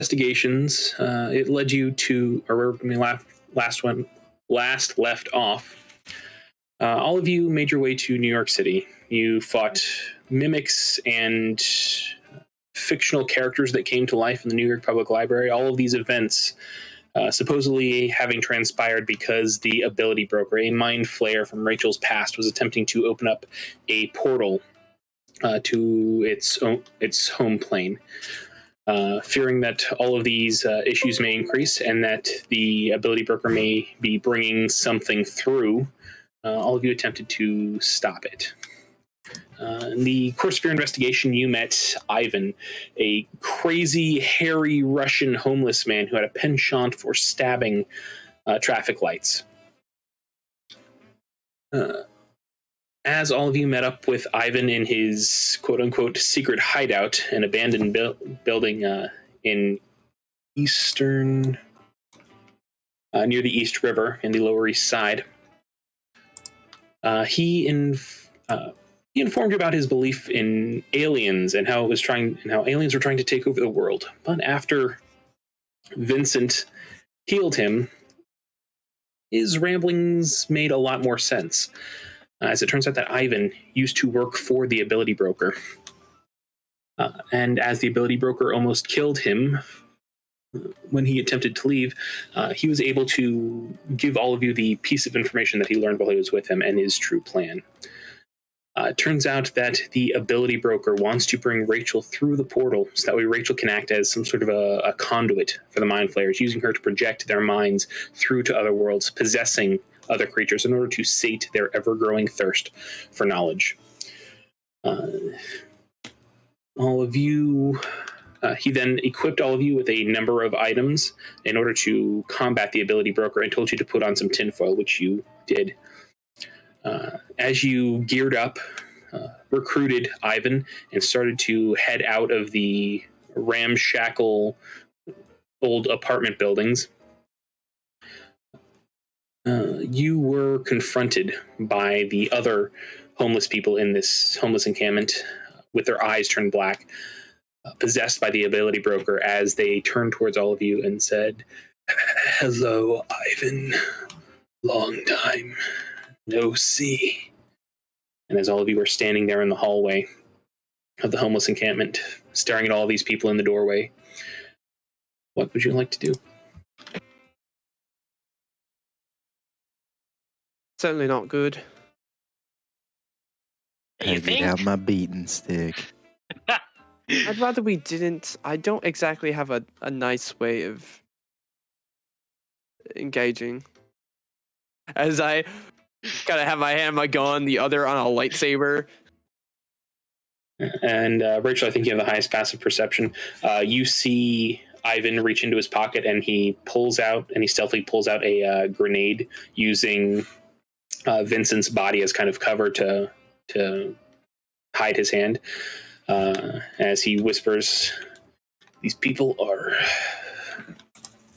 investigations, it led you to, or I mean, last left off. All of you made your way to New York City. You fought mimics and fictional characters that came to life in the New York Public Library. All of these events supposedly having transpired because the ability broker, a mind flayer from Rachel's past, was attempting to open up a portal to its home plane. Fearing that all of these issues may increase and that the ability broker may be bringing something through, all of you attempted to stop it. In the course of your investigation, you met Ivan, a crazy, hairy Russian homeless man who had a penchant for stabbing traffic lights. As all of you met up with Ivan in his quote-unquote secret hideout, an abandoned building in eastern, near the East River in the Lower East Side, he informed you about his belief in aliens and how aliens were trying to take over the world. But after Vincent healed him, his ramblings made a lot more sense. As it turns out that Ivan used to work for the ability broker. And as the ability broker almost killed him when he attempted to leave, he was able to give all of you the piece of information that he learned while he was with him and his true plan. It turns out that the ability broker wants to bring Rachel through the portal so that way Rachel can act as some sort of a conduit for the mind flayers, using her to project their minds through to other worlds, possessing other creatures in order to sate their ever-growing thirst for knowledge. All of you... he then equipped all of you with a number of items in order to combat the ability broker and told you to put on some tinfoil, which you did. As you geared up, recruited Ivan, and started to head out of the ramshackle old apartment buildings, you were confronted by the other homeless people in this homeless encampment with their eyes turned black, possessed by the ability broker, as they turned towards all of you and said, "Hello, Ivan. Long time no see." And as all of you were standing there in the hallway of the homeless encampment, staring at all these people in the doorway, what would you like to do? Certainly not good. You think? Out my beating stick. I'd rather we didn't. I don't exactly have a nice way of engaging. As I kind of have my hand on my gun, the other on a lightsaber. And Rachel, I think you have the highest passive perception. You see Ivan reach into his pocket and he stealthily pulls out a grenade using Vincent's body as kind of cover to hide his hand. As he whispers, "These people are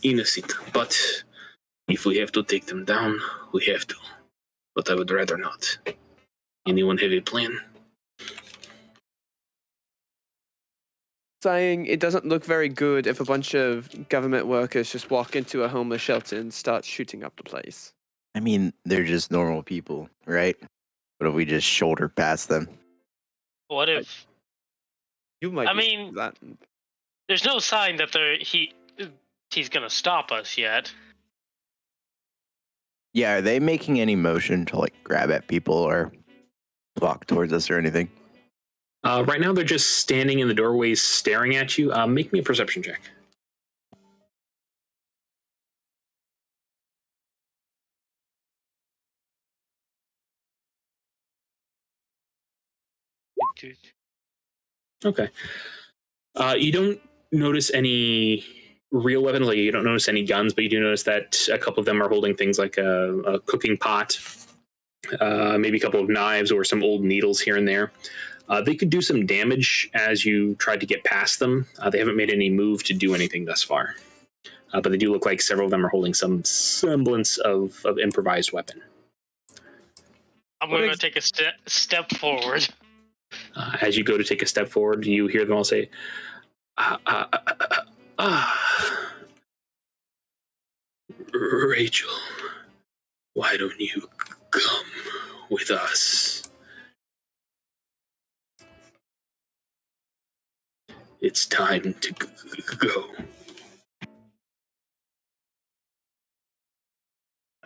innocent, but if we have to take them down, we have to. But I would rather not. Anyone have a plan?" Saying it doesn't look very good if a bunch of government workers just walk into a homeless shelter and start shooting up the place. I mean, they're just normal people, right? What if we just shoulder past them? What if? You might. I mean, that. There's no sign that he's gonna stop us yet. Yeah, are they making any motion to like grab at people or walk towards us or anything? Right now, they're just standing in the doorways staring at you. Make me a perception check. Okay. You don't notice any real weapons. Like, you don't notice any guns, but you do notice that a couple of them are holding things like a cooking pot, maybe a couple of knives or some old needles here and there. They could do some damage as you tried to get past them. They haven't made any move to do anything thus far. But they do look like several of them are holding some semblance of improvised weapon. I'm going to take a step forward. As you go to take a step forward, you hear them all say, Ah, Rachel, why don't you come with us? It's time to go.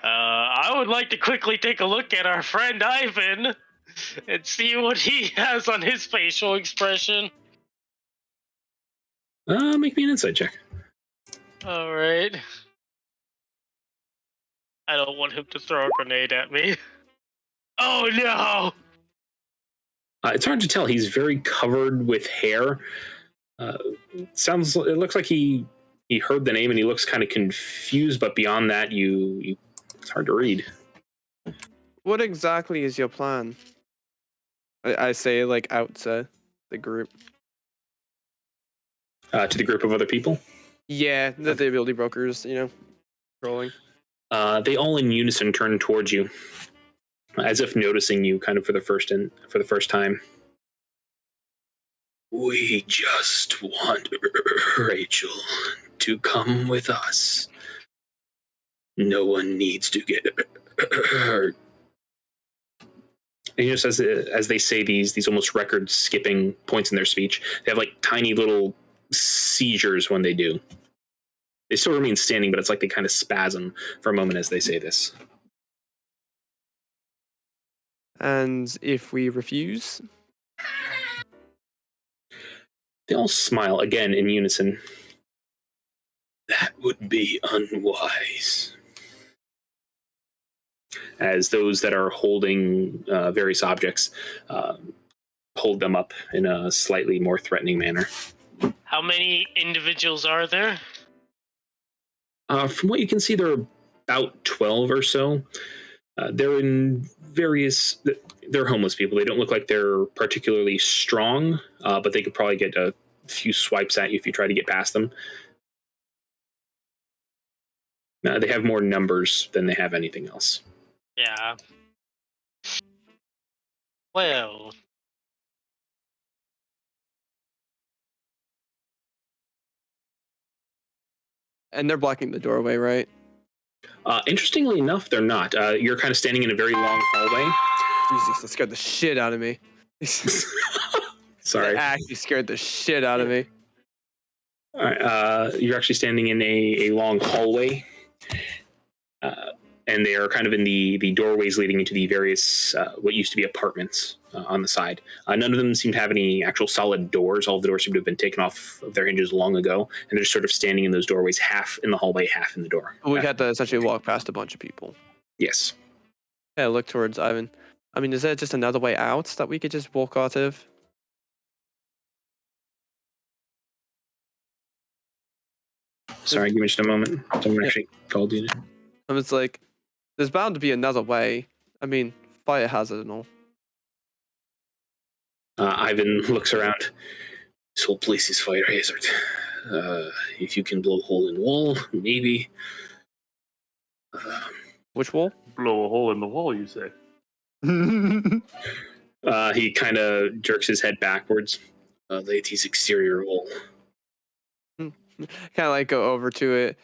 I would like to quickly take a look at our friend Ivan and see what he has on his facial expression. Make me an insight check. All right. I don't want him to throw a grenade at me. Oh no! It's hard to tell. He's very covered with hair. It looks like he heard the name and he looks kind of confused, but beyond that, it's hard to read. What exactly is your plan? I say, like, out to the group. To the group of other people. Yeah, the ability brokers, rolling. They all in unison turn towards you, as if noticing you, kind of for the first time. We just want Rachel to come with us. No one needs to get hurt. And just as they say these almost record skipping points in their speech, they have like tiny little seizures when they do. They still remain standing, but it's like they kind of spasm for a moment as they say this. And if we refuse? They all smile again in unison. That would be unwise. As those that are holding various objects hold them up in a slightly more threatening manner. How many individuals are there? From what you can see, there are about 12 or so. They're in various... They're homeless people. They don't look like they're particularly strong, but they could probably get a few swipes at you if you try to get past them. They have more numbers than they have anything else. Yeah. Well. And they're blocking the doorway, right? Interestingly enough, they're not. You're kind of standing in a very long hallway. Jesus, that scared the shit out of me. Sorry. That actually scared the shit out of me. All right. You're actually standing in a long hallway. And they are kind of in the doorways leading into the various, what used to be apartments on the side. None of them seem to have any actual solid doors. All of the doors seem to have been taken off of their hinges long ago. And they're just sort of standing in those doorways, half in the hallway, half in the door. We had to essentially walk past a bunch of people. Yes. Yeah, look towards Ivan. I mean, is there just another way out that we could just walk out of? Sorry, give me just a moment. Someone actually called you. I was like, there's bound to be another way. I mean, fire hazard and all. Ivan looks around. This whole place is fire hazard. If you can blow a hole in the wall, maybe. Which wall? Blow a hole in the wall, you say? He kind of jerks his head backwards. Lady's exterior wall. Kind of like go over to it.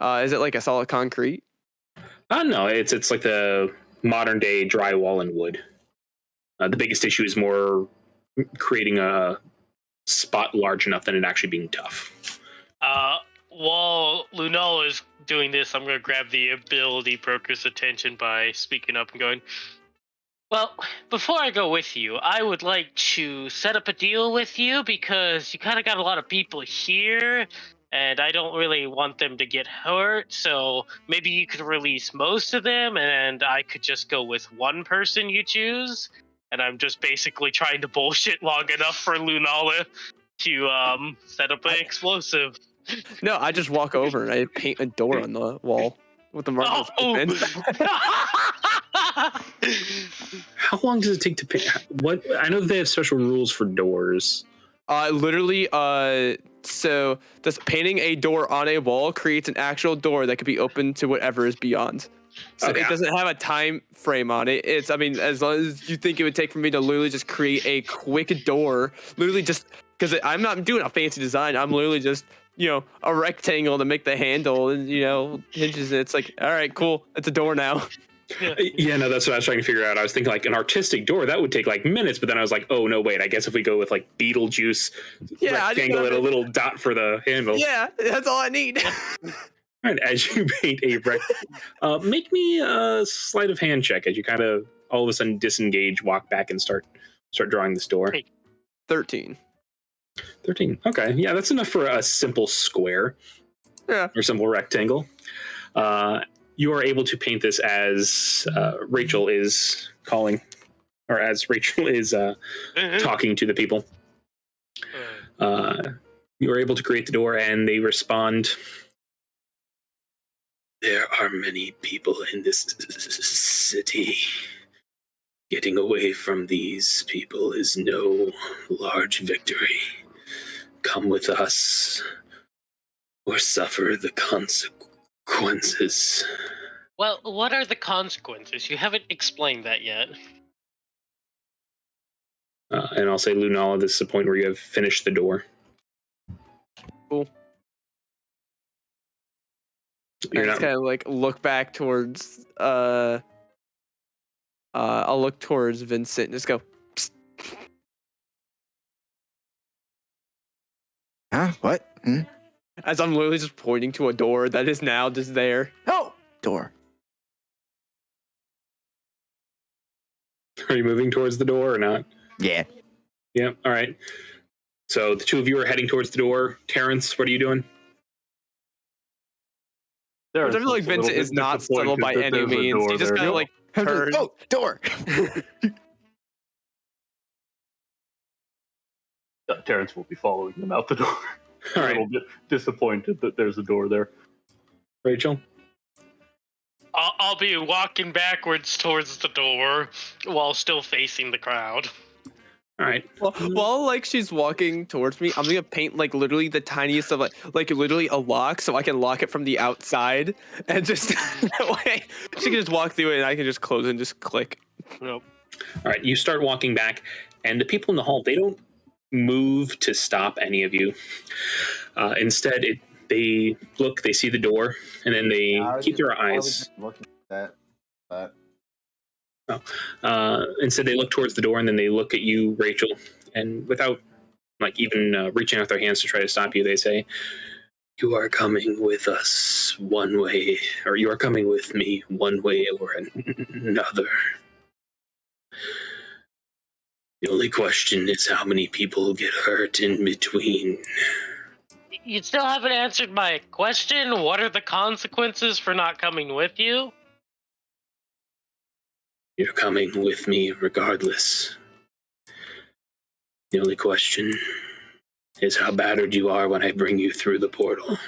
Is it like a solid concrete? No, it's like the modern day drywall and wood. The biggest issue is more creating a spot large enough than it actually being tough. While Lunal is doing this, I'm going to grab the ability broker's attention by speaking up and going, well, before I go with you, I would like to set up a deal with you because you kind of got a lot of people here and I don't really want them to get hurt. So maybe you could release most of them and I could just go with one person you choose. And I'm just basically trying to bullshit long enough for Lunala to set up an explosive. No, I just walk over and I paint a door on the wall with the markers. How long does it take to paint? What? I know that they have special rules for doors. Literally, so just painting a door on a wall creates an actual door that could be open to whatever is beyond. So Okay. it doesn't have a time frame on it. It's, I mean, as long as you think it would take for me to literally just create a quick door, literally just because I'm not doing a fancy design. I'm literally just, a rectangle to make the handle and, hinges. It's like, all right, cool. It's a door now. Yeah, no, that's what I was trying to figure out. I was thinking like an artistic door that would take like minutes, but then I was like, oh no, wait. I guess if we go with like Beetlejuice rectangle and a little dot for the handle. Yeah, that's all I need. All right, as you paint a make me a sleight of hand check as you kind of all of a sudden disengage, walk back, and start drawing this door. 13. 13. Okay, yeah, that's enough for a simple square. Yeah. Or simple rectangle. You are able to paint this as Rachel is calling, or as Rachel is talking to the people. You are able to create the door, and they respond. There are many people in this city. Getting away from these people is no large victory. Come with us, or suffer the consequences. Well, what are the consequences? You haven't explained that yet. And I'll say, Lunala, this is the point where you have finished the door. Cool. You're I not just kind of like look back towards I'll look towards Vincent and just go, psst. Huh? What? Hmm? As I'm literally just pointing to a door that is now just there. Oh, door. Are you moving towards the door or not? Yeah. Yeah, all right. So the two of you are heading towards the door. Terrence, what are you doing? Which I feel like Vincent is not subtle by any means. He just kind of like turns. Oh, door. Terrence will be following them out the door. All A right, little bit disappointed that there's a door there. Rachel. I'll be walking backwards towards the door while still facing the crowd. All right. While like she's walking towards me, I'm gonna paint like literally the tiniest of like literally a lock so I can lock it from the outside and just that way she can just walk through it and I can just close it and just click. Nope. All right, you start walking back, and the people in the hall, they don't move to stop any of you. Instead, they look, they see the door, and then they keep their eyes. Looking at that, Instead, they look towards the door, and then they look at you, Rachel, and without like even reaching out their hands to try to stop you, they say, "You are coming with us one way, or you are coming with me one way or another. The only question is how many people get hurt in between." You still haven't answered my question. What are the consequences for not coming with you? You're coming with me regardless. The only question is how battered you are when I bring you through the portal.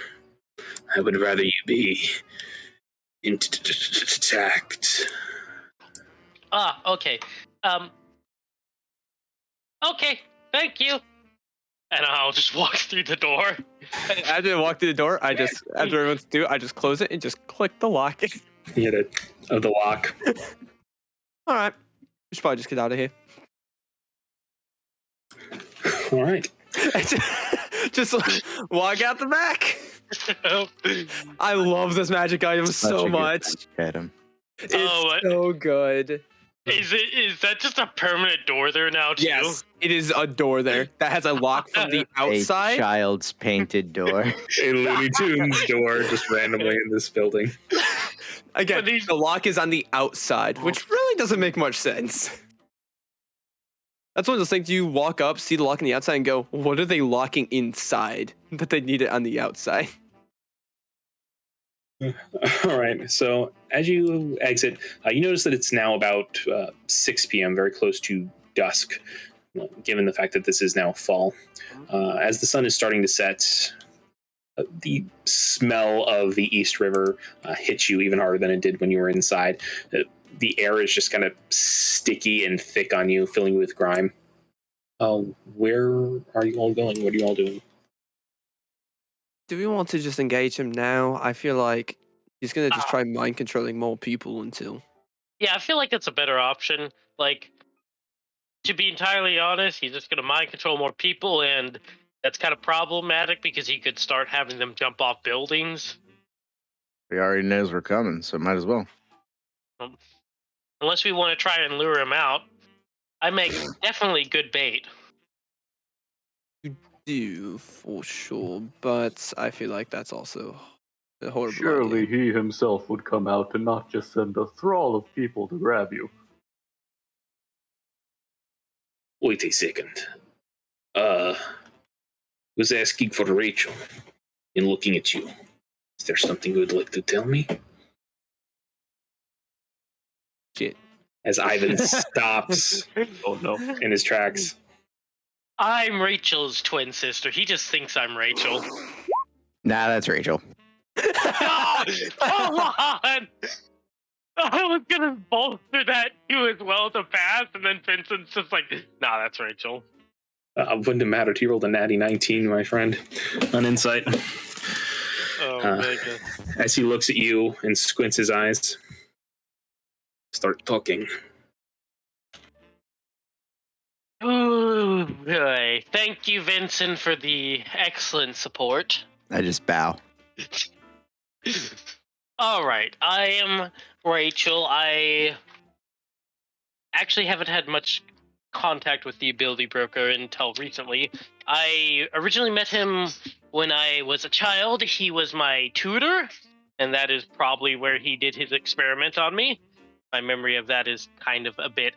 I would rather you be intact. Okay. Okay, thank you. And I'll just walk through the door. After I walk through the door, after everyone's through, I just close it and just click the lock. You hit it of the lock. All right, we should probably just get out of here. All right. Just walk out the back. I love this magic item so much. Adam. It's Oh, so good. Is that just a permanent door there now too? Yes, it is a door there that has a lock from the A outside. child's painted door. A Looney Tunes door just randomly in this building. Again, the lock is on the outside, which really doesn't make much sense. That's one of those things you walk up, see the lock on the outside, and go, what are they locking inside that they need it on the outside? All right. So as you exit, you notice that it's now about 6 p.m., very close to dusk, given the fact that this is now fall. As the sun is starting to set, the smell of the East River hits you even harder than it did when you were inside. The air is just kind of sticky and thick on you, filling you with grime. Where are you all going? What are you all doing? Do we want to just engage him now? I feel like He's gonna just Ah. try mind controlling more people until. Yeah, I feel like it's a better option. Like, to be entirely honest, he's just gonna mind control more people, and that's kind of problematic because he could start having them jump off buildings. He already knows we're coming, so might as well. Unless we want to try and lure him out. I make definitely good bait. Do for sure, but I feel like that's also a horrible Surely idea. he himself would come out and not just send a thrall of people to grab you. Wait a second. Was asking for Rachel and looking at you. Is there something you would like to tell me? Shit. As Ivan stops Oh no. in his tracks. I'm Rachel's twin sister. He just thinks I'm Rachel. Nah, that's Rachel. No! Come on! I was gonna bolster that too as well to pass, and then Vincent's just like, nah, that's Rachel. Wouldn't have mattered. He rolled a natty 19, my friend, on insight. Oh, Uh, my God. As he looks at you and squints his eyes. Start talking. Ooh, boy. Thank you, Vincent, for the excellent support. I just bow. All right, I am Rachel. I actually haven't had much contact with the ability broker until recently. I originally met him when I was a child. He was my tutor, and that is probably where he did his experiment on me. My memory of that is kind of a bit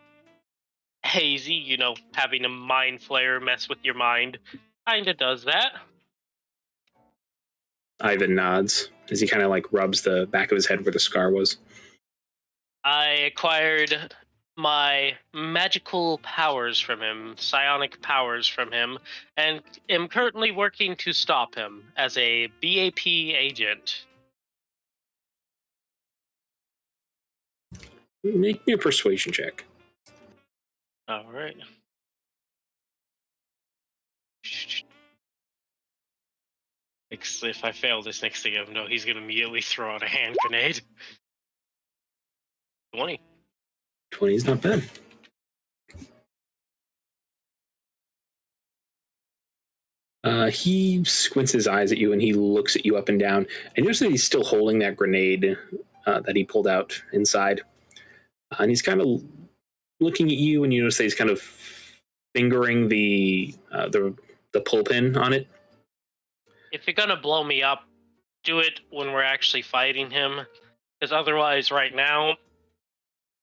hazy, you know, having a mind flayer mess with your mind kind of does that. Ivan nods as he kind of like rubs the back of his head where the scar was. I acquired my magical powers from him, psionic powers from him, and am currently working to stop him as a BAP agent. Make me a persuasion check. All right. If I fail this next thing, I know he's going to immediately throw out a hand grenade. 20. 20 is not bad. He squints his eyes at you and he looks at you up and down. And you notice that he's still holding that grenade that he pulled out inside. And he's kind of looking at you, and you notice that he's kind of fingering the pull pin on it. If you're going to blow me up, do it when we're actually fighting him. Because otherwise, right now,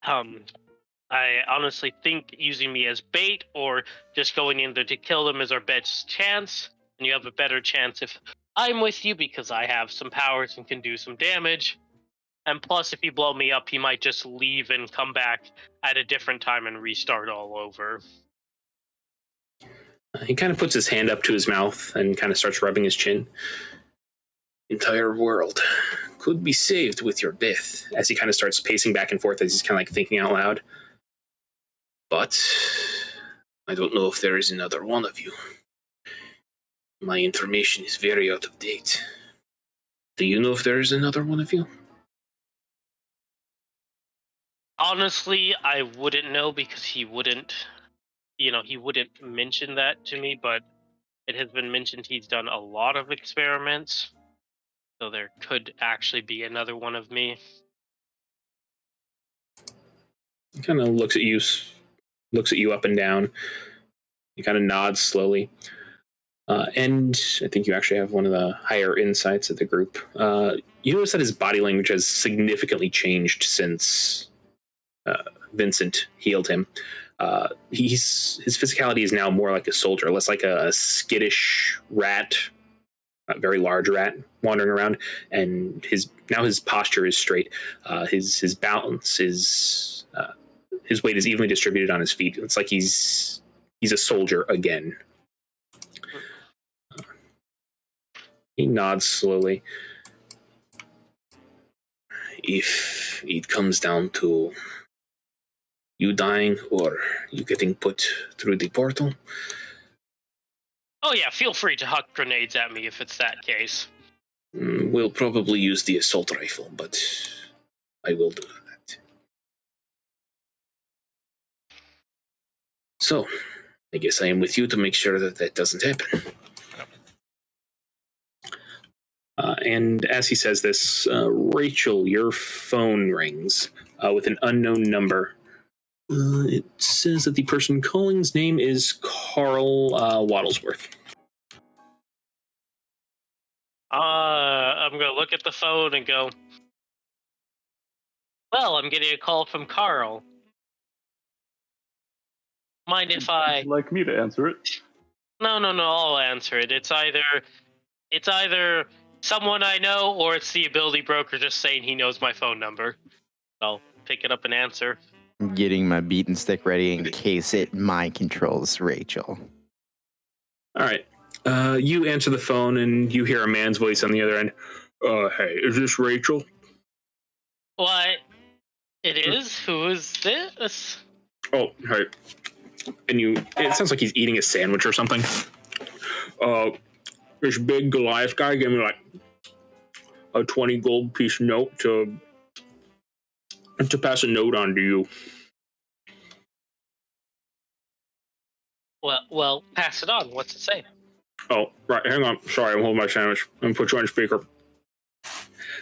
I honestly think using me as bait or just going in there to kill them is our best chance. And you have a better chance if I'm with you because I have some powers and can do some damage. And plus, if you blow me up, he might just leave and come back at a different time and restart all over. He kind of puts his hand up to his mouth and kind of starts rubbing his chin. Entire world could be saved with your death, as he kind of starts pacing back and forth as he's kind of like thinking out loud. But I don't know if there is another one of you. My information is very out of date. Do you know if there is another one of you? Honestly, I wouldn't know because he wouldn't mention that to me, but it has been mentioned he's done a lot of experiments. So there could actually be another one of me. He kind of looks at you up and down. He kind of nods slowly. And I think you actually have one of the higher insights of the group. You notice that his body language has significantly changed since Vincent healed him. His physicality is now more like a soldier, less like a skittish rat, a very large rat wandering around. And his posture is straight. His balance is his weight is evenly distributed on his feet. It's like he's a soldier again. He nods slowly. If it comes down to you dying or you getting put through the portal, Oh yeah, feel free to huck grenades at me if it's that case. We'll probably use the assault rifle, but I will do that. So, I guess I am with you to make sure that that doesn't happen. And as he says this, Rachel, your phone rings with an unknown number. It says that the person calling's name is Carl Waddlesworth. I'm going to look at the phone and go, well, I'm getting a call from Carl. Mind if I... Would you like me to answer it? No, I'll answer it. It's either someone I know or it's the ability broker just saying he knows my phone number. I'll pick it up and answer. I'm getting my beaten stick ready in case it mind controls Rachel. All right. You answer the phone and you hear a man's voice on the other end. Hey, is this Rachel? What? It is? Who is this? Oh, hey. And it sounds like he's eating a sandwich or something. This big Goliath guy gave me like a 20 gold piece note to pass a note on to you. Well, pass it on. What's it say? Oh, right. Hang on. Sorry, I'm holding my sandwich. I'm going to put you on speaker.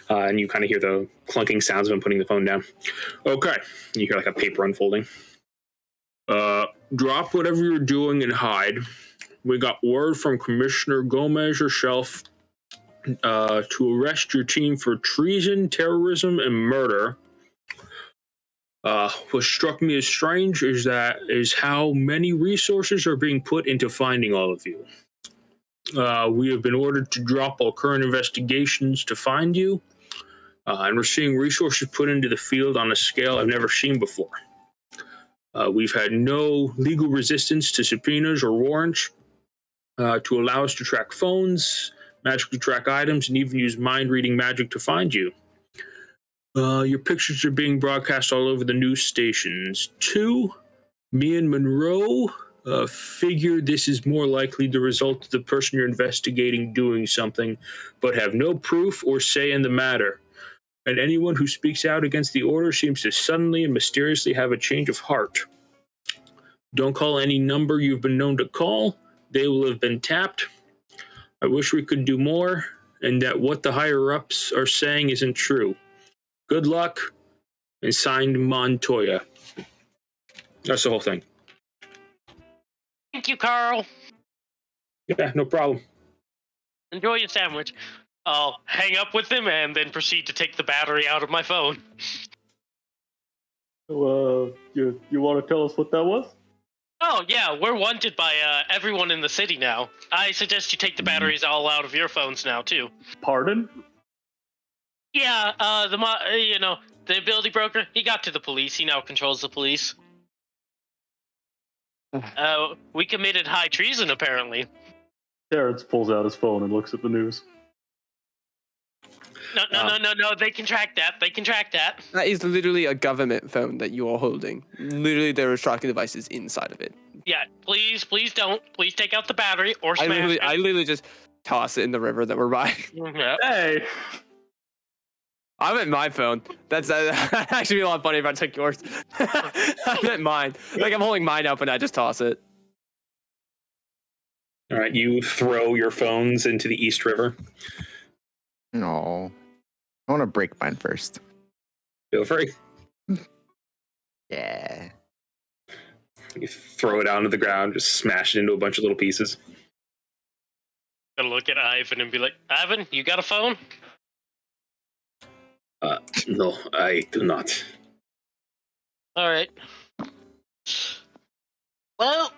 And you kind of hear the clunking sounds of him putting the phone down. Okay. You hear like a paper unfolding. Drop whatever you're doing and hide. We got word from Commissioner Gomez herself to arrest your team for treason, terrorism, and murder. What struck me as strange is how many resources are being put into finding all of you. We have been ordered to drop all current investigations to find you, and we're seeing resources put into the field on a scale I've never seen before. We've had no legal resistance to subpoenas or warrants to allow us to track phones, magically track items, and even use mind-reading magic to find you. Your pictures are being broadcast all over the news stations. Too, me and Monroe figure this is more likely the result of the person you're investigating doing something, but have no proof or say in the matter. And anyone who speaks out against the order seems to suddenly and mysteriously have a change of heart. Don't call any number you've been known to call. They will have been tapped. I wish we could do more, and that what the higher-ups are saying isn't true. Good luck, and signed Montoya. That's the whole thing. Thank you, Carl. Yeah, no problem. Enjoy your sandwich. I'll hang up with him and then proceed to take the battery out of my phone. So, you want to tell us what that was? Oh, yeah, we're wanted by everyone in the city now. I suggest you take the batteries all out of your phones now, too. Pardon? Yeah, the ability broker, he got to the police. He now controls the police. We committed high treason, apparently. Terrence pulls out his phone and looks at the news. No, they can track that. That is literally a government phone that you are holding. Literally, there are tracking devices inside of it. Yeah, please don't. Please take out the battery or smash it. I literally just toss it in the river that we're by. Yeah. Hey! I meant my phone. That'd actually be a lot funny if I took yours. I meant mine. Like I'm holding mine up and I just toss it. All right, you throw your phones into the East River. No. I want to break mine first. Feel free. Yeah. You throw it onto the ground, just smash it into a bunch of little pieces. Gotta look at Ivan and be like, Ivan, you got a phone? No, I do not. All right. Well,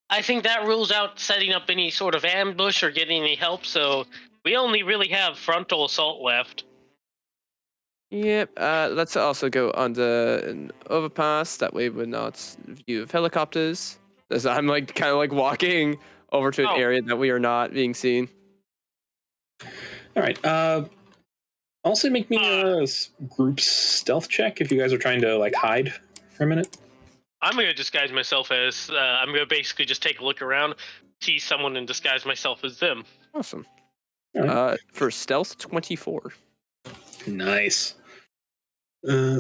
I think that rules out setting up any sort of ambush or getting any help, so we only really have frontal assault left. Yep. Let's also go under an overpass. That way we're not view of helicopters. As I'm like kind of like walking over to an area that we are not being seen. All right. Also make me a group stealth check if you guys are trying to like hide for a minute. I'm going to disguise myself as, I'm going to basically just take a look around, see someone and disguise myself as them. Awesome. For stealth, 24. Nice. I'll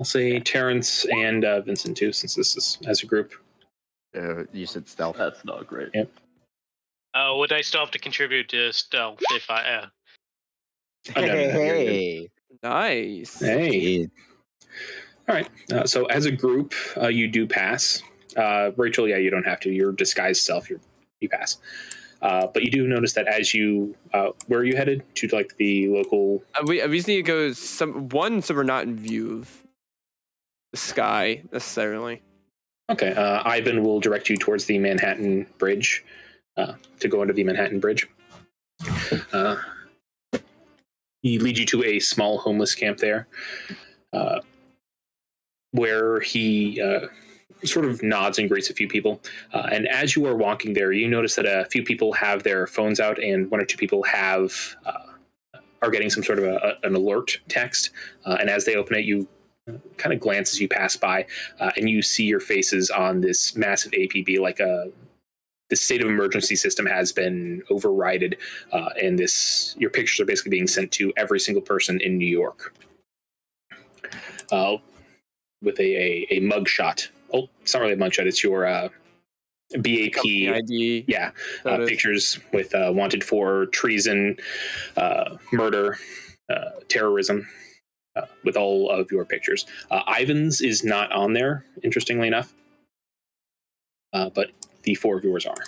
say Terrence and Vincent too, since this is as a group. You said stealth. That's not great. Yep. Would I still have to contribute to stealth if I? Oh, no, you're good. Hey. Nice. Hey. Dude. All right. So as a group, you do pass. Rachel, yeah, you don't have to. Your disguised self, you pass. But you do notice that as you, where are you headed? To like the local. We just need to go so we're not in view of the sky necessarily. Okay. Ivan will direct you towards the Manhattan Bridge to go under the Manhattan Bridge. He leads you to a small homeless camp there, where he sort of nods and greets a few people. And as you are walking there, you notice that a few people have their phones out, and one or two people are getting some sort of an alert text. And as they open it, you kind of glance as you pass by, and you see your faces on this massive APB, like the state of emergency system has been overridden, and your pictures are basically being sent to every single person in New York. With a mugshot. Oh, it's not really a mugshot. It's your BAP Company ID. Yeah, pictures with wanted for treason, murder, terrorism, with all of your pictures. Ivan's is not on there, interestingly enough, but the four of yours are.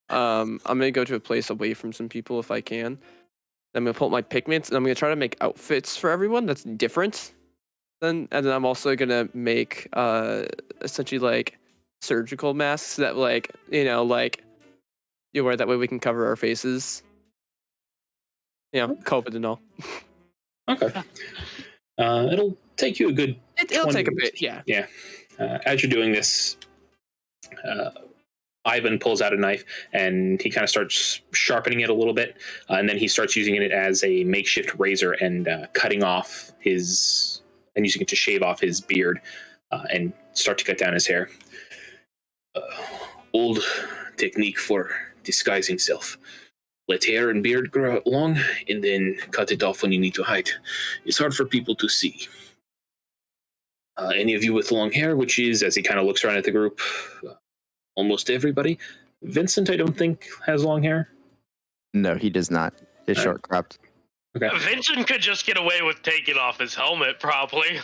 I'm gonna go to a place away from some people if I can. I'm gonna pull up my pigments and I'm gonna try to make outfits for everyone that's different. And then I'm also gonna make essentially like surgical masks that like you wear that way we can cover our faces. COVID and all. Okay. It'll take you a good. It'll take a bit, yeah. Yeah. As you're doing this, Ivan pulls out a knife and he kind of starts sharpening it a little bit, and then he starts using it as a makeshift razor and using it to shave off his beard and start to cut down his hair. Old technique for disguising self. Let hair and beard grow out long and then cut it off when you need to hide. It's hard for people to see. Any of you with long hair, which is, as he kind of looks around at the group, almost everybody. Vincent, I don't think, has long hair. No, he does not. It's short cropped. Okay. Vincent could just get away with taking off his helmet, probably.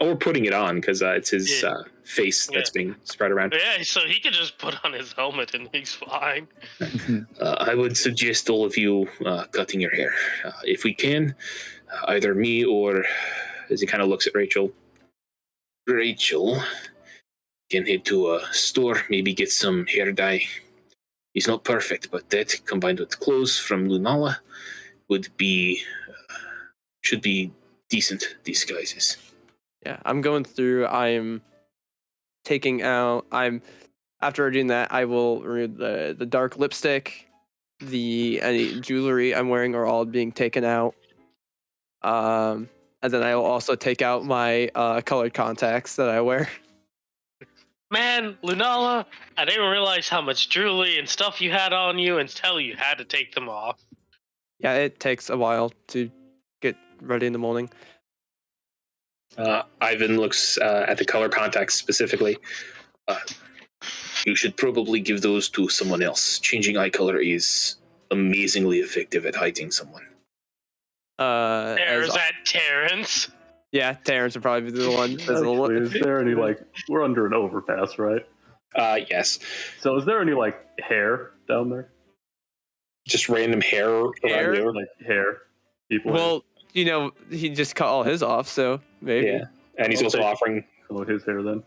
Or putting it on, because it's his face that's being spread around. Yeah, so he could just put on his helmet and he's fine. I would suggest all of you cutting your hair. If we can, either me or, as he kind of looks at Rachel, can head to a store, maybe get some hair dye. He's not perfect, but that combined with clothes from Lunala should be decent disguises. Yeah, I'm going through. After doing that, I will remove the dark lipstick, any jewelry I'm wearing are all being taken out. And then I will also take out my colored contacts that I wear. Man, Lunala, I didn't realize how much jewelry and stuff you had on you until you had to take them off. Yeah, it takes a while to get ready in the morning. Ivan looks at the color contacts specifically. You should probably give those to someone else. Changing eye color is amazingly effective at hiding someone. There's that Terrence. Yeah, Terrence would probably be the one. Actually, is there any, we're under an overpass, right? Yes. So is there any, hair down there? Just random hair around you? Like, hair? People? Well, he just cut all his off, so maybe. Yeah. And he's also offering... Some of his hair, then.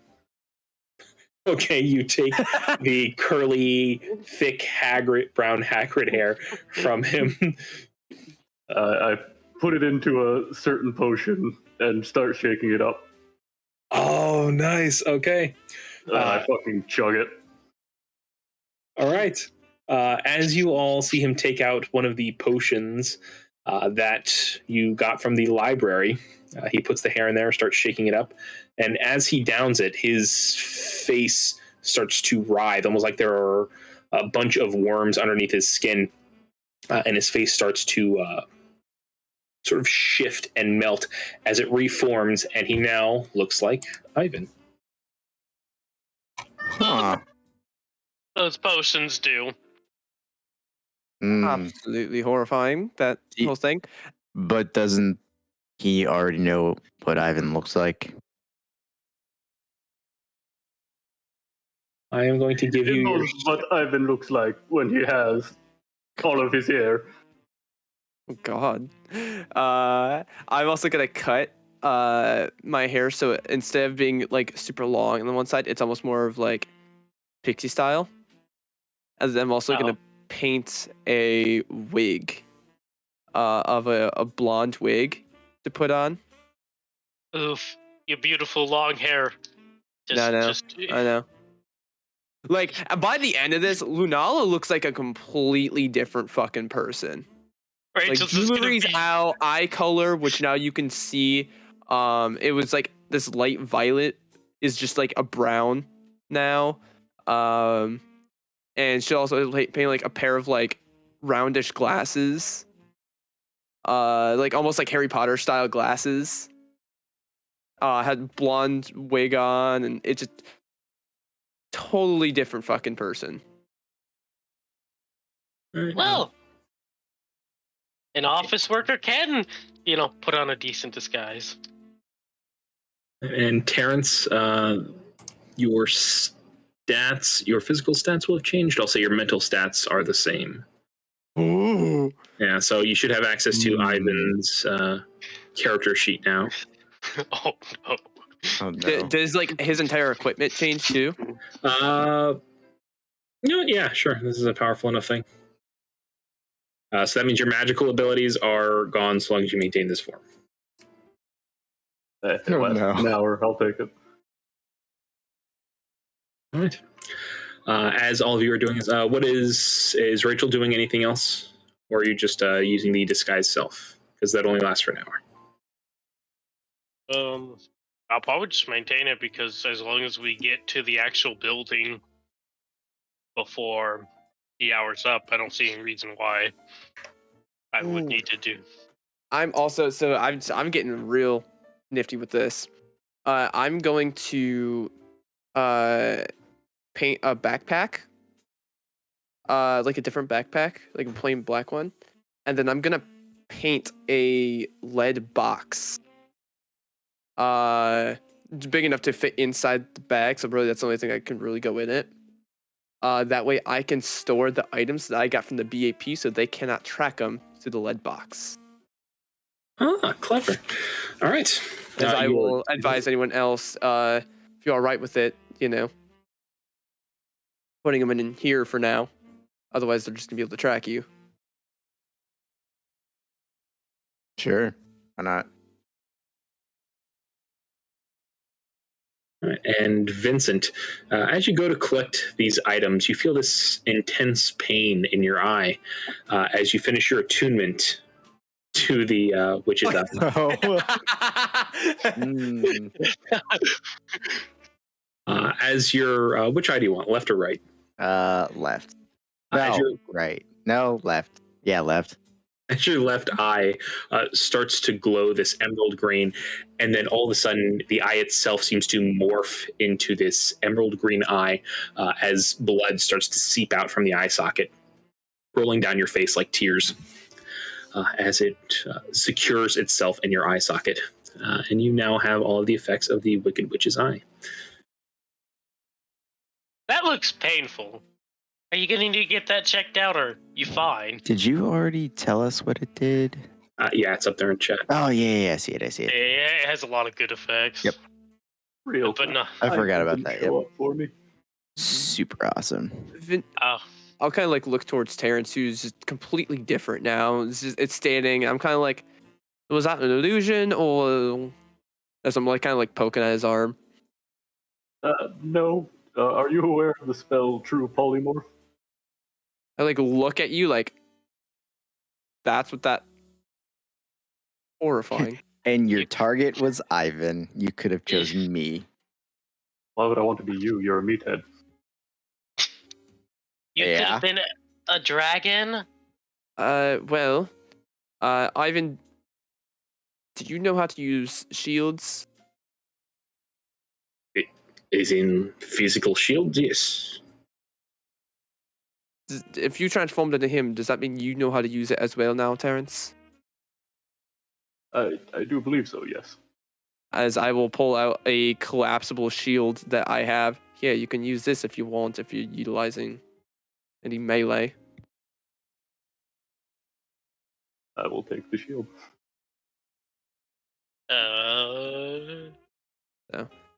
Okay, you take the curly, thick, brown Hagrid hair from him. I put it into a certain potion and start shaking it up. Oh, nice. Okay. I fucking chug it. All right. As you all see him take out one of the potions that you got from the library, he puts the hair in there, starts shaking it up, and as he downs it, his face starts to writhe, almost like there are a bunch of worms underneath his skin, and his face starts to sort of shift and melt as it reforms, and he now looks like Ivan. Huh. Those potions do. Mm. Absolutely horrifying, that Ye- whole thing. But doesn't he already know what Ivan looks like? I am going to give He you your... knows what Ivan looks like when he has all of his hair. Oh, God. I'm also gonna cut my hair so instead of being like super long on the one side, it's almost more of like pixie style. And then I'm also gonna paint a wig of a blonde wig to put on. Oof, your beautiful long hair. I know. Like by the end of this, Lunala looks like a completely different fucking person. Like Rachel's just gonna jewelry's be out, eye color, which now you can see. It was like this light violet is just like a brown now. And she also painted like a pair of like roundish glasses. Like almost like Harry Potter style glasses. Had blonde wig on, and it's just totally different fucking person. well. An office worker can, put on a decent disguise. And Terrence, your stats, your physical stats will have changed. Also, your mental stats are the same. Ooh. Yeah, so you should have access to Ivan's character sheet now. Oh no. Oh no. Does like his entire equipment change too? Yeah, sure. This is a powerful enough thing. So that means your magical abilities are gone so long as you maintain this form. It Oh, lasts no. an hour. I'll take it. All right. As all of you are doing, what is Rachel doing anything else? Or are you just using the disguise self? Because that only lasts for an hour. I'll probably just maintain it because as long as we get to the actual building before the hour's up, I don't see any reason why I would need to do. I'm getting real nifty with this. I'm going to paint a backpack, like a different backpack, like a plain black one, and then I'm gonna paint a lead box, big enough to fit inside the bag. So really, that's the only thing I can really go in it. That way, I can store the items that I got from the BAP, so they cannot track them through the lead box. Ah, clever. All right. As I will advise anyone else, if you're all right with it, putting them in here for now. Otherwise, they're just gonna be able to track you. Sure. Why not? All right. And Vincent, as you go to collect these items, you feel this intense pain in your eye as you finish your attunement to the witch's eye. Mm. As your which eye do you want, left or right? Left. As No, right. No, left. Yeah, left. as your left eye starts to glow this emerald green, and then all of a sudden the eye itself seems to morph into this emerald green eye as blood starts to seep out from the eye socket, rolling down your face like tears as it secures itself in your eye socket. And you now have all of the effects of the Wicked Witch's Eye. That looks painful. Are you gonna need to get that checked out, or you fine? Did you already tell us what it did? Yeah, it's up there in chat. Oh, yeah, I see it. Yeah, it has a lot of good effects. Yep. Real. But no. I forgot about didn't that. Show Yep. up for me. Super awesome. I'll kind of like look towards Terrence, who's just completely different now. It's standing. I'm kind of like, was that an illusion, or as I'm like kind of like poking at his arm? No. Are you aware of the spell True Polymorph? I like look at you like, that's what that horrifying. And your target was Ivan. You could have chosen me. Why would I want to be you? You're a meathead. You could Yeah. have been a dragon. Well, Ivan, do you know how to use shields? It is in physical shields, yes. If you transformed into him, does that mean you know how to use it as well now, Terrence? I do believe so, yes. As I will pull out a collapsible shield that I have. Yeah, you can use this if you want, if you're utilizing any melee. I will take the shield.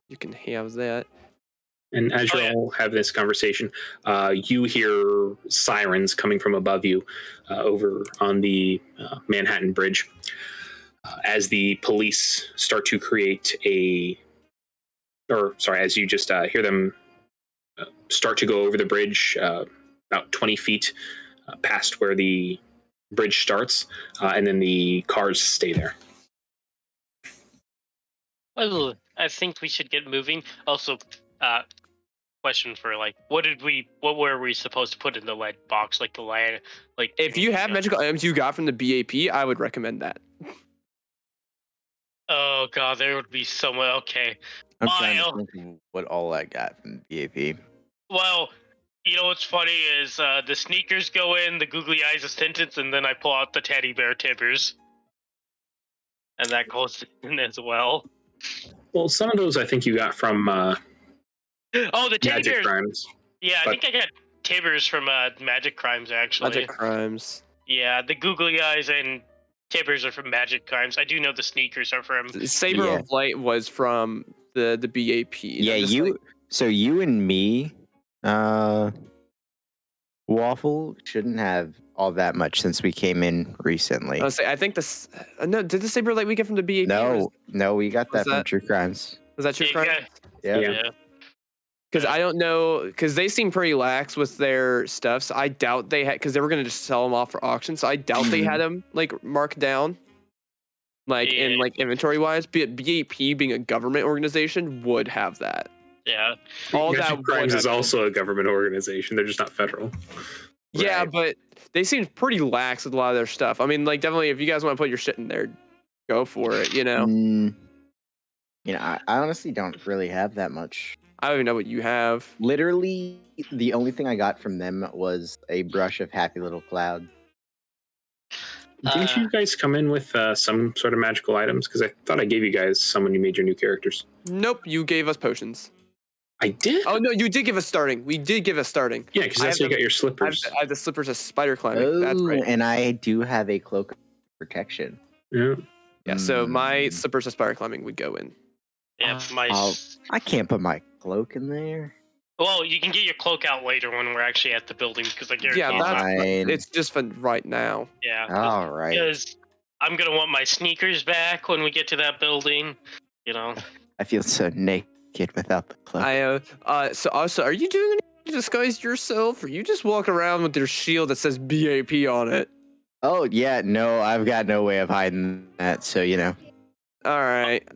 You can have that. And as you Oh, yeah. all have this conversation, you hear sirens coming from above you over on the Manhattan Bridge as the police start to create as you just hear them start to go over the bridge about 20 feet past where the bridge starts, and then the cars stay there. Well, I think we should get moving. Also, question for like, what were we supposed to put in the lead box? Like the land, like If you have magical items you got from the BAP, I would recommend that. Oh god, there would be so much. Okay, I'm trying I'll- to think of what all I got from BAP. well, you know what's funny is the sneakers go in, the googly eyes a sentence, and then I pull out the teddy bear tibbers, and that goes in as well. Well, some of those I think you got from Oh, the teddy Magic bears. Crimes. Yeah, I but- think I got tibbers from Magic Crimes actually. Magic crimes. Yeah, the googly eyes and tibbers are from Magic Crimes. I do know the sneakers are from. Saber Yeah. of Light was from the BAP. Yeah, I'm just you. like- So you and me, Waffle shouldn't have all that much since we came in recently. I think this. No, did the Saber of Light we get from the BAP? No, we got was that from that- True Crimes. Was that your Yeah, crime? Yeah. Yeah. Because I don't know, because they seem pretty lax with their stuff. So I doubt they had, because they were gonna just sell them off for auction. So I doubt they had them like marked down, like in Yeah. like inventory wise. But BAP being a government organization would have that. Yeah. All Magic that would Crimes have is been- also a government organization. They're just not federal. Yeah, Right. but they seem pretty lax with a lot of their stuff. I mean, like definitely, if you guys want to put your shit in there, go for it. You know, I honestly don't really have that much. I don't even know what you have. Literally, the only thing I got from them was a brush of Happy Little Cloud. Didn't you guys come in with some sort of magical items? Because I thought I gave you guys some when you made your new characters. Nope, you gave us potions. I did? Oh no, you did give us starting. We did give us starting. Yeah, because I that's have how you got your I have, slippers. I have the slippers of spider climbing. That's right. And I do have a cloak of protection. Yeah. Yeah, so my Mm. slippers of spider climbing would go in. Yeah, my. I can't put my cloak in there. Well, you can get your cloak out later when we're actually at the building because I guarantee. Yeah, it's not- Fine. It's just for right now. yeah. All right. Because I'm gonna want my sneakers back when we get to that building. You know. I feel so naked without the cloak. So also, are you doing anything to disguise yourself, or you just walk around with your shield that says BAP on it? Oh yeah, no, I've got no way of hiding that. So All right.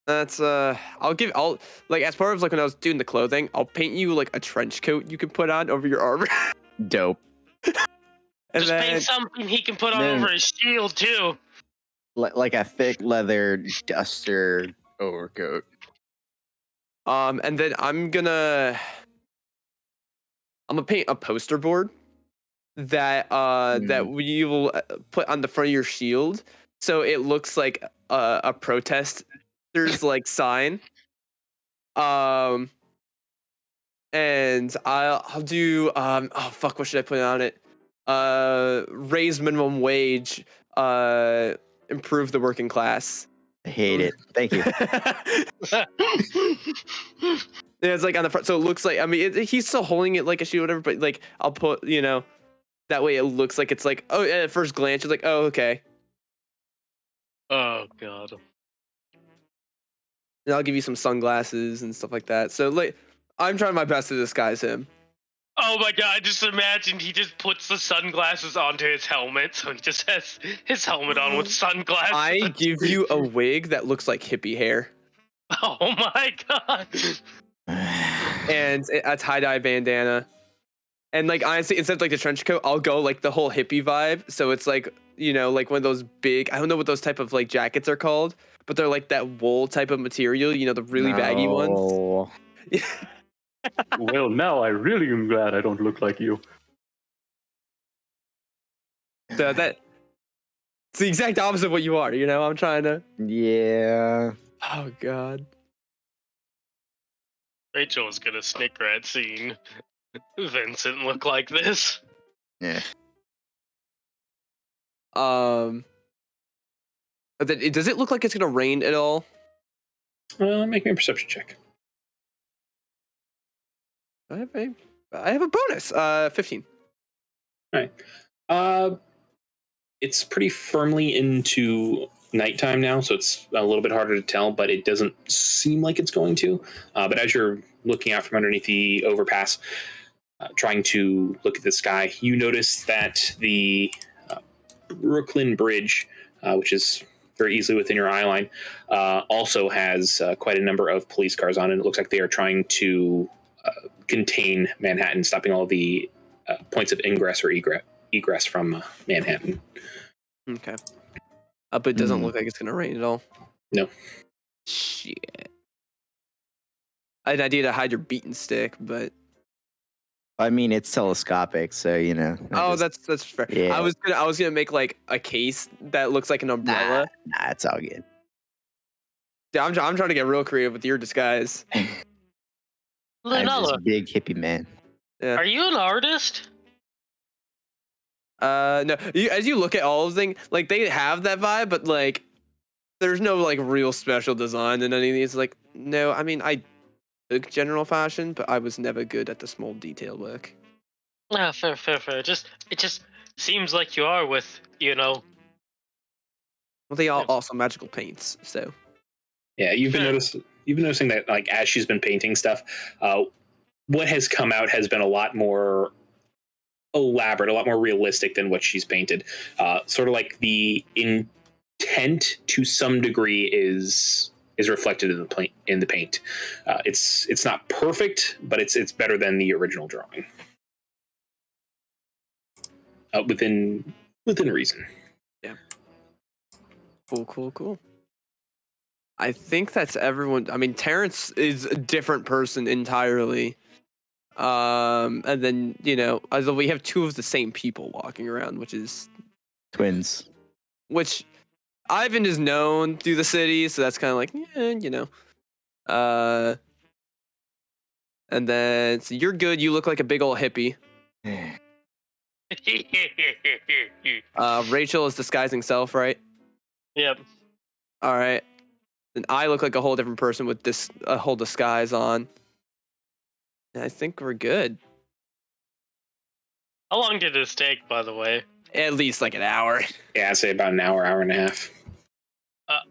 That's I'll like as part of like when I was doing the clothing, I'll paint you like a trench coat you can put on over your armor. dope. And Just then paint something he can put on then- over his shield too. Like a thick leather duster overcoat. and then I'm gonna paint a poster board that that we will put on the front of your shield, so it looks like a protester's like sign. And I'll do oh fuck, what should I put on it? Raise minimum wage, improve the working class. I hate it. Thank you. Yeah, it's like on the front, so it looks like, I mean, he's still holding it like a shield, whatever. But like, I'll put, that way it looks like it's like, oh, at first glance, you're like, oh, okay. Oh god. And I'll give you some sunglasses and stuff like that. So like, I'm trying my best to disguise him. Oh my god, I just imagined he just puts the sunglasses onto his helmet, so he just has his helmet on with sunglasses. I give you a wig that looks like hippie hair Oh my god. and a tie-dye bandana. And like honestly, instead of like the trench coat, I'll go like the whole hippie vibe. So it's like, you know, like one of those big, I don't know what those type of like jackets are called, but they're like that wool type of material, you know, the really baggy ones. No. Well, now I really am glad I don't look like you. So that's the exact opposite of what you are, you know? I'm trying to. Yeah. Oh god. Rachel was gonna snicker at seeing Vincent look like this. Yeah. Does it look like it's gonna rain at all? Make me a perception check. I have a bonus. 15. All right. It's pretty firmly into nighttime now, so it's a little bit harder to tell, but it doesn't seem like it's going to. But as you're looking out from underneath the overpass, trying to look at the sky, you notice that the Brooklyn Bridge, which is very easily within your eye line, also has quite a number of police cars on it. It looks like they are trying to contain Manhattan, stopping all the points of ingress or egress from Manhattan. Okay. But it doesn't look like it's gonna rain at all. No. Shit. I had an idea to hide your beaten stick, but I mean, it's telescopic, so you know. that's fair. Yeah. I was gonna make like a case that looks like an umbrella. Nah, it's all good. Yeah, I'm trying to get real creative with your disguise. I'm Lunella, this big hippie man. Yeah. are you an artist? No. As you look at all of things, like they have that vibe, but like there's no like real special design in any of these. Like, no, I mean I took general fashion, but I was never good at the small detail work. Ah, fair. It just seems like you are with, Well, they are also magical paints, so. Yeah, you've been Sure. noticing that like as she's been painting stuff, what has come out has been a lot more elaborate, a lot more realistic than what she's painted. Sort of like the intent to some degree is reflected in the paint. It's not perfect, but it's better than the original drawing. Within reason. Yeah. Cool. I think that's everyone. I mean, Terrence is a different person entirely. And then, you know, although we have two of the same people walking around, Twins. which Ivan is known through the city, so that's kind of like, yeah, you know. And then so you're good. You look like a big old hippie. Rachel is disguising self, right? Yep. All right. And I look like a whole different person with a whole disguise on. And I think we're good. How long did this take, by the way? At least like an hour. Yeah, I'd say about an hour and a half.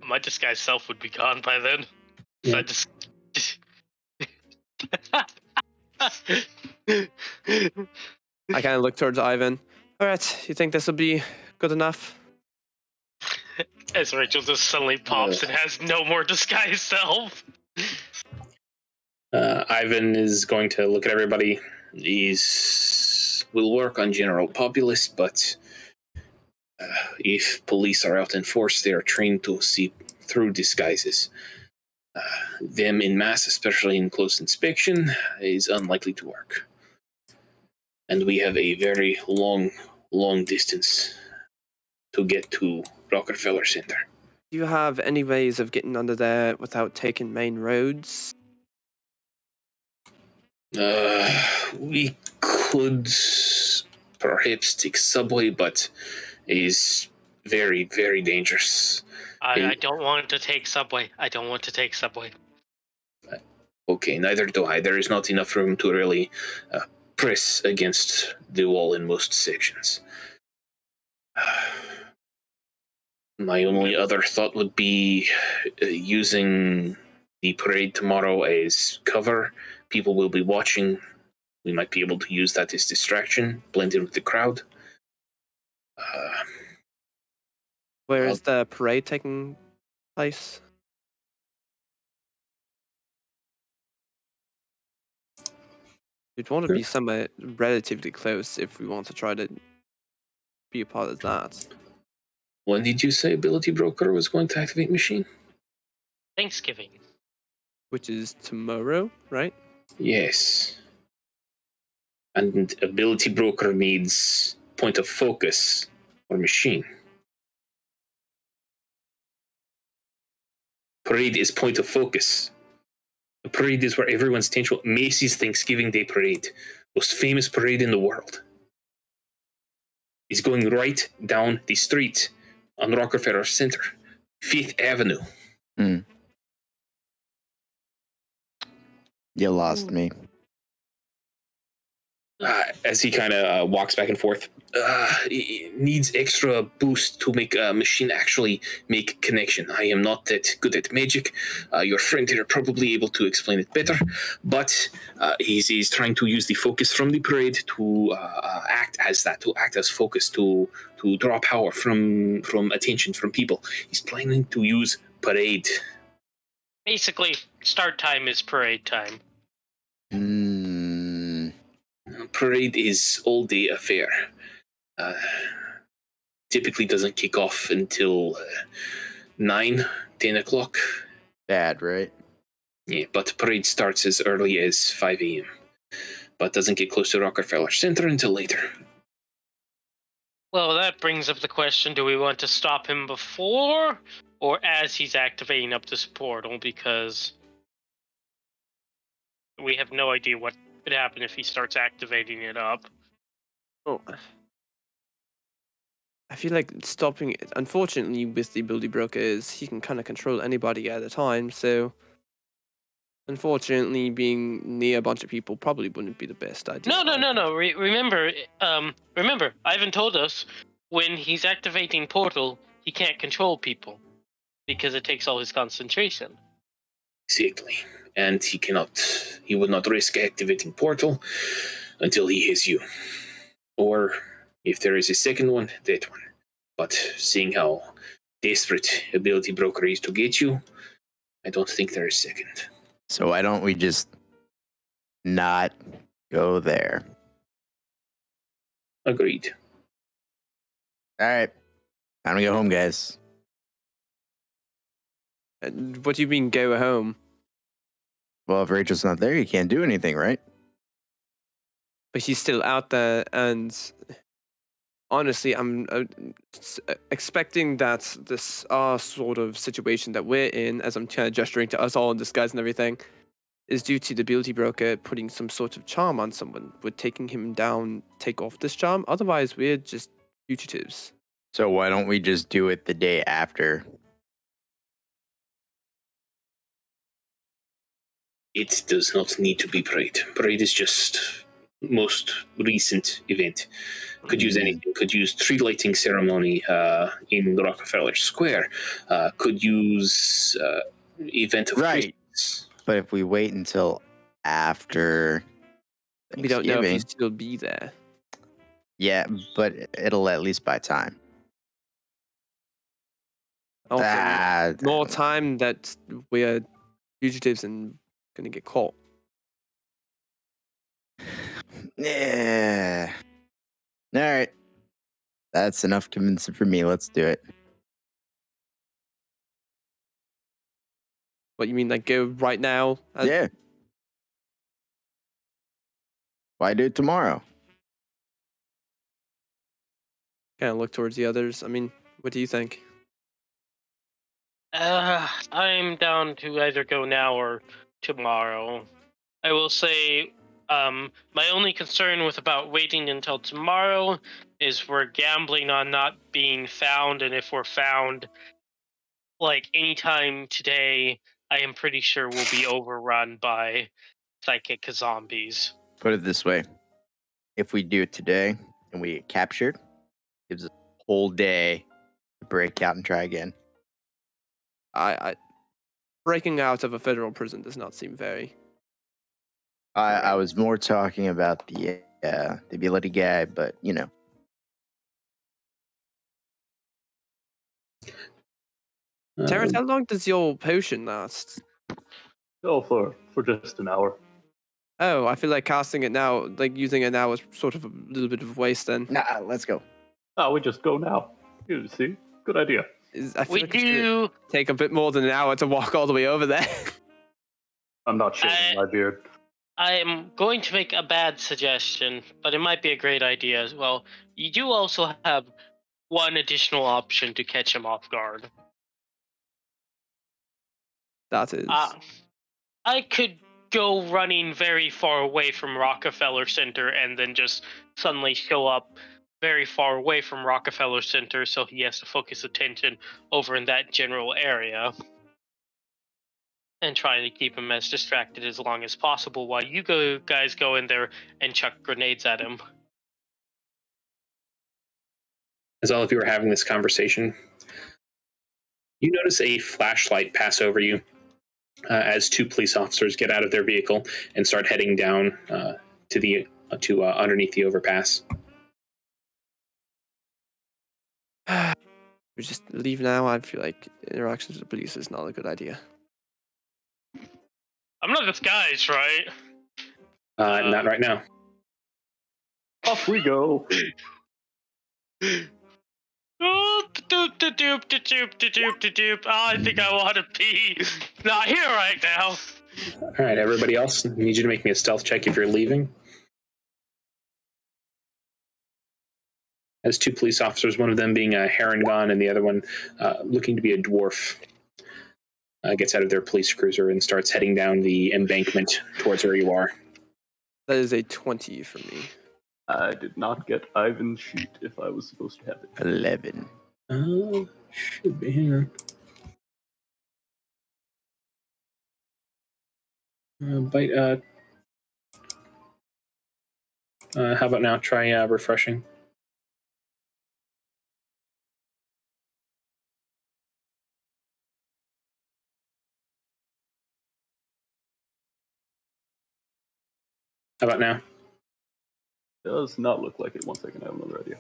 My disguised self would be gone by then. Yeah. So I just. I kind of look towards Ivan. All right, you think this will be good enough? As Rachel just suddenly pops and has no more disguised self. Ivan is going to look at everybody. Will work on general populace, but if police are out in force, they are trained to see through disguises. Them in mass, especially in close inspection, is unlikely to work. And we have a very long distance to get to Rockefeller Center. Do you have any ways of getting under there without taking main roads? We could perhaps take subway, but it is very, very dangerous. I don't want to take subway. Okay, neither do I. There is not enough room to really press against the wall in most sections. My only other thought would be using the parade tomorrow as cover. People will be watching. We might be able to use that as distraction, blend in with the crowd. Where is the parade taking place? You'd want to be somewhere relatively close if we want to try to be a part of that. When did you say Ability Broker was going to activate machine? Thanksgiving. Which is tomorrow, right? Yes. And Ability Broker needs point of focus or machine. Parade is point of focus. A parade is where everyone's attention. Macy's Thanksgiving Day Parade, most famous parade in the world, is going right down the street on Rockefeller Center, 5th Avenue. You lost me. As he kind of walks back and forth, it needs extra boost to make a machine actually make connection. I am not that good at magic. Your friend here probably able to explain it better, but he's trying to use the focus from the parade to act as focus, to draw power from attention from people. He's planning to use parade. Basically, start time is parade time. Parade is all-day affair. Typically doesn't kick off until 9, 10 o'clock. Bad, right? Yeah, but parade starts as early as 5 a.m. But doesn't get close to Rockefeller Center until later. Well, that brings up the question, do we want to stop him before or as he's activating up this portal? Because we have no idea what could happen if he starts activating it up. Oh. I feel like stopping it, unfortunately, with the Ability Broker is he can kind of control anybody at a time, so unfortunately, being near a bunch of people probably wouldn't be the best idea. No. Remember, Ivan told us when he's activating portal, he can't control people because it takes all his concentration. Exactly. And he would not risk activating portal until he hits you. Or if there is a second one, that one. But seeing how desperate Ability Broker is to get you, I don't think there is second. So why don't we just not go there? Agreed. All right. Time to go home, guys. What do you mean, go home? Well, if Rachel's not there, you can't do anything, right? But he's still out there, and honestly, I'm expecting that this sort of situation that we're in, as I'm kind of gesturing to us all in disguise and everything, is due to the Ability Broker putting some sort of charm on someone. We're taking him down, take off this charm. Otherwise, we're just fugitives. So why don't we just do it the day after? It does not need to be parade. Parade is just most recent event. Could use anything. Could use tree lighting ceremony in Rockefeller Square. Could use event of Right. Christmas. But if we wait until after We don't know if Thanksgiving, he'll still be there. yeah, but it'll at least buy time. Also, more time that we're fugitives and gonna get caught. Yeah. All right. That's enough convincing for me. Let's do it. What you mean, like go right now? Yeah. Why do it tomorrow? Kind of look towards the others. I mean, what do you think? I'm down to either go now or tomorrow. I will say, my only concern with about waiting until tomorrow is we're gambling on not being found, and if we're found, like anytime today, I am pretty sure we'll be overrun by psychic zombies. Put it this way. If we do it today and we get captured, it gives us a whole day to break out and try again. I breaking out of a federal prison does not seem very. I was more talking about the ability guy, but you know. Terrence, how long does your potion last? Oh, for just an hour. Oh, I feel like casting it now, like using it now, is sort of a little bit of waste. Then Nah, let's go. Oh, we just go now. You see? Good idea. I feel We like it's gonna do. take a bit more than an hour to walk all the way over there. I'm not shaving my beard. I'm going to make a bad suggestion, but it might be a great idea as well. You do also have one additional option to catch him off guard. That is. I could go running very far away from Rockefeller Center and then just suddenly show up very far away from Rockefeller Center, so he has to focus attention over in that general area and try to keep him as distracted as long as possible while you guys go in there and chuck grenades at him. As all of you are having this conversation, you notice a flashlight pass over you as two police officers get out of their vehicle and start heading down to underneath the overpass. We just leave now. I feel like interactions with the police is not a good idea. I'm not disguised, right? Not right now. Off we go. Oh, I think I want to pee. Not here right now. All right, everybody else, I need you to make me a stealth check if you're leaving. As two police officers, one of them being a Harangon and the other one looking to be a dwarf, gets out of their police cruiser and starts heading down the embankment towards where you are. That is a 20 for me. I did not get Ivan's sheet if I was supposed to have it. 11. Should be here. How about now? Try refreshing. How about now? Does not look like it. One second, I have another idea.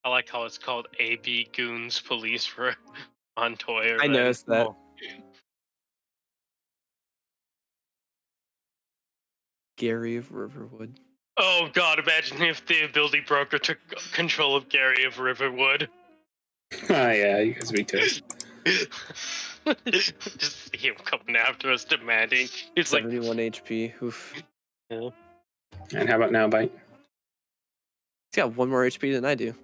I like how it's called AB Goons Police for Montoya. I noticed that. Gary of Riverwood. Oh god, imagine if the ability broker took control of Gary of Riverwood. Yeah, you guys be toast. Just see him coming after us demanding. It's like, 71 HP. Oof. yeah. And how about now, Bite? He's got 1 more HP than I do.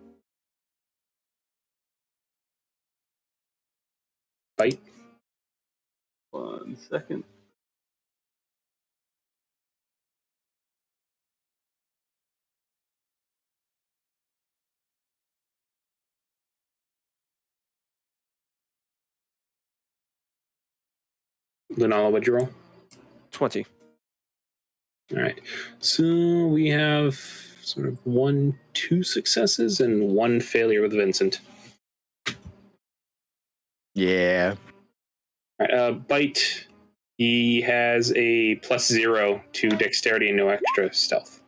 Bite? 1 second. Lunala, what'd you roll? 20. All right. So we have sort of 2 successes and 1 failure with Vincent. Yeah. All right, Bite, he has a +0 to dexterity and no extra stealth.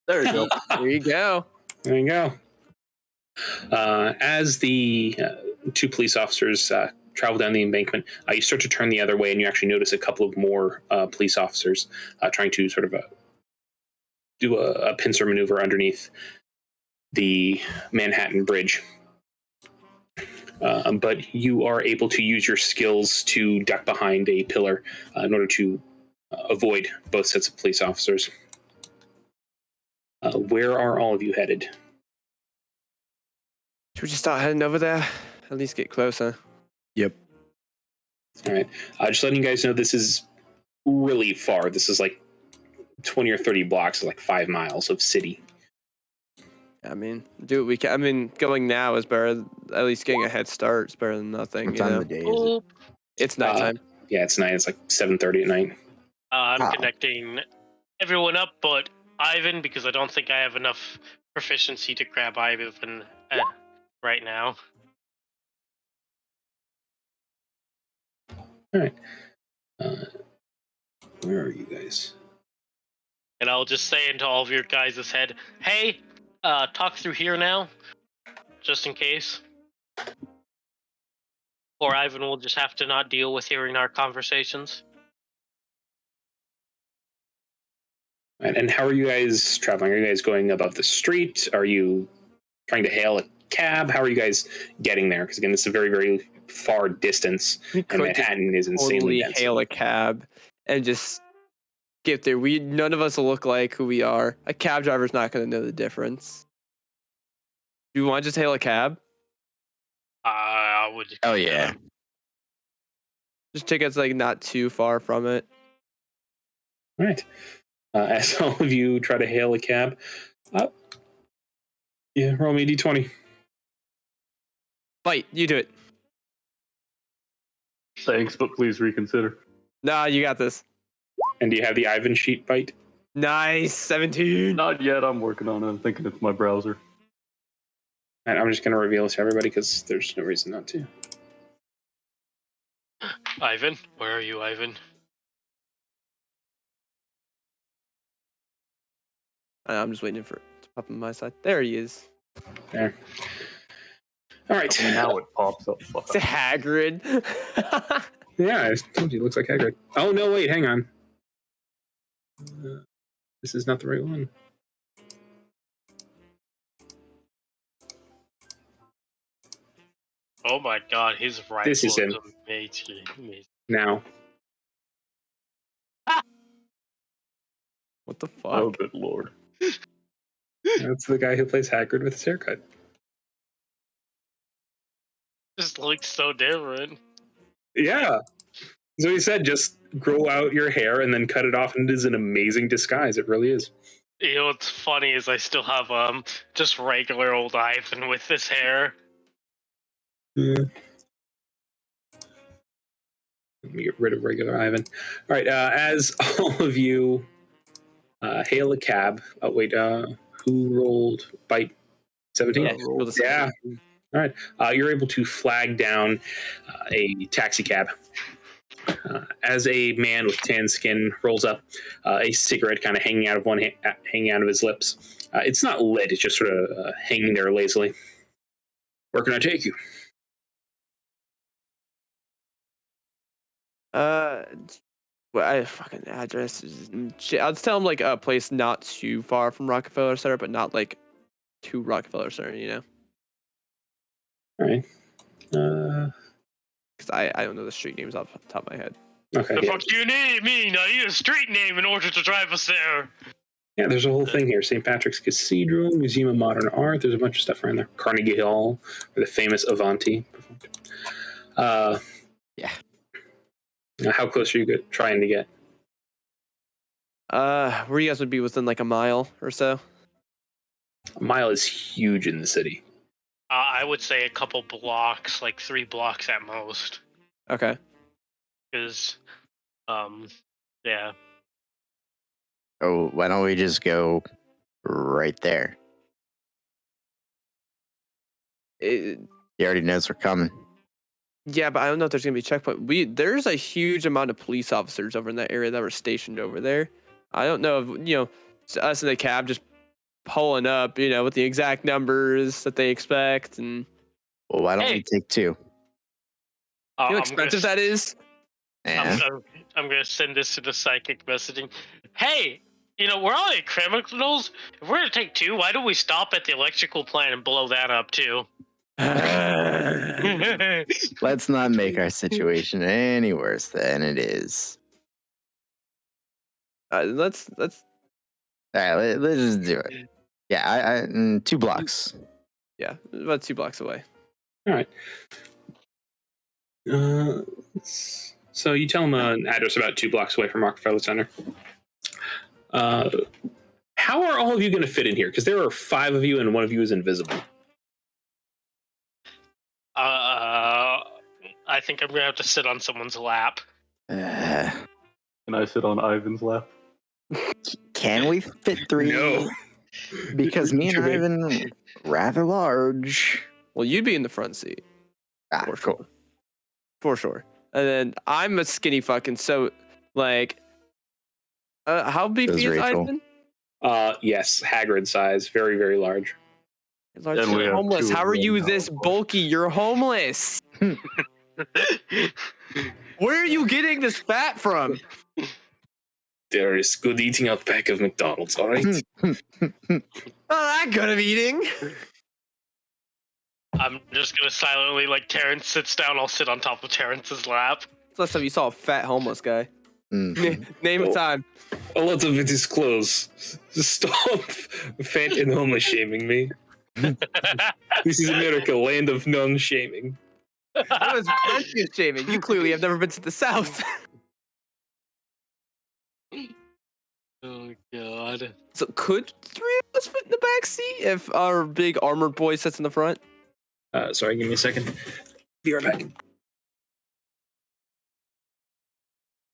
There you go. There you go. There you go. As the 2 police officers travel down the embankment, you start to turn the other way, and you actually notice a couple of more police officers trying to sort of do a pincer maneuver underneath the Manhattan Bridge. But you are able to use your skills to duck behind a pillar in order to avoid both sets of police officers. Where are all of you headed? Should we just start heading over there? At least get closer. Yep. All right. Just letting you guys know, this is really far. This is like 20 or 30 blocks, like 5 miles of city. I mean, do what we can. I mean, going now is better. At least getting a head start is better than nothing. What You time know, of the day is it? oh, it's nighttime. Yeah, it's night. It's like 7:30 at night. I'm Wow. connecting everyone up but Ivan because I don't think I have enough proficiency to grab Ivan right now. All right. Where are you guys? And I'll just say into all of your guys' head, hey, talk through here now, just in case. Or Ivan will just have to not deal with hearing our conversations. And how are you guys traveling? Are you guys going above the street? Are you trying to hail a cab? How are you guys getting there? Because again, it's a very, very far distance, and Manhattan is insanely Totally dense. hail a cab and just get there. None of us will look like who we are. A cab driver's not going to know the difference. Do you want to just hail a cab? I would. Oh yeah. Just take us like not too far from it. All right. As all of you try to hail a cab, roll me a d20. Fight, you do it. Thanks, but please reconsider. Nah, you got this. And do you have the Ivan sheet bite? Nice, 17. Not yet. I'm working on it. I'm thinking it's my browser. And I'm just going to reveal it to everybody because there's no reason not to. Ivan, where are you, Ivan? I'm just waiting for it to pop on my side. There he is. There. All right. Now it pops up. It's a Hagrid. Yeah, I told you, it looks like Hagrid. Oh, no, wait, hang on. This is not the right one. Oh my god, his rifle This is him. amazing. Now. What the fuck? Oh, good lord. That's the guy who plays Hagrid with his haircut. Just looks so different. Yeah. So he said, just grow out your hair and then cut it off, and it is an amazing disguise. It really is. You know what's funny is I still have just regular old Ivan with this hair. Yeah. Let me get rid of regular Ivan. All right. As all of you hail a cab. Oh, wait. Who rolled bite? 17? Yeah. All right. You're able to flag down a taxi cab. As a man with tan skin rolls up, a cigarette kind of hanging out of hanging out of his lips. It's not lit; it's just sort of hanging there lazily. Where can I take you? Well, fucking address. I'll just tell him like a place not too far from Rockefeller Center, but not like to Rockefeller Center, you know? All right. Because I don't know the street names off the top of my head. Okay. The fuck do you mean? I need a street name in order to drive us there. Yeah, there's a whole thing here. St. Patrick's Cathedral, Museum of Modern Art. There's a bunch of stuff around there. Carnegie Hall, where the famous Avanti performed. Yeah. How close are you trying to get? Where you guys would be within like a mile or so? A mile is huge in the city. I would say a couple blocks, like 3 blocks at most. Okay. Because, yeah. Oh, why don't we just go right there? He already knows we're coming. Yeah, but I don't know if there's gonna be a checkpoint. There's a huge amount of police officers over in that area that were stationed over there. I don't know if it's us in the cab just pulling up, with the exact numbers that they expect, and Well, why don't we take 2? you know how expensive that is. And I'm gonna send this to the psychic messaging. Hey, we're all criminals. If we're gonna take 2, why don't we stop at the electrical plant and blow that up too? let's not make our situation any worse than it is. Let's. All right, let's just do it. Yeah, 2 blocks. Yeah, about 2 blocks away. All right. So you tell him an address about 2 blocks away from Rockefeller Center. How are all of you going to fit in here? Because there are 5 of you and one of you is invisible. I think I'm gonna have to sit on someone's lap. Can I sit on Ivan's lap? Can we fit 3? No. Because me and Too big. Ivan rather large. Well, you'd be in the front seat For sure. for sure. And then I'm a skinny fucking so like How beefy Says is Rachel. Ivan? Yes, Hagrid size, very, very large. Large And we have homeless. two How of are them you now, this of course. bulky? You're homeless. Where are you getting this fat from? There is good eating out back of McDonald's, all right? Oh, that good of eating. I'm just gonna silently, like Terrence sits down, I'll sit on top of Terrence's lap. Last time you saw a fat homeless guy. Mhm. Name a time. A lot of it is clothes. Stop fat and homeless shaming me. This is America, land of non-shaming. That was plenty of shaming. You clearly have never been to the South. Oh god. So could 3 of us fit in the back seat if our big armored boy sits in the front? Sorry, give me a second. Be right back.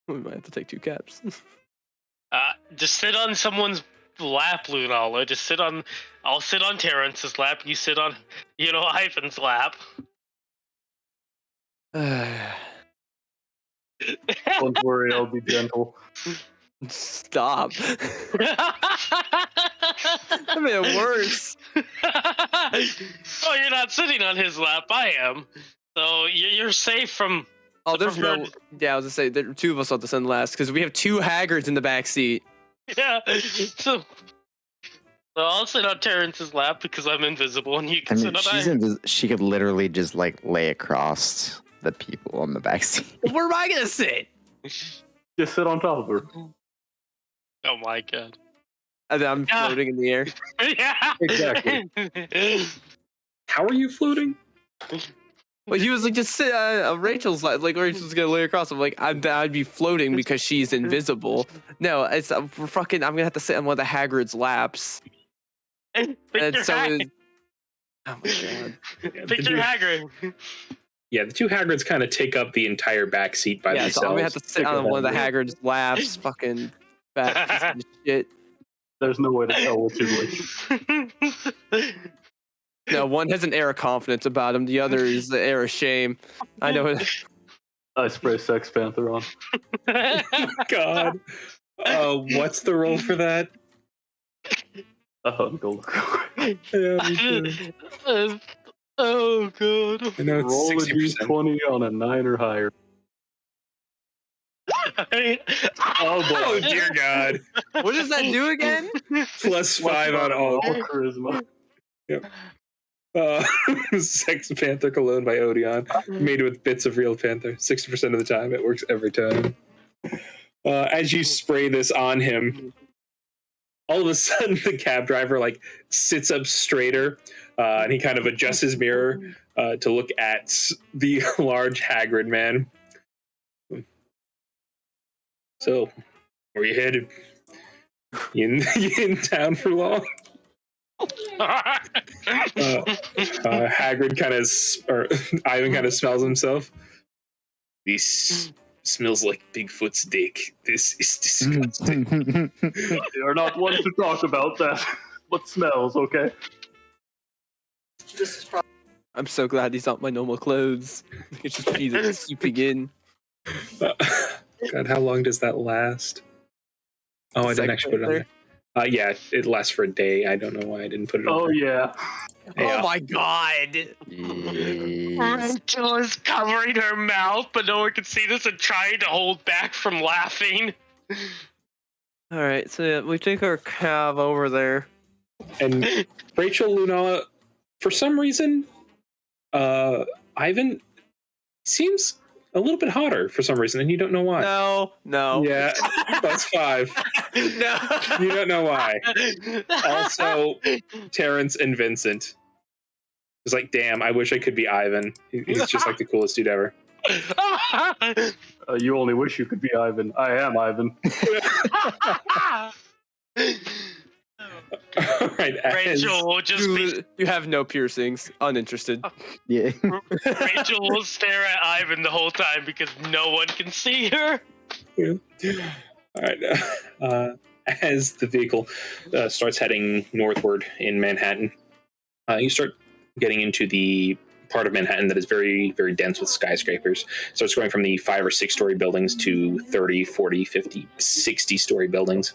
We might have to take 2 cabs. Just sit on someone's lap, Lunala. I'll sit on Terrence's lap, you sit on, Ivan's lap. Don't worry, I'll be gentle. Stop. That made it worse. Oh, you're not sitting on his lap, I am. So you're safe from... Oh, there's no. preferred- Yeah, I was gonna say there are 2 of us on the send last because we have 2 Hagrids in the back seat. Yeah, so I'll sit on Terrence's lap because I'm invisible, and you I can mean, sit on she could literally just like lay across the people on the backseat. Where am I gonna sit? Just sit on top of her. Oh my god. And then I'm Yeah. floating in the air. Yeah. Exactly. How are you floating? Well, he was like, just sit Rachel's like Rachel's gonna lay across. I'm like, I'd be floating because she's invisible. No, it's we're fucking. I'm gonna have to sit on one of the Hagrid's laps. And so is. Oh my god. Picture Hagrid. Yeah, the 2 Hagrids kind of take up the entire back seat by Yeah, so I'm gonna have themselves. to sit on one of the Hagrid's laps. Fucking fat piece of shit. There's no way to tell which is which. No, one has an air of confidence about him. The other is the air of shame. I know it. I spray Sex Panther on. God. What's the roll for that? Go. Yeah, me too. Oh god. I know it's Roll a 60%. d20 on a 9 or higher. Oh, boy. Oh, dear God. What does that do again? Plus 5 on all. charisma. Sex Panther Cologne by Odeon. Made with bits of real panther. 60% of the time. It works every time. As you spray this on him, all of a sudden the cab driver like sits up straighter and he kind of adjusts his mirror to look at the large Hagrid man. So, where you headed? You in town for long? Hagrid kind of, or Ivan kind of smells himself. This smells like Bigfoot's dick. This is disgusting. You're not one to talk about that. What smells, okay? I'm so glad these aren't my normal clothes. It's just me seeping in. God, how long does that last? Oh, I didn't actually put it on there. Yeah, it lasts for a day. I don't know why I didn't put it on Oh, there. yeah. Yeah. Oh my god! Jeez. Rachel is covering her mouth, but no one can see this and trying to hold back from laughing. All right, so yeah, we take our cab over there. And Rachel, Lunala, for some reason, Ivan seems a little bit hotter for some reason, and you don't know why. No. Yeah, plus 5. No. You don't know why. Also, Terrence and Vincent. It's like, damn, I wish I could be Ivan. He's just like the coolest dude ever. You only wish you could be Ivan. I am Ivan. All right, Rachel will just be. You have no piercings. Uninterested. Yeah. Rachel will stare at Ivan the whole time because no one can see her. All right. As the vehicle starts heading northward in Manhattan, you start getting into the part of Manhattan that is very, very dense with skyscrapers. So it's going from the 5 or 6 story buildings to 30, 40, 50, 60 story buildings.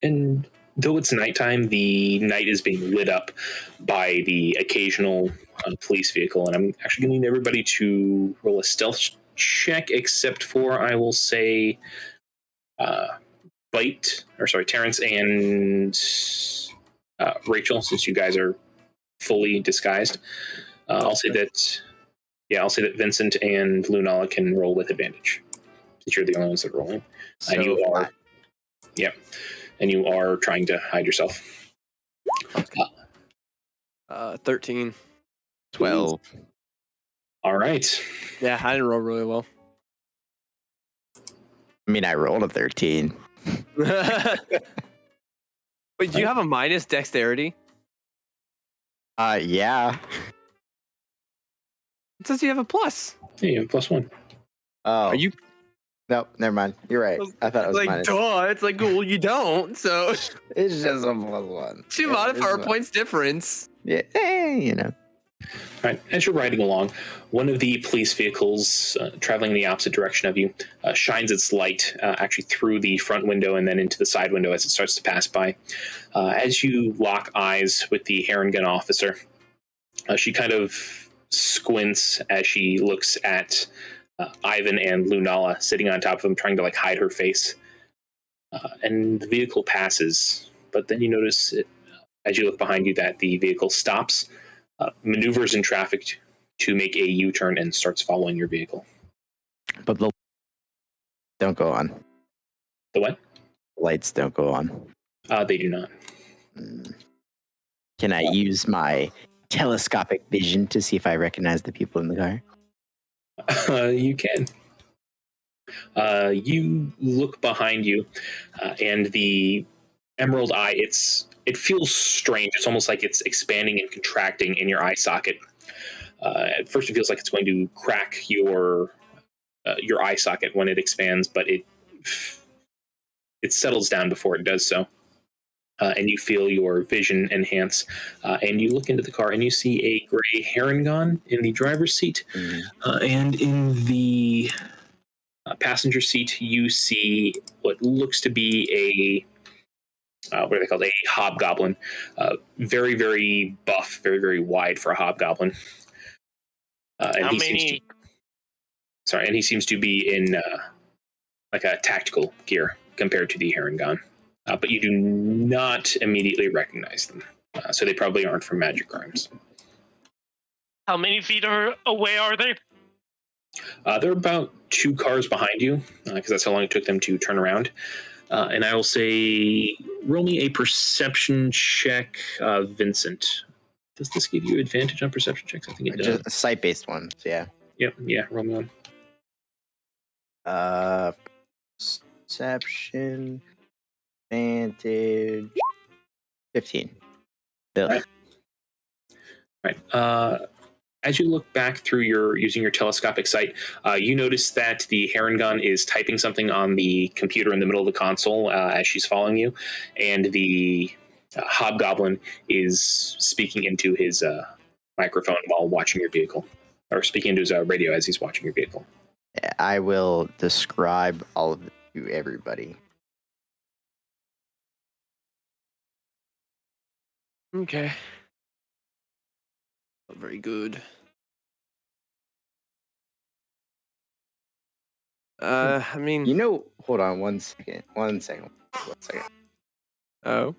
And though it's nighttime, the night is being lit up by the occasional police vehicle. And I'm actually going to need everybody to roll a stealth check, except for, I will say, Terrence and Rachel, since you guys are fully disguised. I'll say that Vincent and Lunala can roll with advantage, since you're the only ones that are rolling. So And you are, and you are trying to hide yourself. 13. 12. All right. Yeah, I didn't roll really well. I mean, I rolled a 13. Wait, do you have a minus dexterity? Yeah. It says you have a plus. Yeah, you have +1. Oh. Are you Nope, never mind. You're right. I thought it was like, minus. duh? It's like, well, you don't. So It's just a +1. two Yeah, modifier it's points difference. Yeah, you know. All right. As you're riding along, one of the police vehicles traveling in the opposite direction of you shines its light actually through the front window and then into the side window as it starts to pass by. As you lock eyes with the hair and gun officer, she kind of squints as she looks at Ivan and Lunala sitting on top of him, trying to like hide her face. And the vehicle passes, but then you notice as you look behind you that the vehicle stops, maneuvers in traffic to make a U-turn, and starts following your vehicle. But the don't go on. The what? Lights don't go on. They do not. Can I use my telescopic vision to see if I recognize the people in the car? You can. You look behind you, and the emerald eye, it feels strange. It's almost like it's expanding and contracting in your eye socket. At first, it feels like it's going to crack your eye socket when it expands, but it settles down before it does so. And you feel your vision enhance. And you look into the car and you see a gray Harangon in the driver's seat. And in the passenger seat, you see what looks to be what are they called? A hobgoblin. Very, very buff, very, very wide for a hobgoblin. And How he many? and he seems to be in like a tactical gear compared to the Harangon. But you do not immediately recognize them. So they probably aren't from Magic Crimes. How many feet away are they? They're about 2 cars behind you, because that's how long it took them to turn around. And I will say, roll me a perception check, Vincent. Does this give you advantage on perception checks? I think it does. Just a sight-based one. So yeah. Yep, yeah, roll me one. Perception advantage 15. Bill. All right. As you look back through using your telescopic sight, you notice that the Harangon is typing something on the computer in the middle of the console as she's following you, and the hobgoblin is speaking into his microphone while watching your vehicle, or speaking into his radio as he's watching your vehicle. I will describe all of it to everybody. Okay. Not very good. I mean, You know, hold on one second. oh,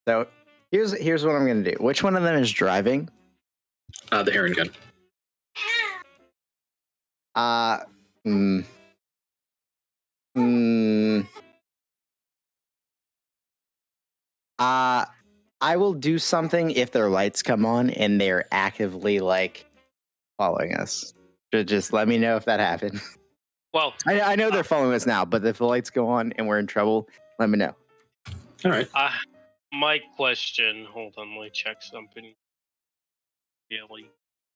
So here's what I'm gonna do. Which one of them is driving? The Harangon. I will do something if their lights come on and they're actively like following us. Just let me know if that happened. Well, I know they're following us now, but if the lights go on and we're in trouble, let me know. All right. my question. Hold on, let me check something really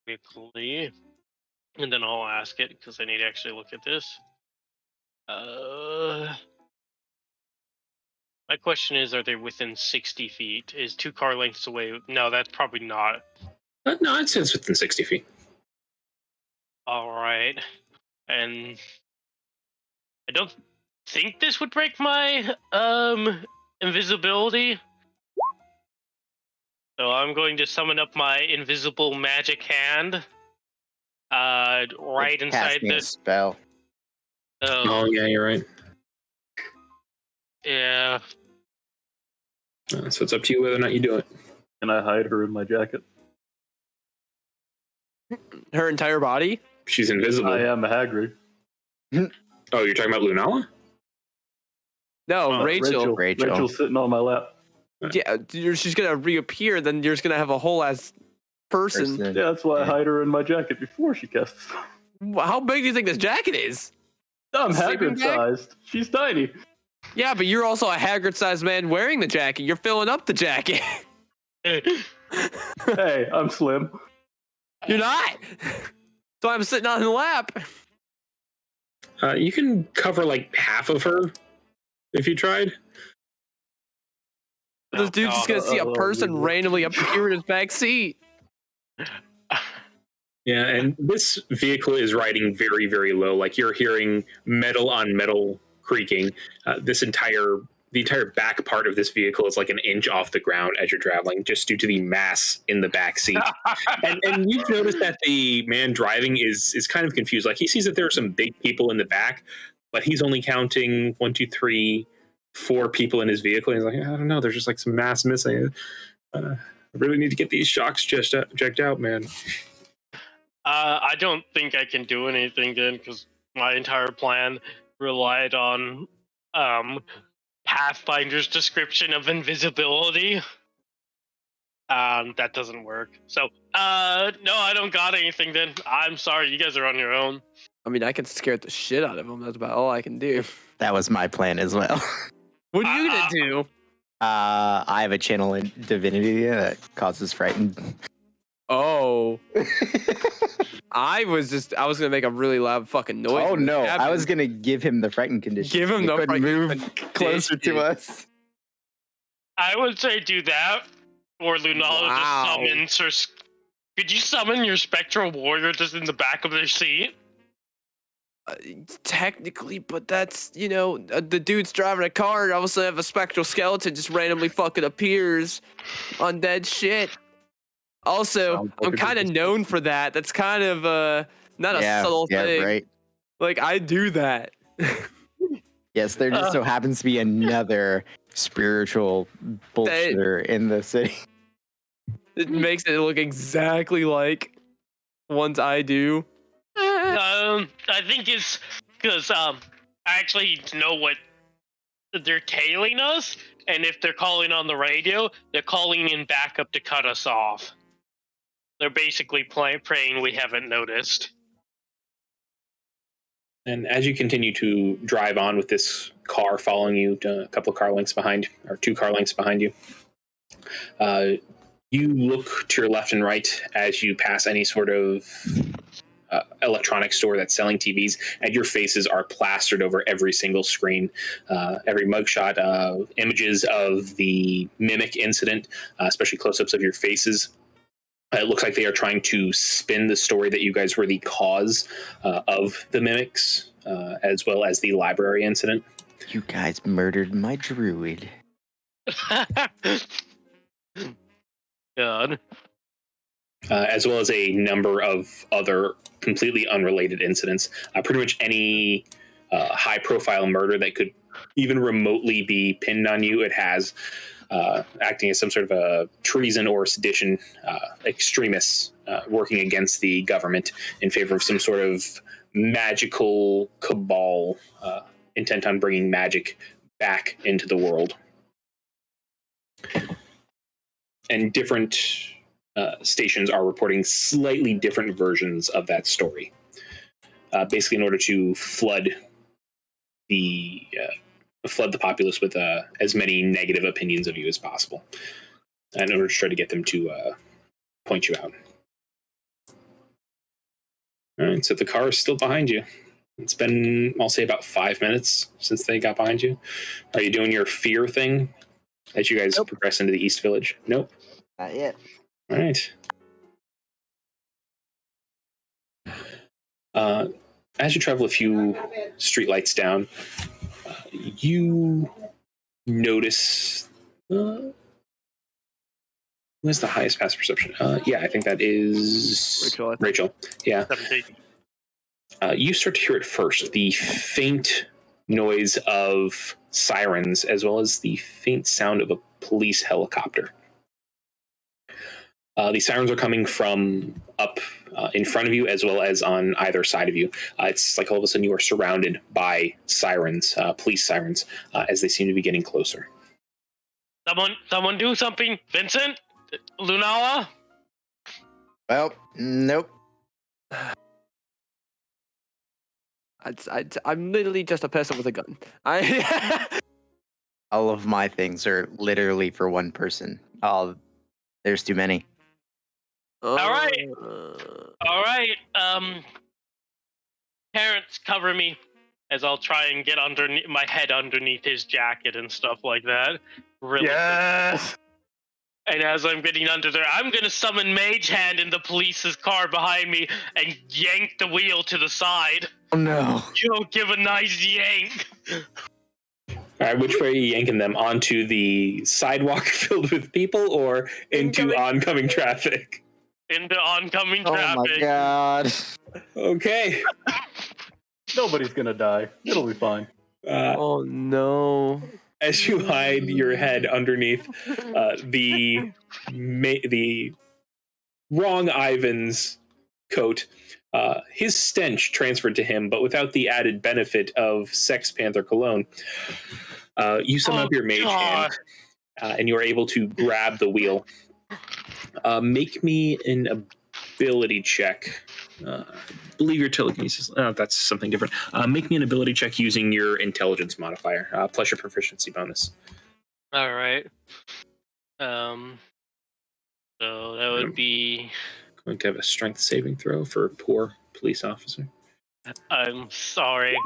quickly, and then I'll ask it because I need to actually look at this. My question is, are they within 60 feet? Is 2 car lengths away? No, that's probably not. No, it says within 60 feet. All right. And I don't think this would break my invisibility. So I'm going to summon up my invisible magic hand. Right inside Casting a the. spell. Oh, yeah, you're right. Yeah. So it's up to you whether or not you do it. Can I hide her in my jacket? Her entire body? She's invisible. I am Hagrid. Oh, you're talking about Lunala? No, Rachel. Rachel's sitting on my lap. Yeah, she's gonna reappear. Then you're just gonna have a whole ass person. Yeah, that's why I hide her in my jacket before she casts. How big do you think this jacket is? I'm Sleeping Hagrid bag? sized. She's tiny. Yeah, but you're also a Hagrid-sized man wearing the jacket. You're filling up the jacket. Hey, I'm slim. You're not. So I'm sitting on the lap. You can cover like half of her if you tried. This dude's just gonna see a person randomly appear in his back seat. Yeah, and this vehicle is riding very, very low. Like you're hearing metal on metal creaking. The entire back part of this vehicle is like an inch off the ground as you're traveling, just due to the mass in the back seat. and you've noticed that the man driving is kind of confused. Like he sees that there are some big people in the back, but he's only counting 1, 2, 3, 4 people in his vehicle. And he's like, I don't know, there's just like some mass missing. I really need to get these shocks checked out, man. I don't think I can do anything then, because my entire plan relied on Pathfinder's description of invisibility. That doesn't work. So, no, I don't got anything then. I'm sorry, you guys are on your own. I mean, I can scare the shit out of him. That's about all I can do. That was my plan as well. What are you gonna do? I have a channel in divinity that causes frightened. Oh. I was gonna make a really loud fucking noise. Oh no! I was gonna give him the frightened condition. Give him He the couldn't frightened move closer to us. I would say do that, or Lunala Wow. just summons her. Could you summon your spectral warrior just in the back of their seat? Technically, but that's, the dude's driving a car and all of a sudden have a spectral skeleton just randomly fucking appears on dead shit. Also, I'm kind of known for that. That's kind of not a subtle thing. Right. Like, I do that. Yes, there just so happens to be another spiritual bullshitter in the city. It makes it look exactly like ones I do. I think it's because I actually know what they're tailing us, and if they're calling on the radio, they're calling in backup to cut us off. They're basically praying we haven't noticed. And as you continue to drive on with this car following you, a couple of car lengths behind, or 2 car lengths behind you, you look to your left and right as you pass any sort of electronic store that's selling TVs, and your faces are plastered over every single screen. Every mugshot, images of the Mimic incident, especially close-ups of your faces. It looks like they are trying to spin the story that you guys were the cause of the Mimics, as well as the library incident. You guys murdered my druid. God. As well as a number of other completely unrelated incidents. Pretty much any high-profile murder that could even remotely be pinned on you, it has, acting as some sort of a treason or sedition extremists working against the government in favor of some sort of magical cabal intent on bringing magic back into the world. And different stations are reporting slightly different versions of that story. Basically, in order to flood the populace with as many negative opinions of you as possible, in order to try to get them to point you out. All right, so the car is still behind you. It's been, I'll say, about 5 minutes since they got behind you. Are you doing your fear thing as you guys progress into the East Village? Nope. Not yet. All right. As you travel a few streetlights down, you notice. Who has the highest passive perception? Yeah, I think that is Rachel. Yeah. 17. You start to hear it first, the faint noise of sirens, as well as the faint sound of a police helicopter. The sirens are coming from up in front of you, as well as on either side of you. It's like all of a sudden you are surrounded by sirens, police sirens, as they seem to be getting closer. Someone do something. Vincent? Lunala? Well, nope. I'm literally just a person with a gun. All of my things are literally for one person. Oh, there's too many. All right. All right. Parents, cover me as I'll try and get underneath my head underneath his jacket and stuff like that. Really. Yes. And as I'm getting under there, I'm gonna summon Mage Hand in the police's car behind me and yank the wheel to the side. Oh no! Give a nice yank. All right, which way are you yanking them? Onto the sidewalk filled with people, or into oncoming traffic? Into oncoming traffic. Oh my god! Okay. Nobody's gonna die. It'll be fine. Oh no! As you hide your head underneath the wrong Ivan's coat, his stench transferred to him, but without the added benefit of Sex Panther cologne. You summon up your mage hand, and you are able to grab the wheel. Make me an ability check. Believe your telekinesis. That's something different. Make me an ability check using your intelligence modifier plus your proficiency bonus. All right. So that would be. Going to have a strength saving throw for a poor police officer. I'm sorry.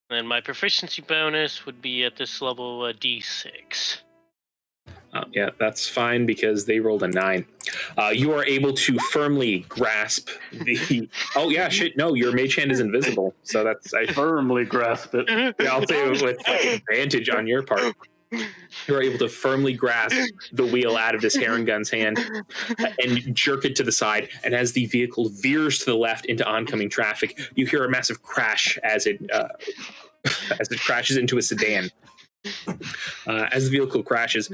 And my proficiency bonus would be at this level a D6. Yeah, that's fine because they rolled a 9. You are able to firmly grasp the. Oh yeah, shit! No, your mage hand is invisible, so that's I Firmly grasp it. Yeah, I'll say it with advantage on your part. You're able to firmly grasp the wheel out of this Heron gun's hand and jerk it to the side. And as the vehicle veers to the left into oncoming traffic, you hear a massive crash as it crashes into a sedan. As the vehicle crashes,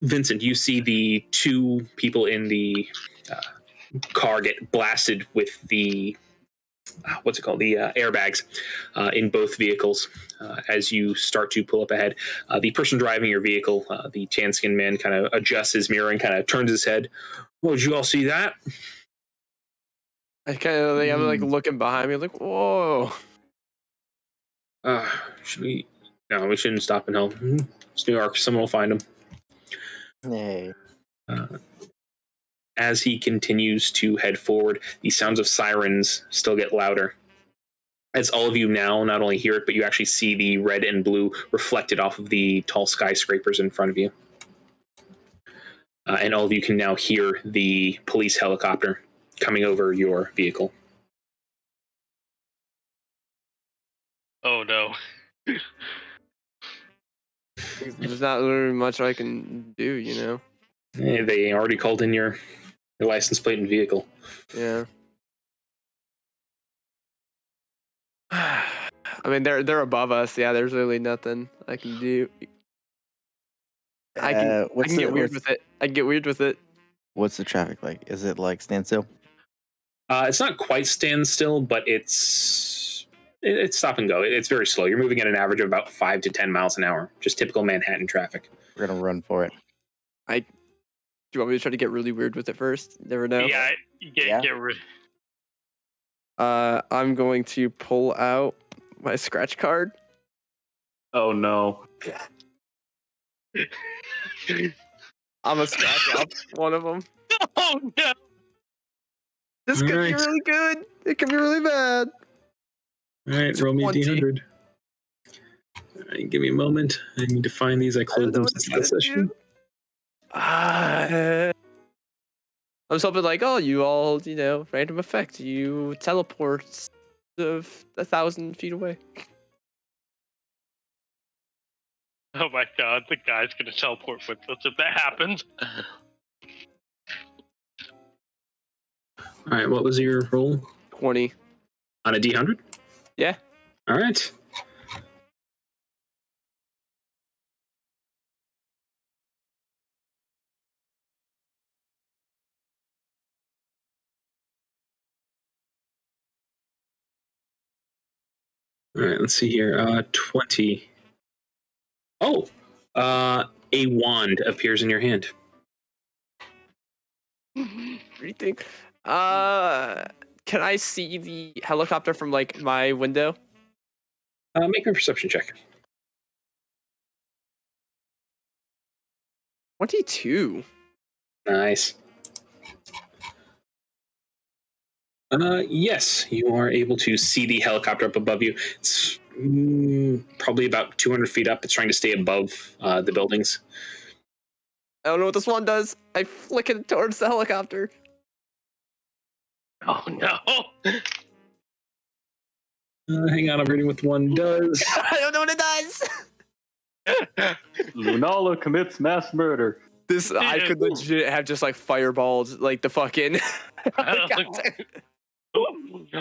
Vincent, you see the two people in the car get blasted with the the airbags in both vehicles. As you start to pull up ahead, the person driving your vehicle, the tan-skinned man, kind of adjusts his mirror and kind of turns his head. Oh, did you all see that? I kind of I'm like looking behind me, like, whoa. Should we? No, we shouldn't stop and help. It's New York. Someone will find him. Hey. As he continues to head forward, the sounds of sirens still get louder. As all of you now not only hear it, but you actually see the red and blue reflected off of the tall skyscrapers in front of you. And all of you can now hear the police helicopter coming over your vehicle. Oh no. There's not really much I can do, you know? They already called in your license plate and vehicle. Yeah. I mean, they're above us. Yeah, there's really nothing I can do. I can get weird with it. I can get weird with it. What's the traffic like? Is it like standstill? It's not quite standstill, but it's stop and go. It's very slow. You're moving at an average of about 5 to 10 miles an hour. Just typical Manhattan traffic. We're gonna run for it. Do you want me to try to get really weird with it first? Never know. Yeah, get rid. I'm going to pull out my scratch card. Oh no. I'm gonna scratch out one of them. Oh no. This could be really good. It could be really bad. All right, roll me a 20. D100. All right, give me a moment. I need to find these. I closed them since last session. I was hoping like, oh, you all, random effect. You teleport of 1,000 feet away. Oh my god, the guy's gonna teleport with us if that happens. All right, what was your roll 20. on a D100? Yeah. All right. All right, let's see here. 20. Oh, a wand appears in your hand. What do you think? Can I see the helicopter from like my window? Make a perception check. 22. Nice. Yes, you are able to see the helicopter up above you. It's probably about 200 feet up. It's trying to stay above the buildings. I don't know what this one does. I flick it towards the helicopter. Oh no! Hang on, I'm reading what the one does. I don't know what it does. Lunala commits mass murder. This I could legit have just like fireballed like the fucking helicopter. Oh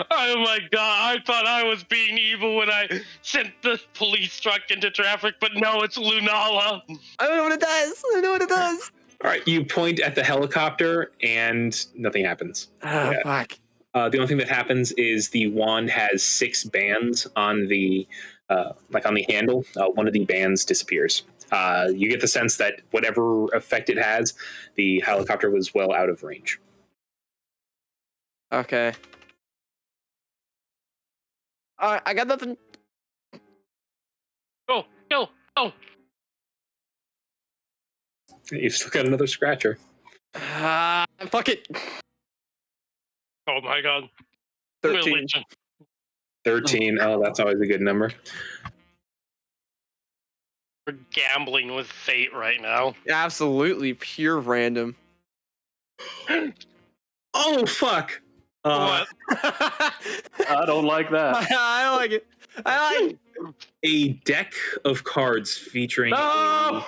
my god, I thought I was being evil when I sent the police truck into traffic, but no, it's Lunala. I don't know what it does. I don't know what it does. All right, you point at the helicopter and nothing happens. Oh, Yeah. fuck. The only thing that happens is the wand has 6 bands on the on the handle. One of the bands disappears. You get the sense that whatever effect it has, the helicopter was well out of range. Okay. I got nothing. Go, go, go. You've still got another scratcher. Fuck it. Oh my god. 13. Religion. 13. Oh, that's always a good number. We're gambling with fate right now. Absolutely pure random. Oh, fuck. What? I don't like that. I don't like it. I like it. A deck of cards featuring No!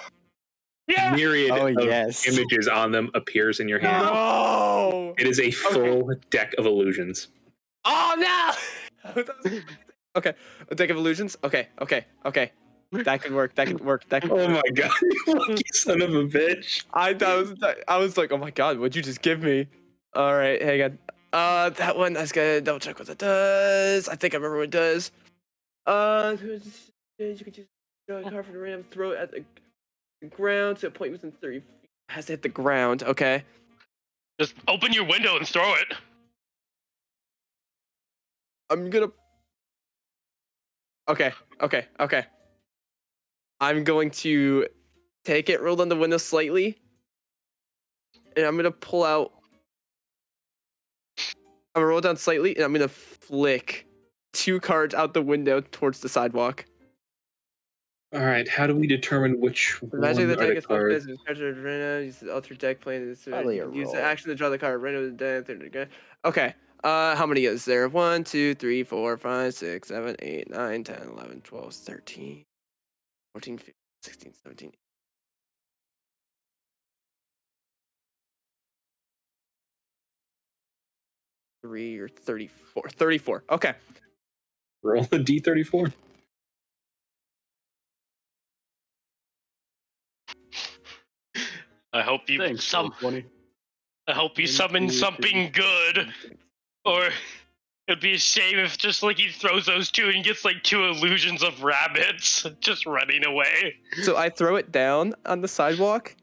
Yeah! myriad Oh, of yes. images on them appears in your hand. No. It is a full deck of illusions. Oh no. Okay. A deck of illusions. Okay. That could work. That could work. That could Oh work. my god, you lucky son of a bitch. I was like, oh my god, what'd you just give me? All right, hang on. That one, I was gonna double check what that does. I think I remember what it does. You can choose a card from the random, throw it at the ground to a point within 30 feet. It has to hit the ground. Okay. Just open your window and throw it. I'm gonna. Okay. I'm going to take it, roll down the window slightly, and I'm gonna pull out. I'm gonna roll down slightly, and I'm gonna flick 2 cards out the window towards the sidewalk. All right, how do we determine which one are Imagine the deck the is cards? use the alter deck plane. Probably a Use the roll. action to draw the card. Random deck. Okay. How many is there? 1, 2, 3, 4, 5, 6, 7, 8, 9, 10, 11, 12, 13, 14, 15, 16, 17. Or 34. 34. Okay. Roll a d34. I hope you Thanks, 20. I hope you summon something good. Or it'd be a shame if just like he throws those 2 and gets like 2 illusions of rabbits just running away. So I throw it down on the sidewalk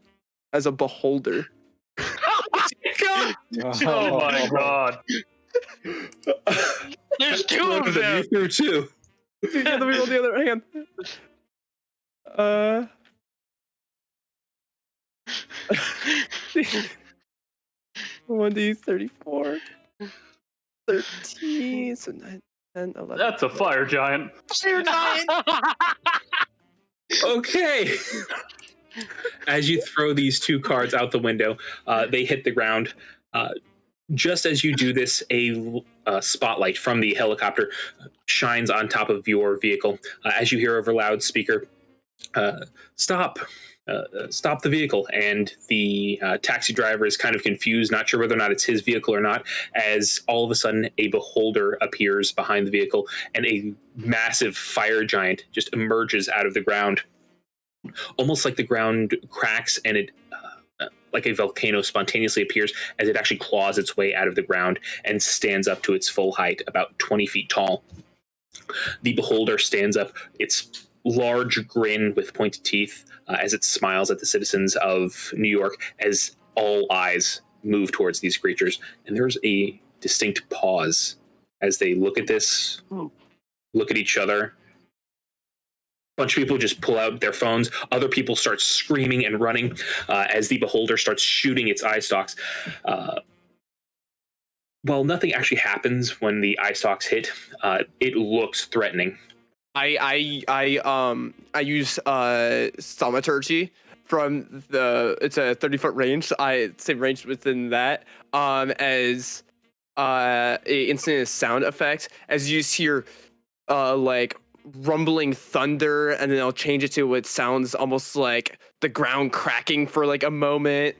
as a beholder. Oh my god. There's 2 of them. You threw 2. Let me roll the other hand. 1d 34. 13. So 9. 10, 11. That's a fire giant. Fire giant! Okay. As you throw these two cards out the window, they hit the ground. Just as you do this, a spotlight from the helicopter shines on top of your vehicle. As you hear over loudspeaker, stop. Stop the vehicle. And the taxi driver is kind of confused, not sure whether or not it's his vehicle or not, as all of a sudden a beholder appears behind the vehicle and a massive fire giant just emerges out of the ground. Almost like the ground cracks and it, like a volcano, spontaneously appears as it actually claws its way out of the ground and stands up to its full height, about 20 feet tall. The beholder stands up, its large grin with pointed teeth as it smiles at the citizens of New York as all eyes move towards these creatures. And there's a distinct pause as they look at this, look at each other. A bunch of people just pull out their phones. Other people start screaming and running as the beholder starts shooting its eye stalks. Well, nothing actually happens when the eye stalks hit. It looks threatening. I use thaumaturgy from it's a 30-foot range. Same range within that as a instantaneous sound effect as you hear like rumbling thunder, and then I'll change it to what sounds almost like the ground cracking for like a moment,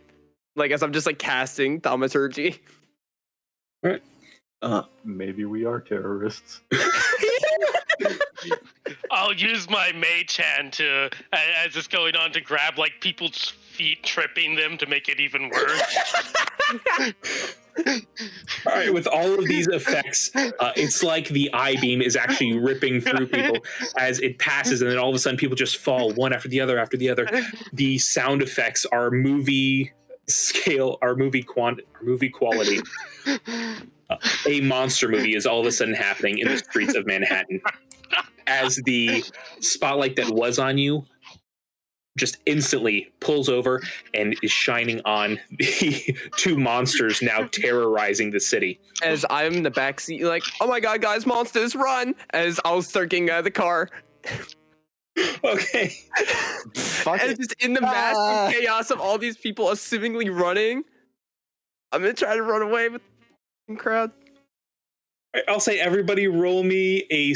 like as I'm just like casting thaumaturgy. All right. Maybe we are terrorists. I'll use my mage hand to, as it's going on, to grab like people's feet, tripping them to make it even worse. All right, with all of these effects, it's like the eye beam is actually ripping through people as it passes, and then all of a sudden people just fall one after the other after the other. The sound effects are movie scale, are movie quality. A monster movie is all of a sudden happening in the streets of Manhattan as the spotlight that was on you just instantly pulls over and is shining on the two monsters now terrorizing the city. As I'm in the back seat, like, oh my god, guys, monsters, run! As I'll start getting out of the car. Okay. Fuck And it. just in the massive chaos of all these people assumingly running, I'm gonna try to run away with the crowd. I'll say everybody roll me a...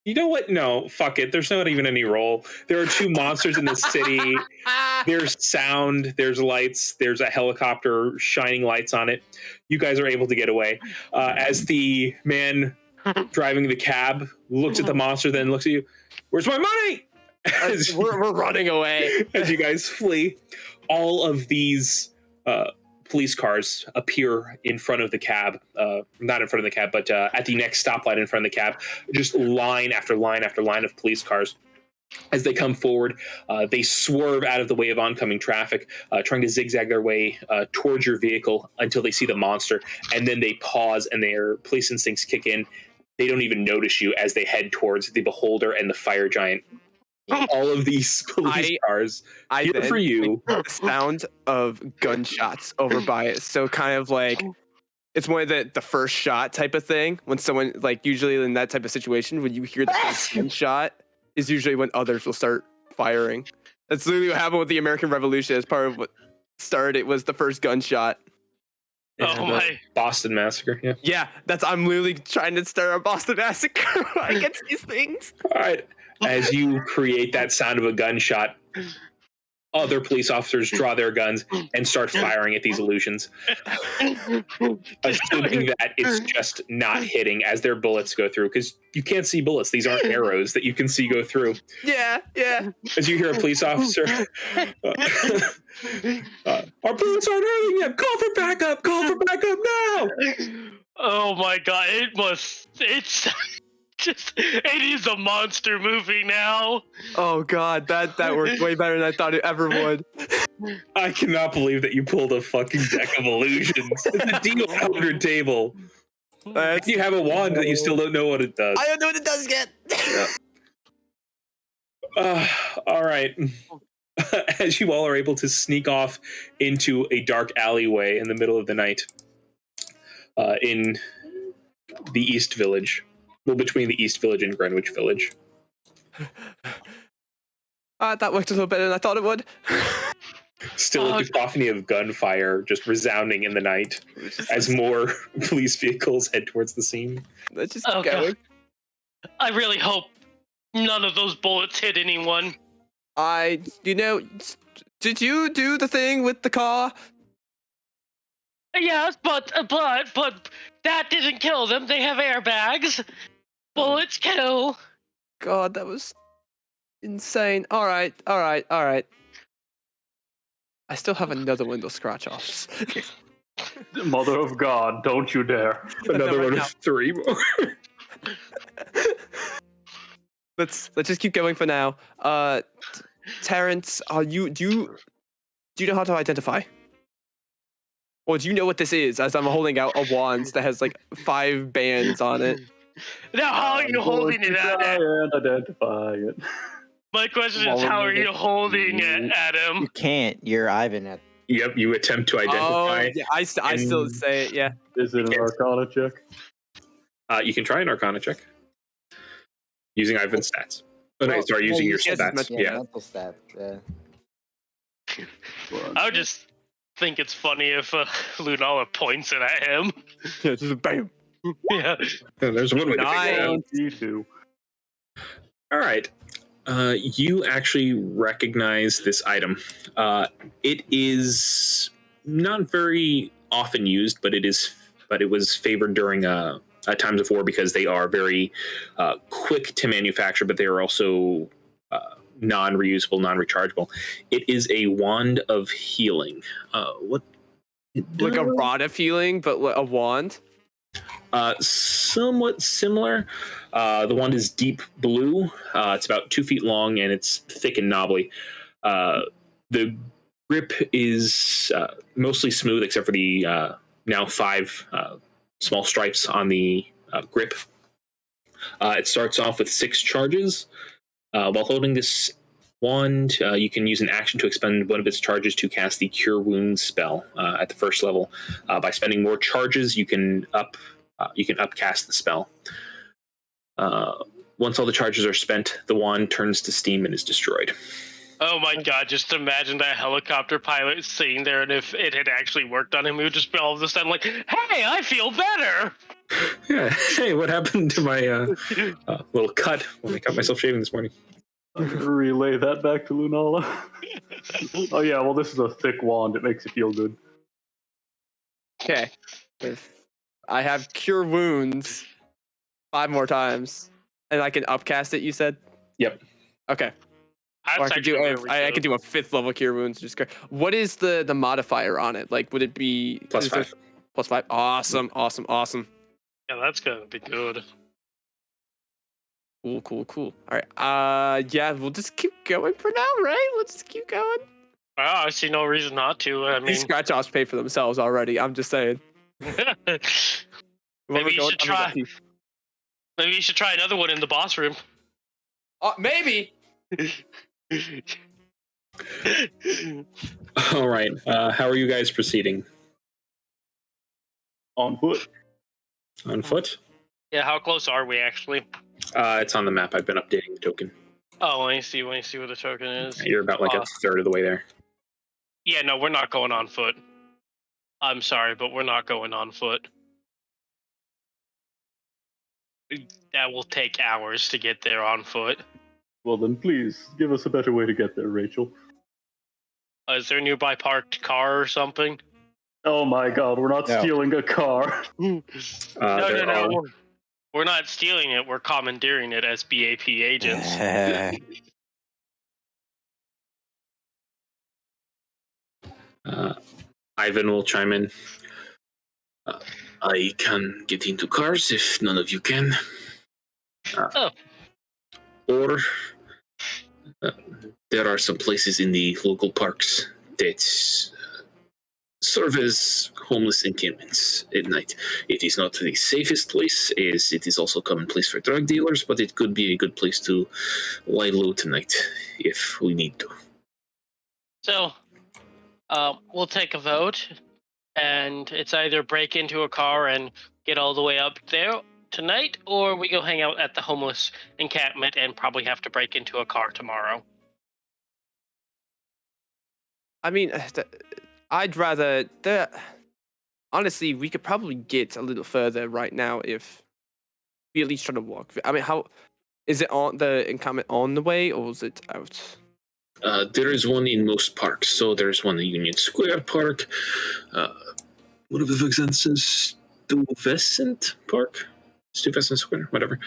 You know what? No, fuck it. There's not even any roll. There are two monsters in the city. There's sound, there's lights, there's a helicopter shining lights on it. You guys are able to get away. As the man driving the cab looks at the monster, then looks at you. Where's my money? We're running away. As you guys flee, all of these police cars appear in front of the cab, not in front of the cab, but at the next stoplight in front of the cab, just line after line after line of police cars. As they come forward, they swerve out of the way of oncoming traffic, trying to zigzag their way towards your vehicle until they see the monster, and then they pause and their police instincts kick in. They don't even notice you as they head towards the beholder and the fire giant. All of these police cars here for you. The sound of gunshots over by it. So kind of like it's more the first shot type of thing. When someone, like, usually in that type of situation, when you hear the first gunshot is usually when others will start firing. That's literally what happened with the American Revolution. As part of what started, it was the first gunshot. Oh my. Boston Massacre, yeah. Yeah, I'm literally trying to start a Boston Massacre against these things. All right. As you create that sound of a gunshot, other police officers draw their guns and start firing at these illusions, assuming that it's just not hitting as their bullets go through, because you can't see bullets. These aren't arrows that you can see go through. Yeah. As you hear a police officer, our bullets aren't hurting them. Call for backup. Call for backup now. Oh my god, it is a monster movie now. Oh god, that worked way better than I thought it ever would. I cannot believe that you pulled a fucking deck of illusions. It's a D100 table. You have a wand that you still don't know what it does. I don't know what it does yet. All right. As you all are able to sneak off into a dark alleyway in the middle of the night, in the East Village. Well, between the East Village and Greenwich Village. That worked a little better than I thought it would. Still a cacophony of gunfire just resounding in the night as more police vehicles head towards the scene. Let's just keep going. I really hope none of those bullets hit anyone. Did you do the thing with the car? Yes, but that didn't kill them. They have airbags. Bullets kill. God, that was insane. All right. I still have another window scratch offs. Mother of God, don't you dare. Another one of 3 more. Let's just keep going for now. Terrence, do you know how to identify? Or do you know what this is? As I'm holding out a wand that has like 5 bands on it. Now, how are you holding it, Adam? And identify it. My question is, how are you holding it, Adam? You can't. You're Ivan. Yep, you attempt to identify. Oh, yeah, I still say it, yeah. Is it an Arcana check? You can try an Arcana check. Using Ivan's stats. Oh, no, sorry, using your stats. Yeah, mental stats. Yeah. I would just think it's funny if Lunala points it at him. Yeah, just bam. Yeah. There's one way to figure it out. You do. All right. You actually recognize this item. It is not very often used, but it was favored during times of war because they are very quick to manufacture, but they are also non-reusable, non-rechargeable. It is a wand of healing. What? Like a rod of healing, but a wand? Somewhat similar. The wand is deep blue. It's about 2 feet long and it's thick and knobbly. The grip is mostly smooth except for the now 5 small stripes on the grip. It starts off with 6 charges. While holding this wand, you can use an action to expend one of its charges to cast the Cure Wounds spell at the first level. By spending more charges, you can upcast the spell. Once all the charges are spent, the wand turns to steam and is destroyed. Oh my God, just imagine that helicopter pilot sitting there, and if it had actually worked on him, he would just be all of a sudden like, hey, I feel better! Yeah, hey, what happened to my little cut when I cut myself shaving this morning? I'm gonna relay that back to Lunala. Oh yeah, well this is a thick wand, it makes you feel good. Okay. If I have Cure Wounds 5 more times, and I can upcast it, you said? Yep. Okay. That's Or I could do I could do a 5th level Cure Wounds. What is the modifier on it? Like, would it be +5? +5. Awesome. Yeah, that's gonna be good. Cool. All right. Yeah, we'll just keep going for now, right? Let's just keep going. Well, I see no reason not to. I These mean, scratch offs pay for themselves already. I'm just saying. maybe you should try. Maybe you should try another one in the boss room. Maybe. All right. How are you guys proceeding? On foot. On foot? Yeah, how close are we actually? It's on the map. I've been updating the token. Oh, let me see where the token is. You're about like a third of the way there. Yeah, no, we're not going on foot. I'm sorry, but we're not going on foot. That will take hours to get there on foot. Well then please, give us a better way to get there, Rachel. Is there a nearby parked car or something? Oh my God, we're not stealing a car. No. We're not stealing it, we're commandeering it as BAP agents. Ivan will chime in. I can get into cars if none of you can. Or there are some places in the local parks that serve as homeless encampments at night. It is not the safest place, as it is also a common place for drug dealers, but it could be a good place to lie low tonight if we need to. So, we'll take a vote, and it's either break into a car and get all the way up there tonight, or we go hang out at the homeless encampment and probably have to break into a car tomorrow. I mean, I'd rather. Honestly, we could probably get a little further right now if we at least try to walk. I mean, how is it on the encampment on the way or is it out? There is one in most parks. So there's one in Union Square Park. Whatever the fuck that says, Stuyvesant Park? Stuyvesant Square, whatever.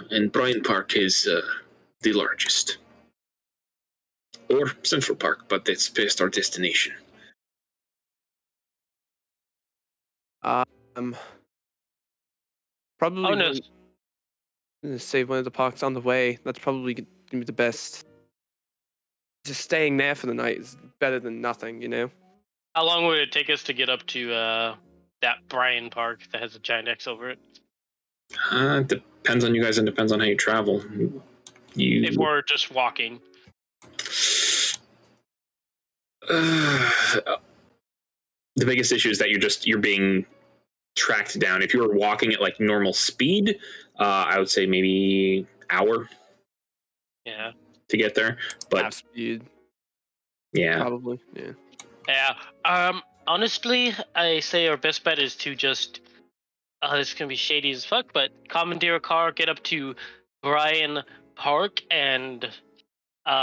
And Bryan Park is the largest. Or Central Park, but it's past our destination. Probably. Oh no, I'm gonna save one of the parks on the way. That's probably gonna be the best. Just staying there for the night is better than nothing, you know. how long would it take us to get up to that Bryan Park that has a giant X over it? Depends on you guys and depends on how you travel. If we're just walking. The biggest issue is that you're being tracked down. If you were walking at like normal speed, I would say maybe hour. Yeah. To get there, but Half speed. Yeah, Probably. Yeah. Yeah. Honestly, I say our best bet is to just. This is gonna be shady as fuck, but commandeer a car, get up to Bryan Park, and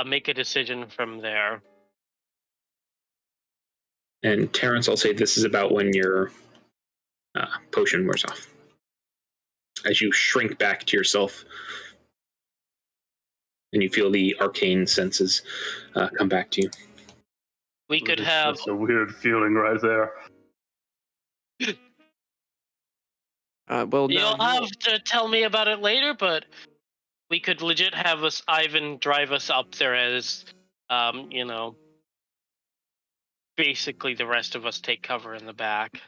make a decision from there. And Terrence, I'll say this is about when your potion wears off. As you shrink back to yourself, and you feel the arcane senses come back to you. We could have. That's a weird feeling right there. Well, You'll have to tell me about it later, but we could legit have Ivan drive us up there as, basically the rest of us take cover in the back.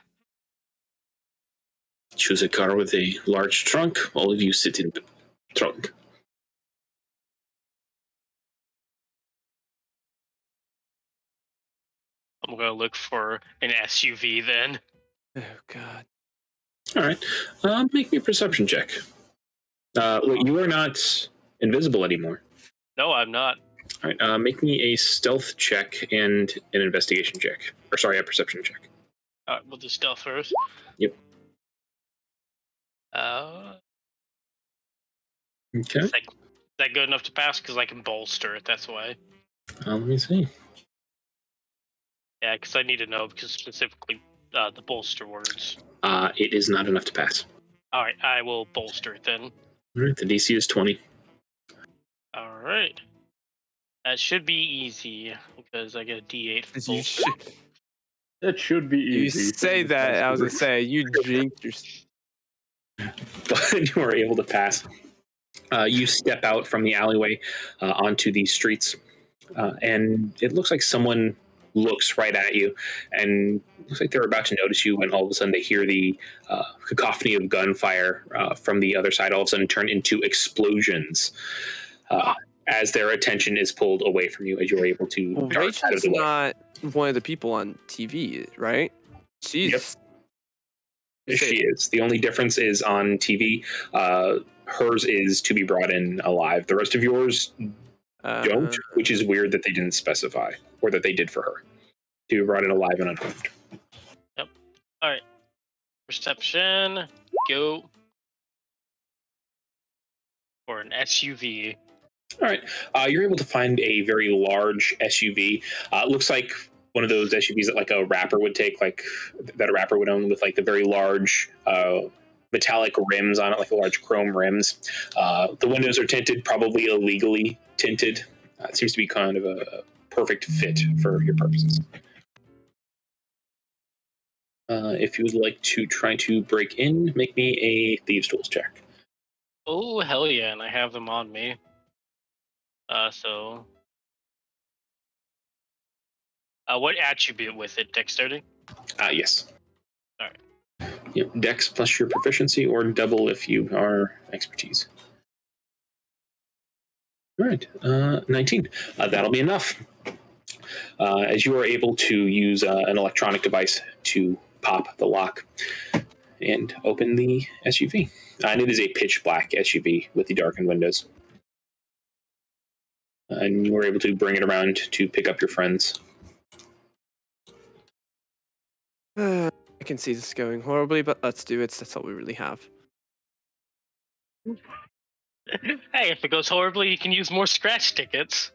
Choose a car with a large trunk. All of you sit in the trunk. I'm gonna look for an SUV then. Oh God. All right. Make me a perception check. Wait, you are not invisible anymore. No, I'm not. All right. Make me a stealth check and an investigation check. Or sorry, a perception check. Alright, we'll do stealth first. Yep. Okay. Is that good enough to pass? Because I can bolster it, that's why. Let me see. Yeah, because I need to know, because specifically the bolster words. It is not enough to pass. Alright, I will bolster it then. All right. The DC is 20. Alright. That should be easy, because I get a D8 for bolster. It should be You easy. say that, I was gonna say, you jinxed yourself. But you are able to pass. You step out from the alleyway onto the streets, and it looks like someone looks right at you, and looks like they're about to notice you, when all of a sudden they hear the cacophony of gunfire from the other side all of a sudden turn into explosions as their attention is pulled away from you as you're able to dart out of Rachel's the way. not one of the people on TV, right? She's. Yep. She is. The only difference is on TV, hers is to be brought in alive. The rest of yours don't, which is weird that they didn't specify, or that they did for her. To be brought in alive and unharmed. Yep. Alright. Perception. Go. For an SUV. All right. You're able to find a very large SUV. It looks like one of those SUVs that like a rapper would take, like that a rapper would own, with like the very large metallic rims on it, like the large chrome rims. The windows are tinted, probably illegally tinted. It seems to be kind of a perfect fit for your purposes. If you would like to try to break in, make me a Thieves' Tools check. Oh, hell yeah, and I have them on me. What attribute with it? Dexterity? Yes. All right. Yep. Dex plus your proficiency, or double if you are expertise. All right. 19. That'll be enough. As you are able to use an electronic device to pop the lock, and open the SUV. And it is a pitch black SUV with the darkened windows. And you were able to bring it around to pick up your friends. I can see this going horribly, but let's do it. That's all we really have. Hey, if it goes horribly, you can use more scratch tickets.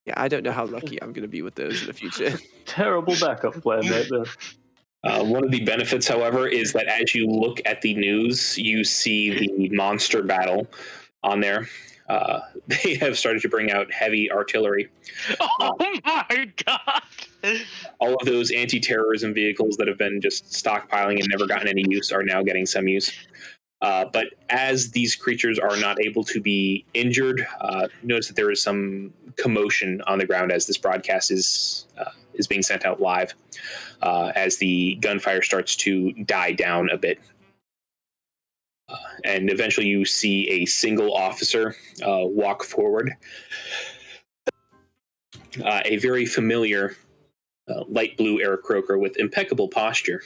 Yeah, I don't know how lucky I'm going to be with those in the future. Terrible backup plan right there. One of the benefits, however, is that as you look at the news, you see the monster battle on there. They have started to bring out heavy artillery. Oh my god! All of those anti-terrorism vehicles that have been just stockpiling and never gotten any use are now getting some use. But as these creatures are not able to be injured, notice that there is some commotion on the ground as this broadcast is being sent out live, as the gunfire starts to die down a bit. And eventually you see a single officer walk forward. A very familiar light blue Eric Croker with impeccable posture.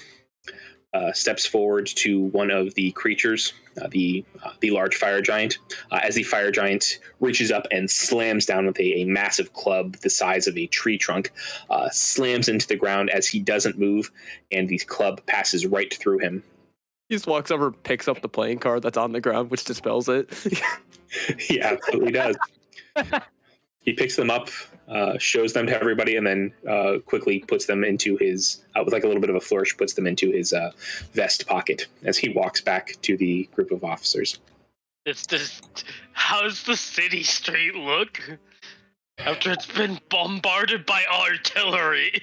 Steps forward to one of the creatures, the large fire giant, as the fire giant reaches up and slams down with a massive club the size of a tree trunk, slams into the ground as he doesn't move, and the club passes right through him. He just walks over, picks up the playing card that's on the ground, which dispels it. He absolutely does. He picks them up, shows them to everybody, and then quickly puts them into his, with like a little bit of a flourish, puts them into his vest pocket as he walks back to the group of officers. How's the city street look after it's been bombarded by artillery?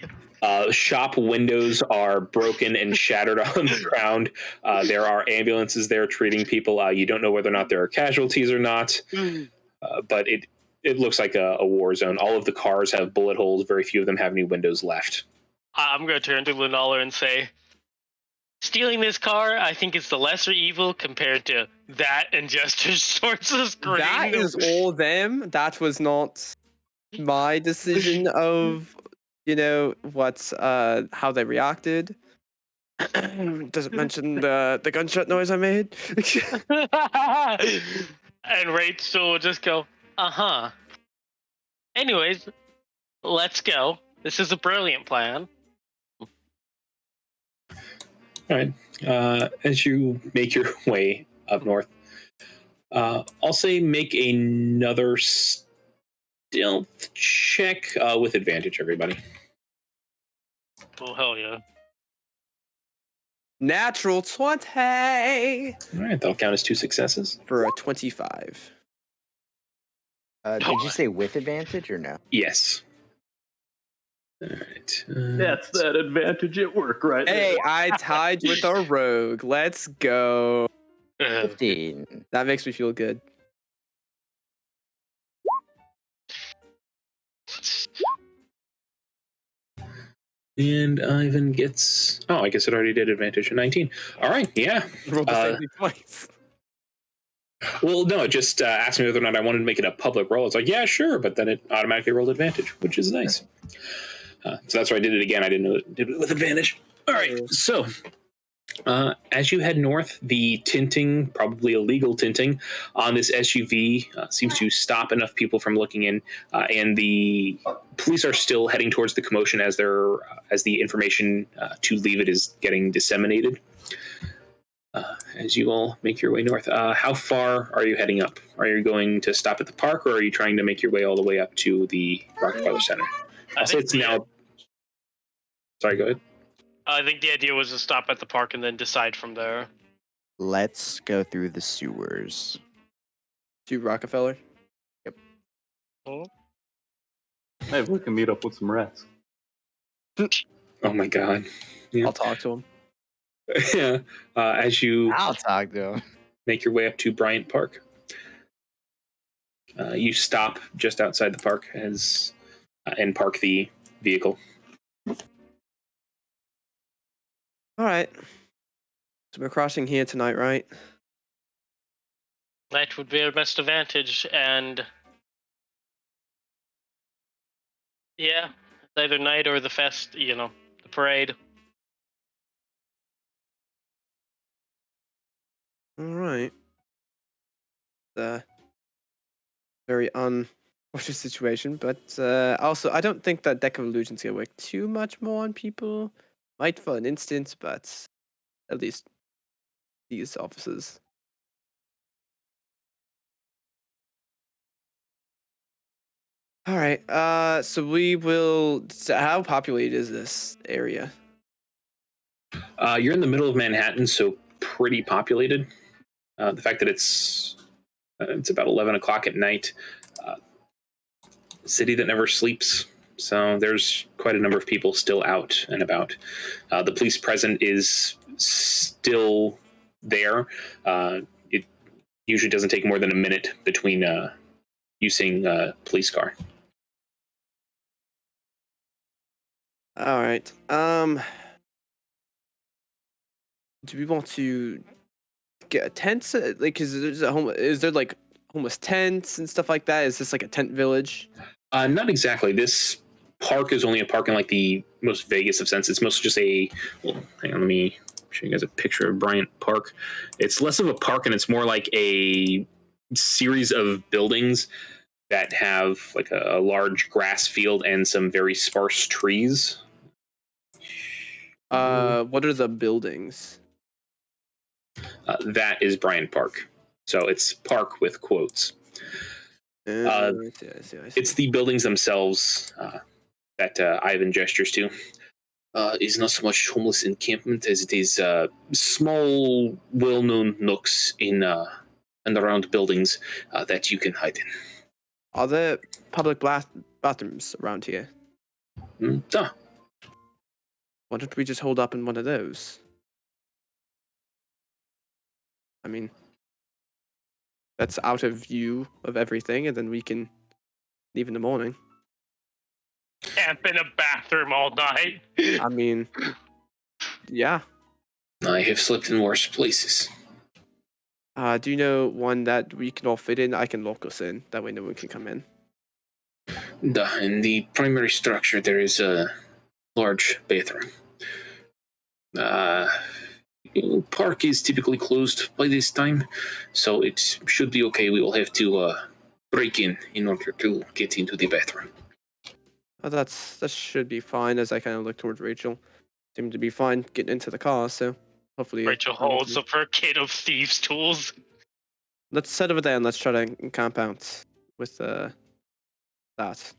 Shop windows are broken and shattered on the ground. There are ambulances there treating people. You don't know whether or not there are casualties or not, but it looks like a war zone. All of the cars have bullet holes. Very few of them have any windows left. I'm going to turn to Lunala and say, stealing this car, I think it's the lesser evil compared to that and Jester's sorts of screen. That is all them. That was not my decision of, what's how they reacted. Does it mention the gunshot noise I made? And Rachel will just go, uh-huh. Anyways, let's go. This is a brilliant plan. All right. As you make your way up north, I'll say make another stealth check with advantage, everybody. Oh, hell yeah. Natural 20 All right, that'll count as 2 successes. for a 25. Did you say with advantage or no? Yes. All right. That's that advantage at work right Hey, there. I tied with a rogue. Let's go. 15. That makes me feel good. And Ivan gets... Oh, I guess it already did advantage at 19. All right, yeah. Rolled the same thing twice. Well, no, it just asked me whether or not I wanted to make it a public roll. It's like, yeah, sure, but then it automatically rolled advantage, which is nice. So that's why I did it again. I didn't know it did it with advantage. All right, so as you head north, the tinting, probably illegal tinting, on this SUV seems to stop enough people from looking in, and the police are still heading towards the commotion as the information to leave it is getting disseminated. As you all make your way north, how far are you heading up? Are you going to stop at the park, or are you trying to make your way all the way up to the Rockefeller Center? I'll say it's now. Sorry, go ahead. I think the idea was to stop at the park and then decide from there. Let's go through the sewers. To Rockefeller. Hey, we can meet up with some rats. Oh my god. Yeah. I'll talk to him. Yeah. As you I'll talk to him. make your way up to Bryant Park, you stop just outside the park and park the vehicle. All right. So we're crossing here tonight, right? That would be our best advantage, and yeah, it's either night or the fest, the parade. All right. Very unfortunate situation, but also I don't think that Deck of Illusions gonna work too much more on people. Might for an instance, but at least these officers. All right. So we will. So how populated is this area? You're in the middle of Manhattan, so pretty populated. The fact that it's about 11 o'clock at night, city that never sleeps. So there's quite a number of people still out and about. The police present is still there. It usually doesn't take more than a minute between you seeing a police car. All right. Do we want to get a tent? Like, is there like homeless tents and stuff like that? Is this like a tent village? Not exactly. This park is only a park in like the most vaguest of sense. It's mostly just a. Well, hang on, let me show you guys a picture of Bryant Park. It's less of a park and it's more like a series of buildings that have like a large grass field and some very sparse trees. What are the buildings? That is Bryant Park. So it's park with quotes. I see. It's the buildings themselves that Ivan gestures to. Is not so much homeless encampment as it is small, well-known nooks in and around buildings that you can hide in. Are there public bathrooms around here? Why don't we just hold up in one of those? I mean, that's out of view of everything, and then we can leave in the morning. Camp in a bathroom all night. I mean, yeah. I have slept in worse places. Do you know one that we can all fit in? I can lock us in. That way no one can come in. In the primary structure, there is a large bathroom. Park is typically closed by this time, so it should be okay. We will have to break in order to get into the bathroom. Oh, that should be fine. As I kind of look towards Rachel, seemed to be fine getting into the car. So hopefully, Rachel holds up her kit of thieves' tools. Let's set over there and let's try to camp out with that.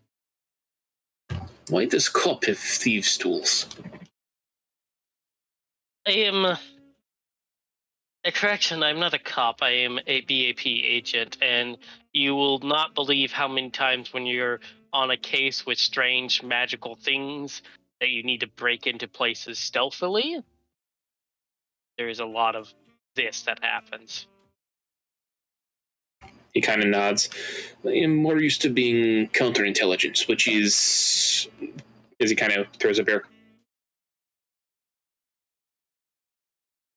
Why does cop have thieves' tools? I am a correction. I'm not a cop. I am a BAP agent, and you will not believe how many times when you're on a case with strange magical things that you need to break into places stealthily. There is a lot of this that happens. He kind of nods. I am more used to being counterintelligence, which is, as he kind of throws up air,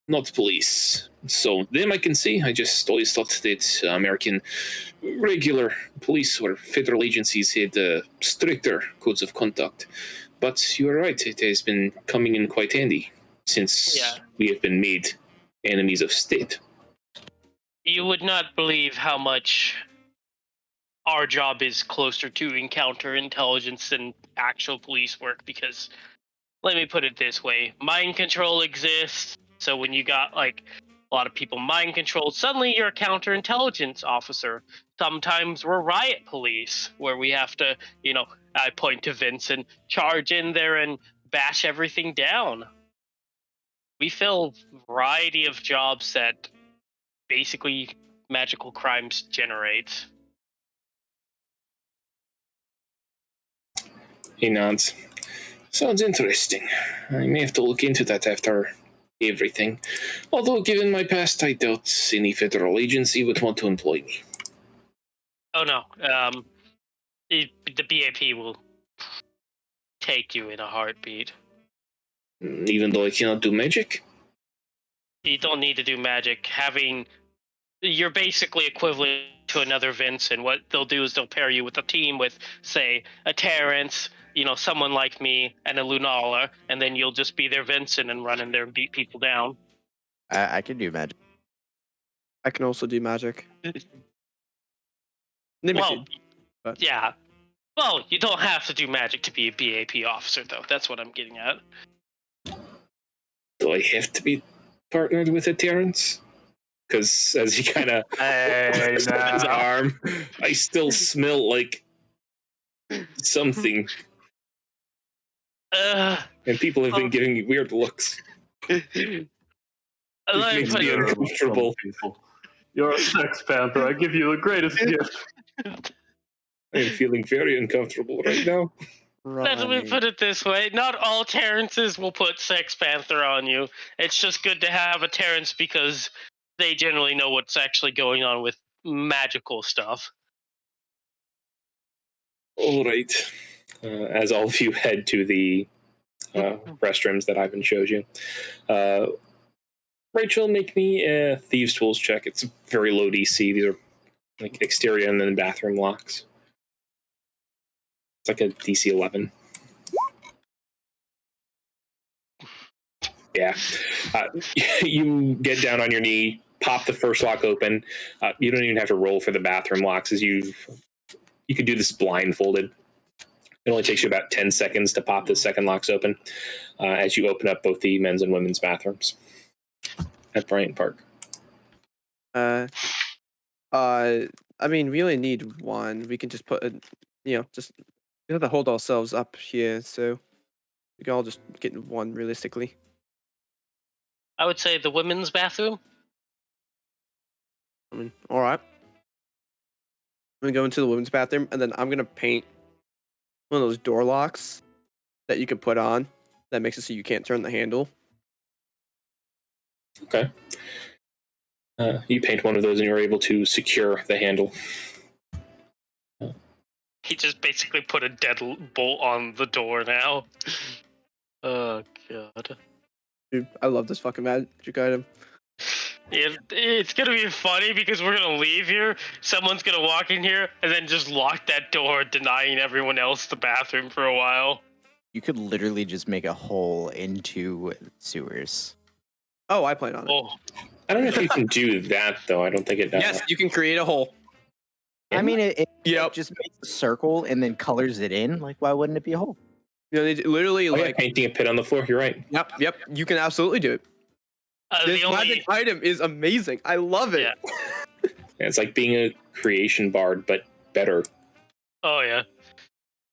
not police. So them I can see. I just always thought that American regular police or federal agencies had stricter codes of conduct. But you are right. It has been coming in quite handy since we have been made enemies of state. You would not believe how much our job is closer to counterintelligence than actual police work, because let me put it this way, mind control exists. So when you got like a lot of people mind controlled, suddenly you're a counterintelligence officer. Sometimes we're riot police, where we have to, I point to Vincent, charge in there and bash everything down. We fill a variety of jobs that basically magical crimes generate. He nods. Sounds interesting. I may have to look into that after everything. Although, given my past, I doubt any federal agency would want to employ me. Oh no, the BAP will take you in a heartbeat. Even though I cannot do magic? You don't need to do magic. You're basically equivalent to another Vincent. What they'll do is they'll pair you with a team with, say, a Terrence, someone like me, and a Lunala, and then you'll just be their Vincent and run in there and beat people down. I can do magic. I can also do magic. Well, Limited. but- yeah. Well, you don't have to do magic to be a BAP officer, though. That's what I'm getting at. Do I have to be partnered with a Terrence? Because as he kind of Hey, his now. arm, I still smell like something, Uh, and people have been giving me weird looks. let It me makes put me it. uncomfortable. You're a sex panther. I give you the greatest gift. I am feeling very uncomfortable right now. Let me put it this way: not all Terrences will put Sex Panther on you. It's just good to have a Terrence because they generally know what's actually going on with magical stuff. All right. As all of you head to the restrooms that Ivan showed you, Rachel, make me a Thieves' Tools check. It's very low DC. These are like exterior and then bathroom locks. It's like a DC 11. Yeah. You get down on your knee, pop the first lock open. You don't even have to roll for the bathroom locks, as you could do this blindfolded. It only takes you about 10 seconds to pop the second locks open as you open up both the men's and women's bathrooms at Bryant Park. I mean, we only need one. We can just put a, just we have to hold ourselves up here, so we can all just get in one realistically. I would say the women's bathroom. I mean, all right. I'm gonna go into the women's bathroom, and then I'm gonna paint one of those door locks that you can put on that makes it so you can't turn the handle. Okay. You paint one of those and you're able to secure the handle. He just basically put a deadbolt on the door now. Oh god. Dude, I love this fucking magic item. It's gonna be funny because we're gonna leave here. Someone's gonna walk in here and then just lock that door, denying everyone else the bathroom for a while. You could literally just make a hole into sewers. Oh, I plan on it. Oh, I don't know if you can do that, though. I don't think it does. Yes, you can create a hole. I mean, it Yep. just makes a circle and then colors it in. Like, why wouldn't it be a hole? They literally Oh, yeah, like. painting a pit on the floor. You're right. Yep. You can absolutely do it. This the only magic item is amazing. I love it. Yeah. It's like being a creation bard, but better. oh yeah.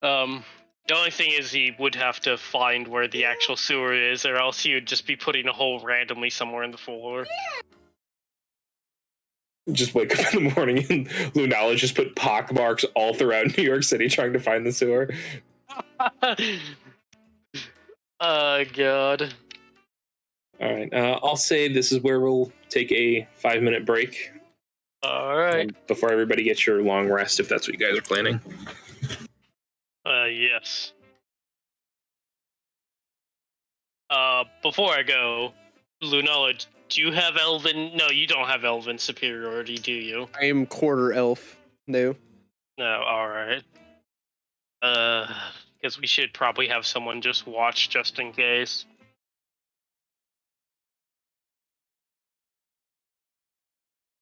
The only thing is he would have to find where the actual sewer is, or else he would just be putting a hole randomly somewhere in the floor. Just wake up in the morning and Lunala just put pock marks all throughout New York City trying to find the sewer. Oh god. All right. I'll say this is where we'll take a 5-minute break All right. before everybody gets your long rest, if that's what you guys are planning. Yes. Before I go, Lunala, do you have Elven? No, you don't have Elven superiority, do you? I am quarter elf. No. No. All right. Because we should probably have someone just watch just in case.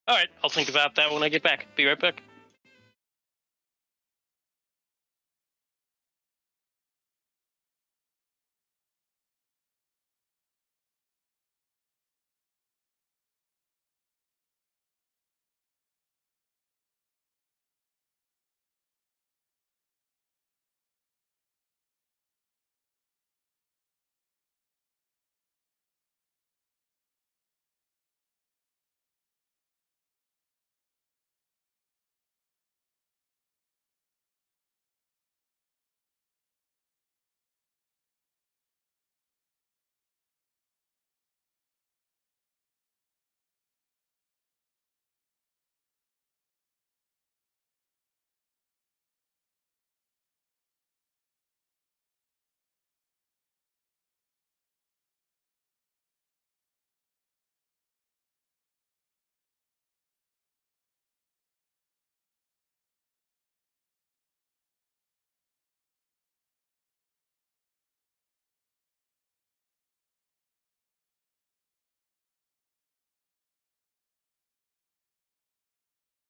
All right, I'll think about that when I get back. Be right back.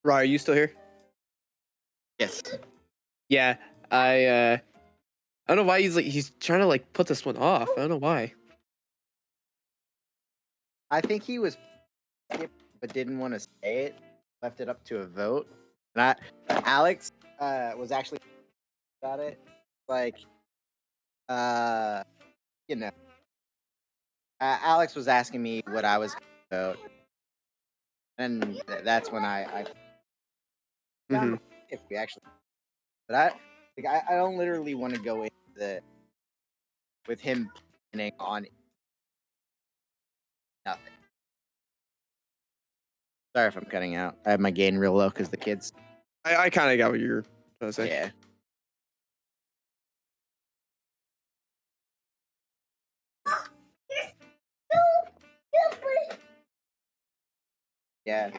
Rye, are you still here? Yes. Yeah, I don't know why he's trying to like put this one off. I don't know why. I think he was, but didn't want to say it. Left it up to a vote. And Alex was actually about it. Like, you know, Alex was asking me what I was going to vote, and that's when I Mhm. if we actually, but I don't literally want to go into with him planning on nothing. Sorry if I'm cutting out. I have my gain real low because the kids. I kind of got what you're trying to say. Yeah. Yeah.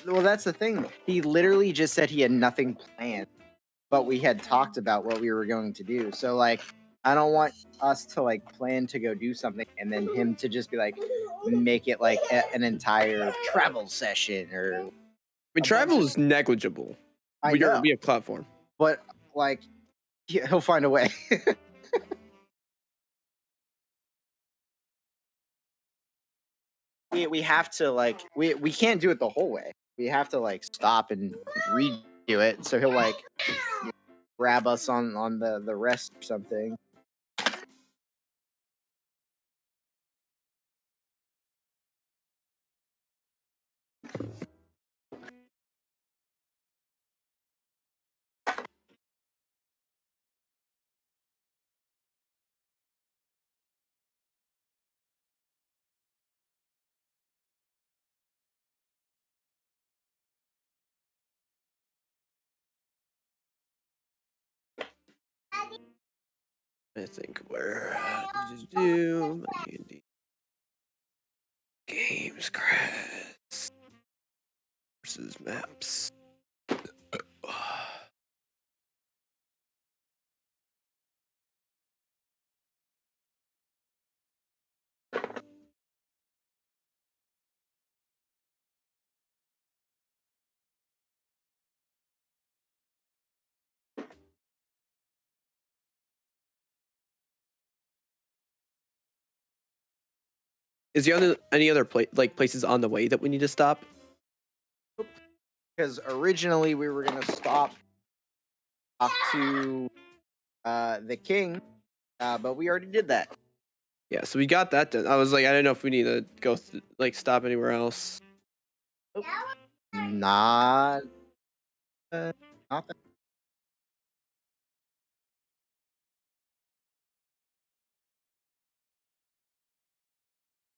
Well, that's the thing. He literally just said he had nothing planned, but we had talked about what we were going to do. So, like, I don't want us to like plan to go do something and then him to just be like, make it like an entire travel session or. I mean, travel is negligible. I know, We have platform. but like, he'll find a way. we have to like we can't do it the whole way. We have to like stop and redo it. So he'll like grab us on the rest or something. I think where do my D&D games creds versus maps. Is there any other places on the way that we need to stop? Because originally we were gonna stop up to the king, but we already did that. Yeah, so we got that done. I was like, I don't know if we need to go stop anywhere else. Not, not that.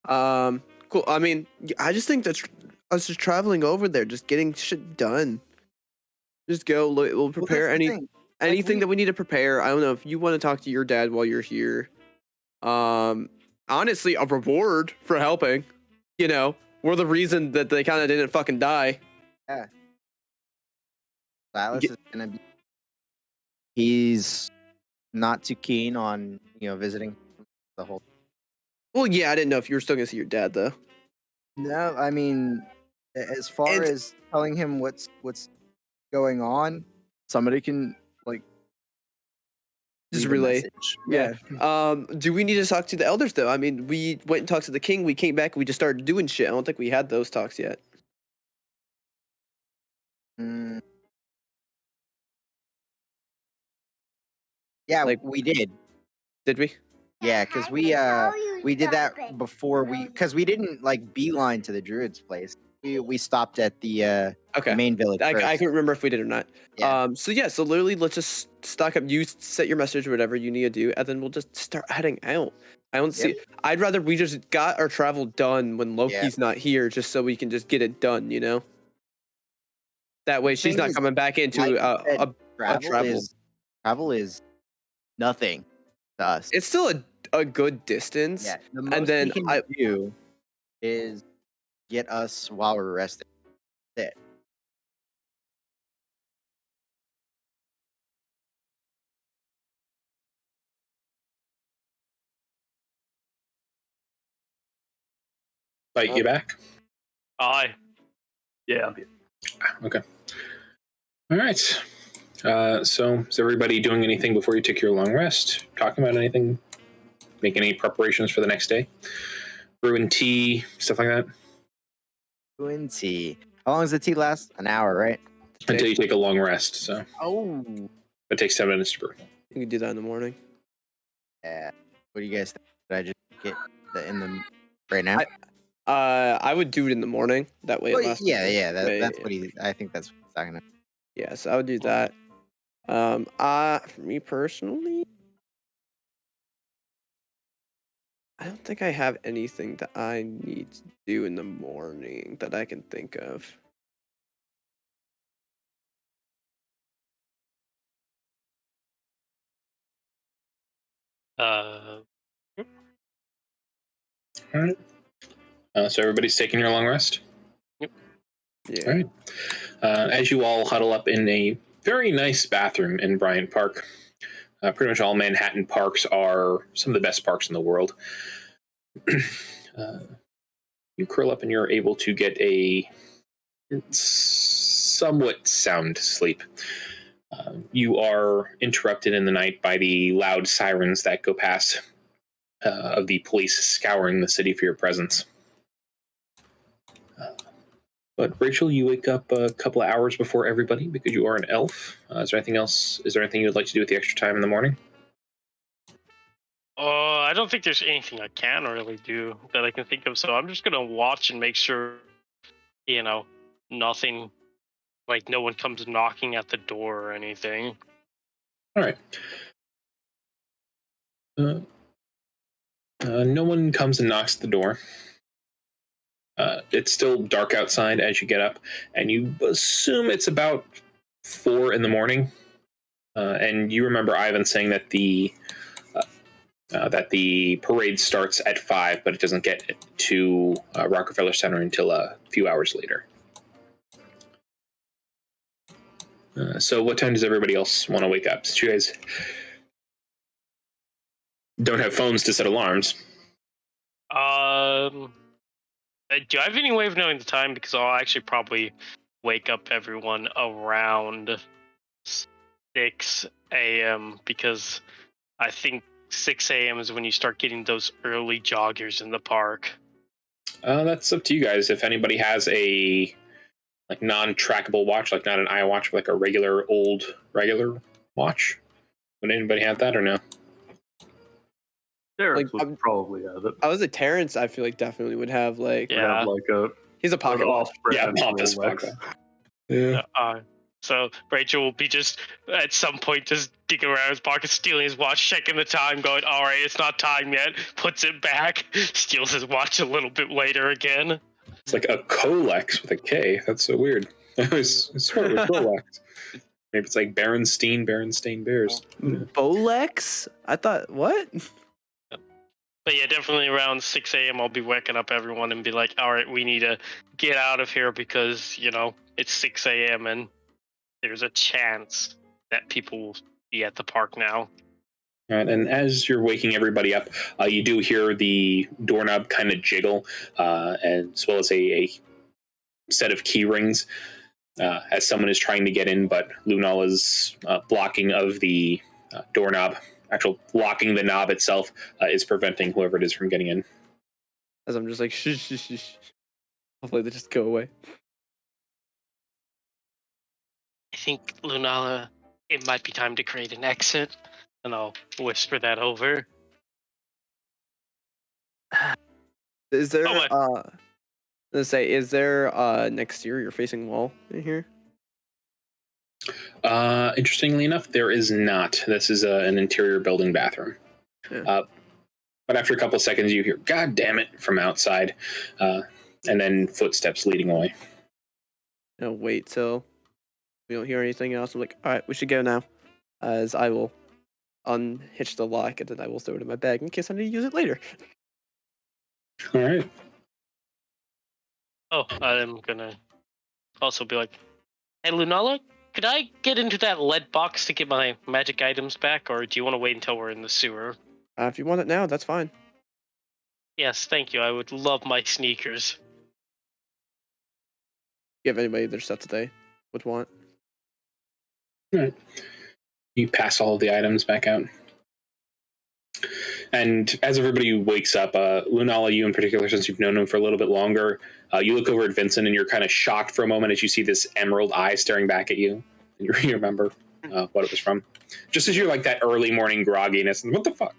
Cool. I mean, I just think that us just traveling over there, just getting shit done. Just go. We'll prepare anything that we need to prepare. I don't know if you want to talk to your dad while you're here. Honestly, a reward for helping. You know, we're the reason that they kind of didn't fucking die. Yeah. Silas is gonna be. He's not too keen on visiting the whole. Well, yeah, I didn't know if you were still gonna see your dad though. No, I mean, as far as telling him what's going on, somebody can like Just leave a relay. message. Yeah. Do we need to talk to the elders though? I mean, we went and talked to the king. We came back. We just started doing shit. I don't think we had those talks yet. Mm. Yeah, Like- we did. Did we? Yeah, because we did that before because we didn't like beeline to the druid's place. We stopped at the Okay. main village I first. can't remember if we did or not. Yeah. So literally, let's just stock up. You set your message, whatever you need to do, and then we'll just start heading out. I don't see. I'd rather we just got our travel done when Loki's not here, just so we can just get it done. You know. That way, she's not coming back into a travel. Travel is nothing to us. It's still a good distance. Yeah, the most and then we can do is get us while we're resting. That's it. Bite you back. Aye. Yeah, I'm here. Okay. All right. So is everybody doing anything before you take your long rest? Talking about anything? Making any preparations for the next day? Brewing tea, stuff like that? Brewing tea. How long does the tea last? An hour, right? Until you take a long rest. So Oh. it takes 10 minutes to brew. You can do that in the morning. Yeah. What do you guys think? Should I just get in the right now? I would do it in the morning. That way it Well, lasts. yeah. Yeah, That's yeah. what I think that's what he's talking about. Yeah, so I would do that. For me personally, I don't think I have anything that I need to do in the morning that I can think of. Yep. All right. So everybody's taking your long rest? Yeah. All right. As you all huddle up in a very nice bathroom in Bryant Park, pretty much all Manhattan parks are some of the best parks in the world. You curl up and you're able to get a somewhat sound sleep. You are interrupted in the night by the loud sirens that go past of the police scouring the city for your presence. But Rachel, you wake up a couple of hours before everybody because you are an elf. Is there anything else? Is there anything you'd like to do with the extra time in the morning? I don't think there's anything I can really do that I can think of, so I'm just gonna watch and make sure, nothing, like no one comes knocking at the door or anything. All right. No one comes and knocks at the door. It's still dark outside as you get up, and you assume it's about 4 in the morning. And you remember Ivan saying that the parade starts at 5, but it doesn't get to Rockefeller Center until a few hours later. So what time does everybody else want to wake up? Since you guys don't have phones to set alarms. Do I have any way of knowing the time? Because I'll actually probably wake up everyone around 6 a.m. because I think 6 a.m. is when you start getting those early joggers in the park. That's up to you guys. If anybody has a non-trackable watch, like not an iWatch, but like a regular watch, would anybody have that or no? Derek Like, would probably have it. I was a Terrence. I feel like definitely would have like. Would Yeah. have like a He's a pocket watch. Pompous pocket. Yeah. So Rachel will be just at some point just digging around his pocket, stealing his watch, checking the time, going, "All right, it's not time yet." Puts it back, steals his watch a little bit later again. It's like a Colex with a K. That's so weird. I swear it was Rolex. Maybe it's like Berenstain Bears. Bolex? I thought what? But yeah, definitely around 6 a.m. I'll be waking up everyone and be like, "All right, we need to get out of here because it's 6 a.m. and there's a chance that people will be at the park now." All right, and as you're waking everybody up, you do hear the doorknob kind of jiggle, as well as a set of key rings as someone is trying to get in, but Lunala's blocking of the doorknob, actual locking the knob itself, is preventing whoever it is from getting in. As I'm just like shh. Hopefully they just go away. I think, Lunala, it might be time to create an exit, and I'll whisper that over. Is there Oh, let's say, is there an exterior facing wall in here? Interestingly enough, there is not. This is an interior building bathroom. Yeah. But after a couple of seconds, you hear "God damn it" from outside, and then footsteps leading away. Wait till we don't hear anything else. I'm like, all right, we should go now. As I will unhitch the lock and then I will throw it in my bag in case I need to use it later. All right. Oh, I'm gonna also be like, "Hey, Lunala, could I get into that lead box to get my magic items back, or do you want to wait until we're in the sewer?" If you want it now, that's fine. Yes, thank you. I would love my sneakers. give anybody their stuff that they would want. All right. You pass all of the items back out. And as everybody wakes up, Lunala, you in particular, since you've known him for a little bit longer, you look over at Vincent and you're kind of shocked for a moment as you see this emerald eye staring back at you. And you remember what it was from. Just as you're like that early morning grogginess. And what the fuck?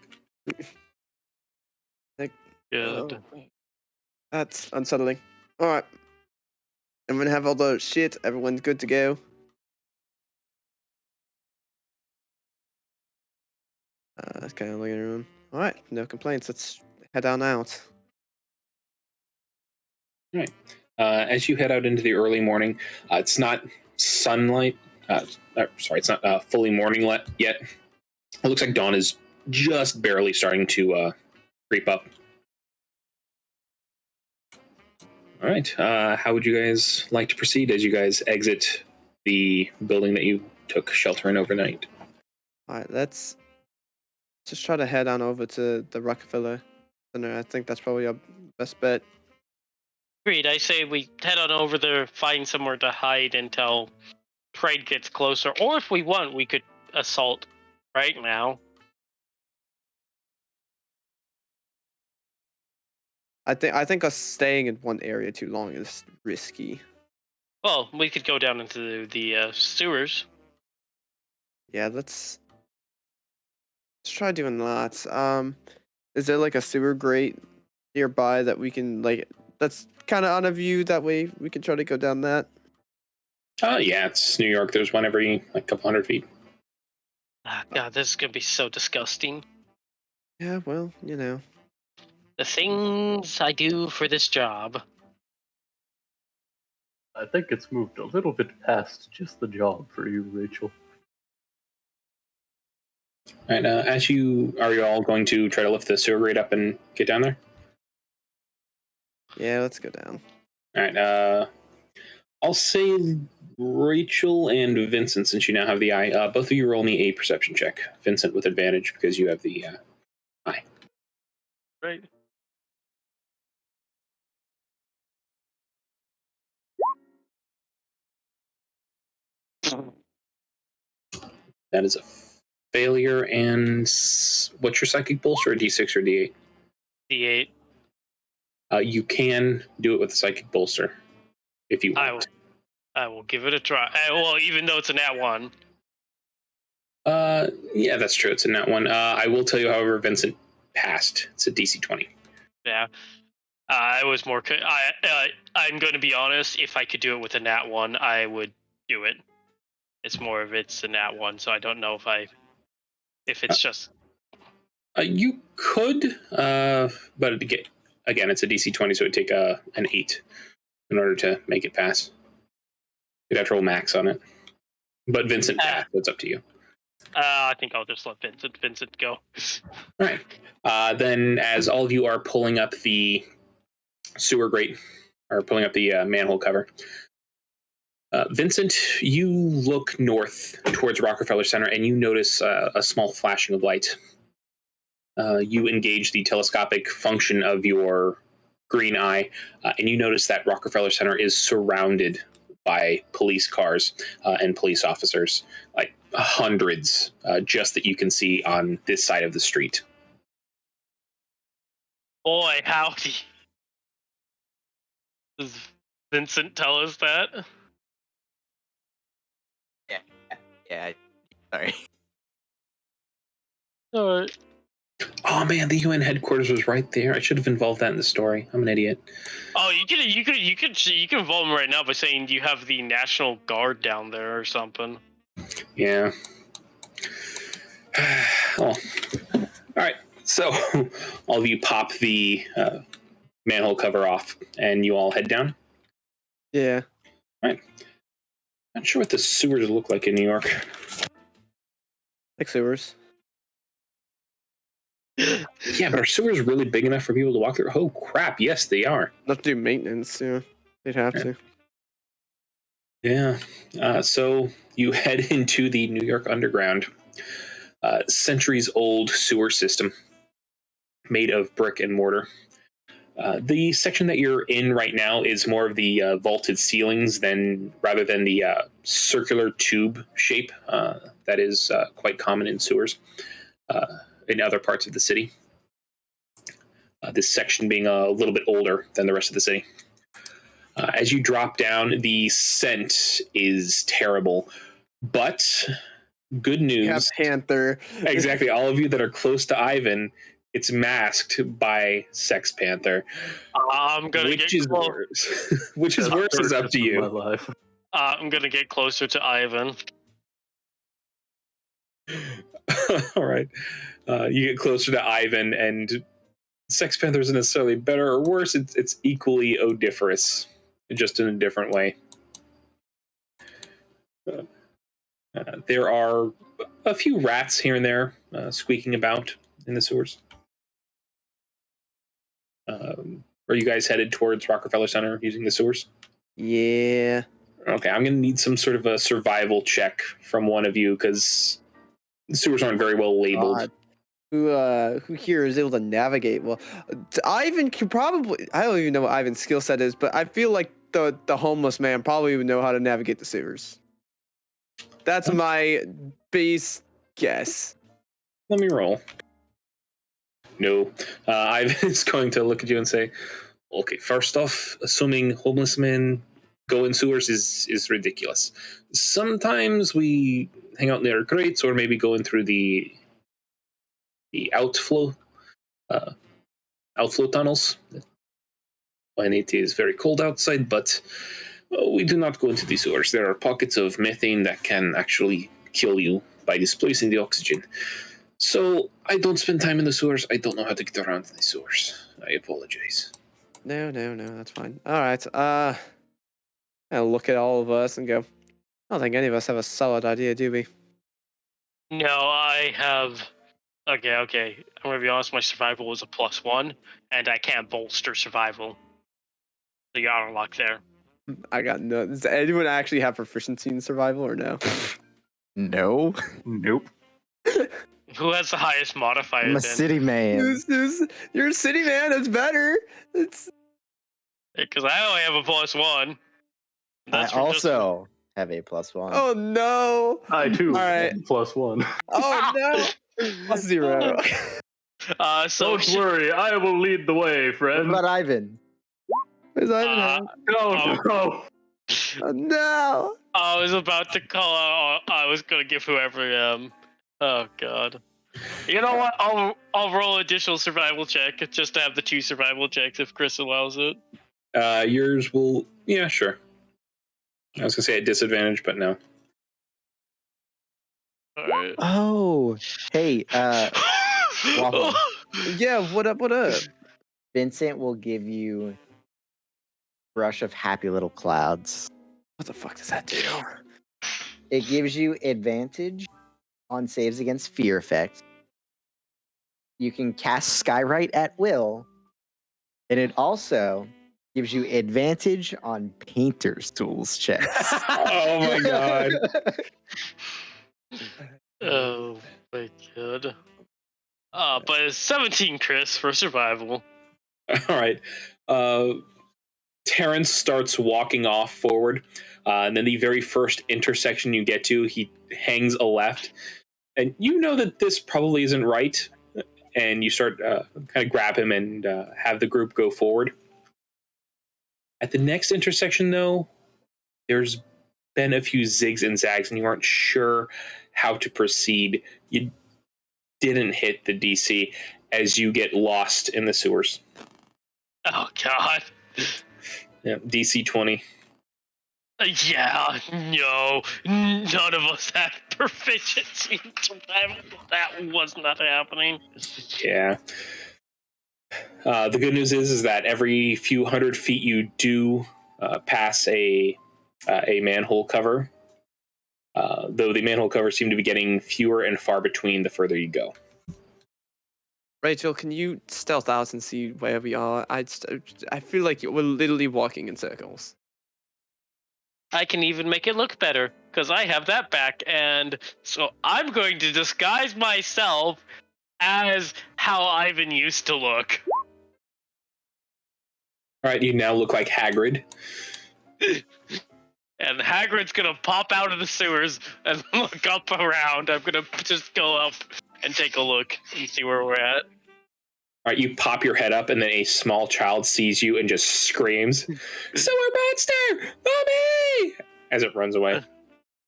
Good. That's unsettling. All right. I'm going to have all the shit. Everyone's good to go. That's kind of looking around. All right. No complaints. Let's head on out. All right. As you head out into the early morning, it's not sunlight. Sorry, it's not fully morning yet. It looks like dawn is just barely starting to creep up. All right. How would you guys like to proceed as you guys exit the building that you took shelter in overnight? All right. Let's just try to head on over to the Rockefeller Center. I think that's probably our best bet. Agreed. I say we head on over there, find somewhere to hide until trade gets closer. Or if we want, we could assault right now. I think us staying in one area too long is risky. Well, we could go down into the sewers. Yeah, let's try doing that. Is there like a sewer grate nearby that we can that's kind of on a view? That way we can try to go down that. Yeah, it's New York. There's one every couple hundred feet. God, this is gonna be so disgusting. Yeah, well, The things I do for this job. I think it's moved a little bit past just the job for you, Rachel. All right. Are you all going to try to lift the sewer grate up and get down there? Yeah, let's go down. All right. I'll say Rachel and Vincent, since you now have the eye. Both of you roll me a perception check. Vincent with advantage because you have the eye. Right. That is a failure. And what's your psychic bolster? A D6 or D8? D8. You can do it with a psychic bolster if you want. I will give it a try. Well, even though it's a nat 1. Yeah, that's true. It's a nat 1. I will tell you, however, Vincent passed. It's a DC 20. Yeah. I was more. I'm going to be honest. If I could do it with a nat 1, I would do it. It's more of it's a nat 1, so I don't know if it's just. You could, but again, it's a DC 20, so it'd take an 8 in order to make it pass. You'd have to roll max on it. But Vincent passed, so it's up to you. I think I'll just let Vincent go. All right. Then, as all of you are pulling up the sewer grate, or pulling up the manhole cover, Vincent, you look north towards Rockefeller Center, and you notice a small flashing of light. You engage the telescopic function of your green eye, and you notice that Rockefeller Center is surrounded by police cars and police officers, like hundreds, just that you can see on this side of the street. Boy, howdy. Does Vincent tell us that? Yeah. Sorry. All right. Oh man, the UN headquarters was right there. I should have involved that in the story. I'm an idiot. Oh, you can involve him right now by saying you have the National Guard down there or something. Yeah. Well, all right. So all of you pop the manhole cover off, and you all head down. Yeah. Right. Not sure what the sewers look like in New York. Like sewers. Yeah, but are sewers really big enough for people to walk through? Oh crap! Yes, they are. Not to do maintenance. Yeah, they'd have to. Yeah. So you head into the New York Underground, centuries-old sewer system made of brick and mortar. The section that you're in right now is more of the vaulted ceilings rather than the circular tube shape that is quite common in sewers in other parts of the city. This section being a little bit older than the rest of the city. As you drop down, the scent is terrible, but good news. Yeah, Panther. Exactly. All of you that are close to Ivan, it's masked by Sex Panther. I'm gonna Which get is close. worse? Which is Best worse is up purchase to of my you. life. I'm gonna get closer to Ivan. All right. You get closer to Ivan, and Sex Panther isn't necessarily better or worse. It's equally odoriferous, just in a different way. There are a few rats here and there squeaking about in the sewers. Are you guys headed towards Rockefeller Center using the sewers? Yeah. Okay, I'm going to need some sort of a survival check from one of you because the sewers aren't very well labeled. God. Who here is able to navigate well? Ivan can probably. I don't even know what Ivan's skill set is, but I feel like the homeless man probably would know how to navigate the sewers. That's my base guess. Let me roll. No. Ivan is going to look at you and say, okay, first off, assuming homeless men go in sewers is ridiculous. Sometimes we hang out near grates or maybe go in through the outflow tunnels when it is very cold outside, but we do not go into the sewers. There are pockets of methane that can actually kill you by displacing the oxygen. So I don't spend time in the sewers. I don't know how to get around the sewers. I apologize. No, that's fine. All right. I'll look at all of us and go. I don't think any of us have a solid idea, do we? No, I have. Okay. I'm gonna be honest. My survival was a +1, and I can't bolster survival. So you're out of luck there. I got no. Does anyone actually have proficiency in survival or no? No, Nope. Who has the highest modifier? I'm a then? city man. You're a city man. That's better. It's Because I only have a +1. I from just- also have a +1. oh no. I too. All right. +1. Oh no. +0. So Don't worry, I will lead the way, What friend. about Ivan? Where's Ivan at? No. Oh no. I was about to call out. I was gonna give whoever. Oh god. You know what? I'll roll additional survival check just to have the 2 survival checks if Chris allows it. Yours will, yeah, sure. I was gonna say at disadvantage, but no. All right. Oh, hey, Waffle. Yeah. What up? What up? Vincent will give you Brush of Happy Little Clouds. What the fuck does that do? It gives you advantage on saves against fear effects. You can cast Skywrite at will, and it also gives you advantage on Painter's Tools checks. Oh my god. Oh my god. But it's 17, Chris, for survival. All right. Terrence starts walking off forward, and then the very first intersection you get to, he hangs a left, and you know that this probably isn't right, and you start kind of grab him and have the group go forward. At the next intersection, though, there's been a few zigs and zags, and you aren't sure how to proceed. You didn't hit the DC as you get lost in the sewers. Oh god. Yeah, DC 20. Yeah, no, none of us had proficiency in survival. That was not happening. Yeah. The good news is that every few hundred feet you do pass a manhole cover, though the manhole covers seem to be getting fewer and far between the further you go. Rachel, can you stealth out and see where we are? I feel like we're literally walking in circles. I can even make it look better because I have that back, and so I'm going to disguise myself as how Ivan used to look. All right, you now look like Hagrid. And Hagrid's gonna pop out of the sewers and look up around. I'm gonna just go up and take a look and see where we're at. All right, you pop your head up, and then a small child sees you and just screams, "Sewer monster! Mommy!" as it runs away.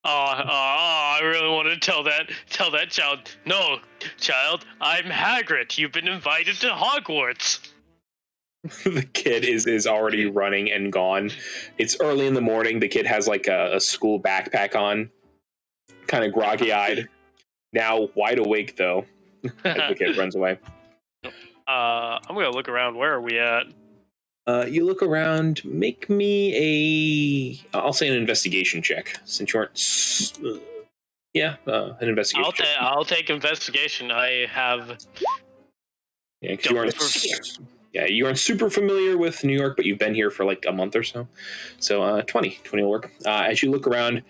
I really want to tell that child. No, child, I'm Hagrid. You've been invited to Hogwarts. The kid is already running and gone. It's early in the morning. The kid has like a school backpack on, kind of groggy-eyed. Now wide awake, though, as the kid runs away. I'm gonna look around. Where are we at? You look around. Make me I'll say an investigation check, since you aren't... an investigation check. I'll take investigation. I have... Yeah, because you aren't super familiar with New York, but you've been here for like a month or so. So 20 will work. As you look around,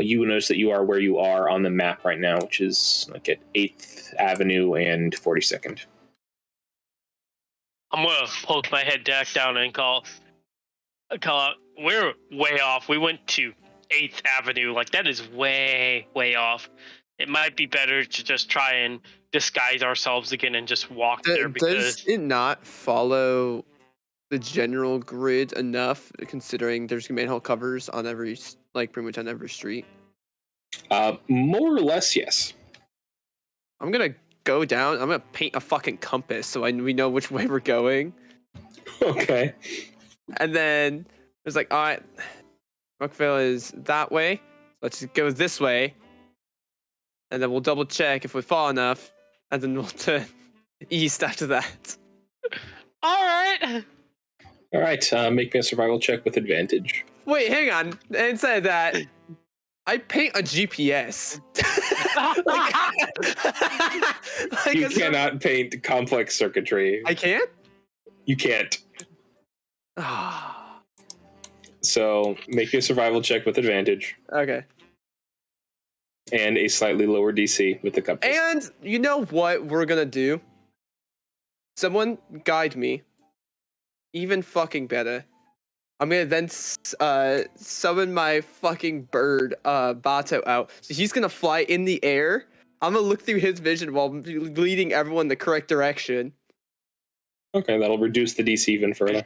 you will notice that you are where you are on the map right now, which is like at 8th Avenue and 42nd. I'm gonna poke my head back down and call out. We're way off. We went to 8th Avenue. Like, that is way off. It might be better to just try and disguise ourselves again and just walk there, because Does it not follow the general grid enough, considering there's manhole covers on every, like, pretty much on every street? More or less, yes. I'm gonna go down. I'm gonna paint a fucking compass so we know which way we're going. Okay. And then it's like, all right, Rockville is that way. Let's just go this way. And then we'll double check if we fall enough. And then we'll turn east after that. all right. All right. Make me a survival check with advantage. Wait, hang on. Instead of that, I paint a GPS. You cannot paint complex circuitry. I can't? You can't. Ah. So make me a survival check with advantage. Okay. And a slightly lower DC with the compass. And you know what we're gonna do? Someone guide me. Even fucking better. I'm gonna then summon my fucking bird, Bato, out. So he's gonna fly in the air. I'm gonna look through his vision while leading everyone the correct direction. Okay, that'll reduce the DC even further.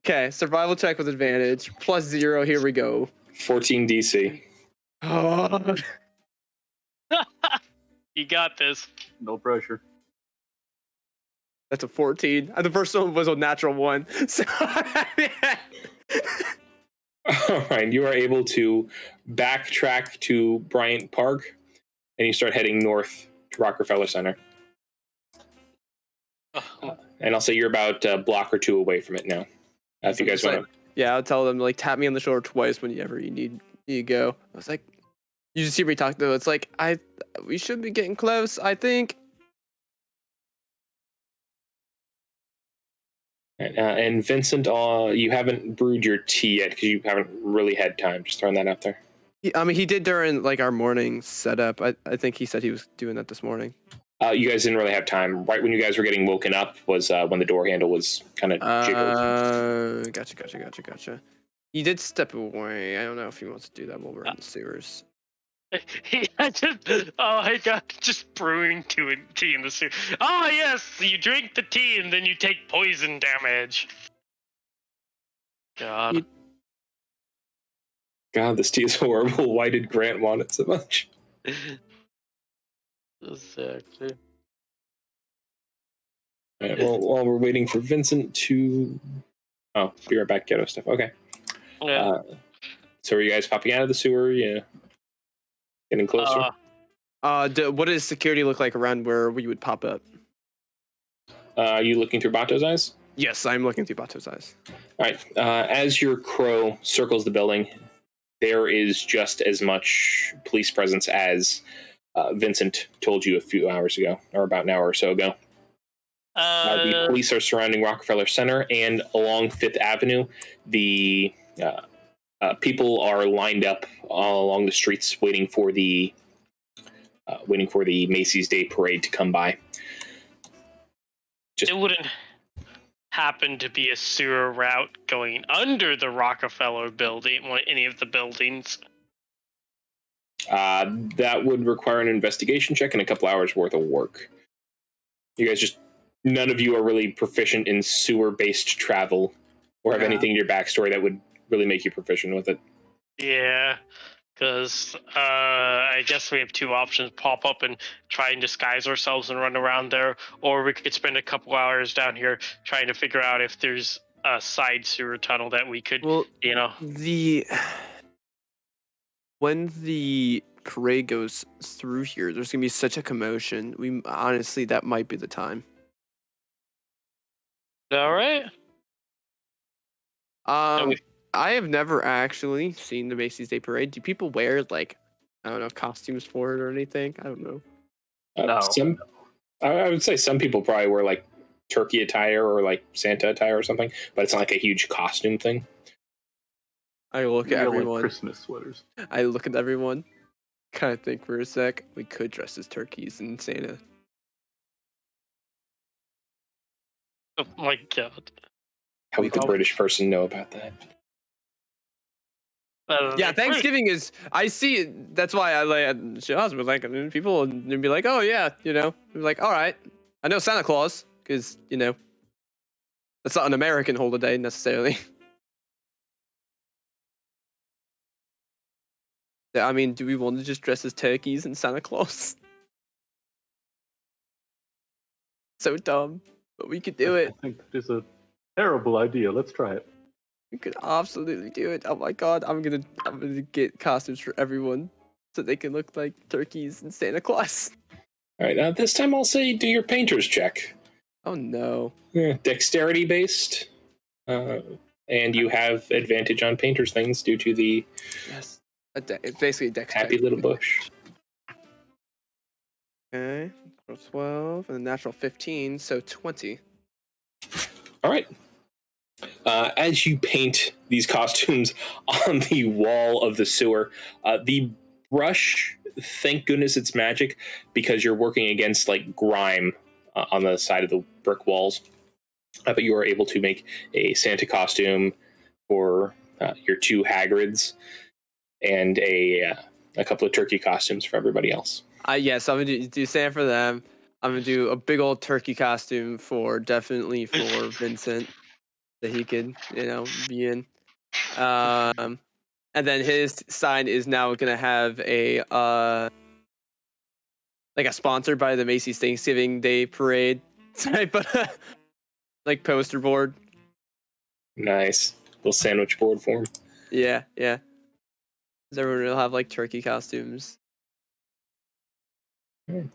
Okay, survival check with advantage. +0, here we go. 14 DC. Oh. You got this. No pressure. That's a 14. The first one was a natural 1. So, All right, you are able to backtrack to Bryant Park, and you start heading north to Rockefeller Center. And I'll say you're about a block or two away from it now. If you guys want to... Yeah, I'll tell them, like, tap me on the shoulder twice whenever you need to go. I was like, you just hear me talk though. It's like, we should be getting close, I think. And Vincent, you haven't brewed your tea yet because you haven't really had time. Just throwing that out there. He did during like our morning setup. I think he said he was doing that this morning. You guys didn't really have time. Right when you guys were getting woken up was when the door handle was kind of jiggled. Gotcha. He did step away. I don't know if he wants to do that while we're in the sewers. I got just brewing tea in the sewer. Oh yes, you drink the tea and then you take poison damage. God, this tea is horrible. Why did Grant want it so much? exactly. All right, well, while we're waiting for Vincent to... Oh, be right back, ghetto stuff. Okay. Yeah. So are you guys popping out of the sewer? Yeah. Getting closer? What does security look like around where we would pop up? Are you looking through Bato's eyes? Yes, I'm looking through Bato's eyes. All right. As your crow circles the building, there is just as much police presence as Vincent told you a few hours ago, or about an hour or so ago. The police are surrounding Rockefeller Center, and along 5th Avenue, the people are lined up all along the streets waiting for the Macy's Day Parade to come by. It wouldn't happen to be a sewer route going under the Rockefeller building, any of the buildings? That would require an investigation check and a couple hours worth of work. You guys none of you are really proficient in sewer-based travel or have anything in your backstory that would really make you proficient with it. Yeah, because I guess we have two options: pop up and try and disguise ourselves and run around there, or we could spend a couple hours down here trying to figure out if there's a side sewer tunnel that we could, when the parade goes through here, there's gonna be such a commotion. Honestly, that might be the time. All right. I have never actually seen the Macy's Day Parade. Do people wear like, I don't know, costumes for it or anything? I don't know. No. I would say some people probably wear like turkey attire or like Santa attire or something, but it's not like a huge costume thing. I look at everyone. Like Christmas sweaters. I look at everyone. Kind of think for a sec. We could dress as turkeys and Santa. Oh my god. How would the British person know about that? Yeah, Thanksgiving is. I see it. That's why I like. She was like, people would be like, "Oh yeah," you know. Be like, "All right, I know Santa Claus," because you know, that's not an American holiday necessarily. Yeah, I mean, do we want to just dress as turkeys and Santa Claus? So dumb, but we could do it. I think that is a terrible idea. Let's try it. We could absolutely do it. Oh my god, I'm gonna get costumes for everyone so they can look like turkeys and Santa Claus. All right, now this time I'll say do your painter's check. Oh no. Yeah, dexterity based, and you have advantage on painter's things due to the it's basically a dexterity. happy little bush. Okay, 12 and a natural 15, so 20. All right. As you paint these costumes on the wall of the sewer, the brush, thank goodness it's magic because you're working against like grime on the side of the brick walls. But you are able to make a Santa costume for your two Hagrids and a couple of turkey costumes for everybody else. Yes, I'm gonna do Santa for them. I'm gonna do a big old turkey costume definitely for Vincent that he could, you know, be in. And then his sign is now gonna have a like a sponsored by the Macy's Thanksgiving Day Parade type like poster board. Nice. Little sandwich board for him. Yeah. Because everyone will have like turkey costumes. The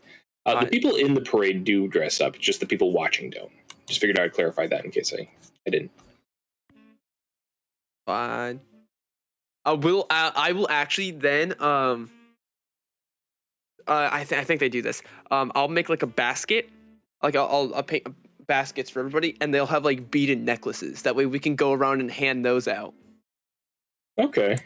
people in the parade do dress up, just the people watching don't. Just figured I'd clarify that in case I didn't. Fine. I will actually then I think they do this. I'll make like a basket, like I'll paint baskets for everybody, and they'll have like beaded necklaces. That way we can go around and hand those out. Okay.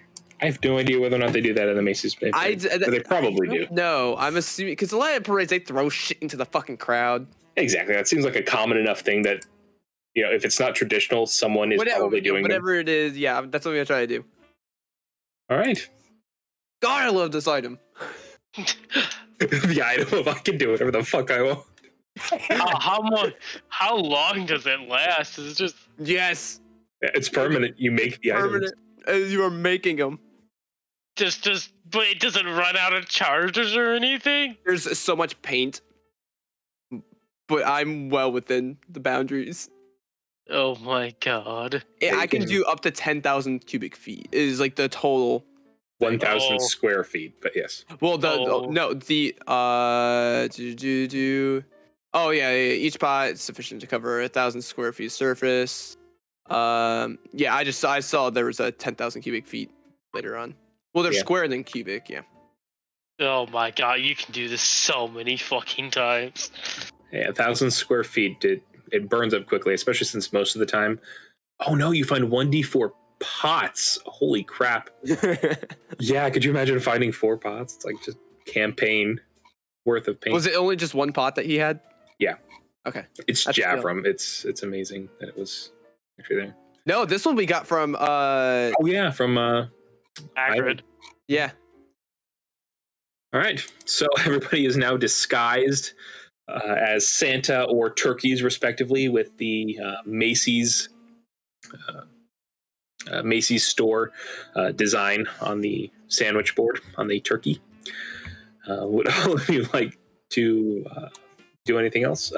I have no idea whether or not they do that in the Macy's Day Parade. But they probably do. No, I'm assuming because a lot of parades they throw shit into the fucking crowd. Exactly. That seems like a common enough thing that, you know, if it's not traditional, someone is probably doing whatever it is. Yeah, that's what I'm gonna try to do. All right. God, I love this item. The item of I can do whatever the fuck I want. How long does it last? Is it just yes? It's permanent. You make the items. You are making them. But it doesn't run out of charges or anything? There's so much paint, but I'm well within the boundaries. Oh my god. I can do up to 10,000 cubic feet is like the total. 1,000 square feet, but yes. Well, each pot is sufficient to cover 1,000 square feet surface. I saw there was a 10,000 cubic feet later on. Well, they're square than cubic, yeah. Oh my god, you can do this so many fucking times. Yeah, 1,000 square feet, it burns up quickly, especially since most of the time. Oh no, you find 1d4 pots. Holy crap. Yeah, could you imagine finding 4 pots? It's like just campaign worth of paint. Was it only just one pot that he had? Yeah. Okay. It's That's Javram. It's amazing that it was actually there. No, this one we got from Oh yeah, from Hagrid. yeah. All right, so everybody is now disguised as Santa or turkeys, respectively, with the Macy's store design on the sandwich board on the turkey. Would all of you like to do anything else?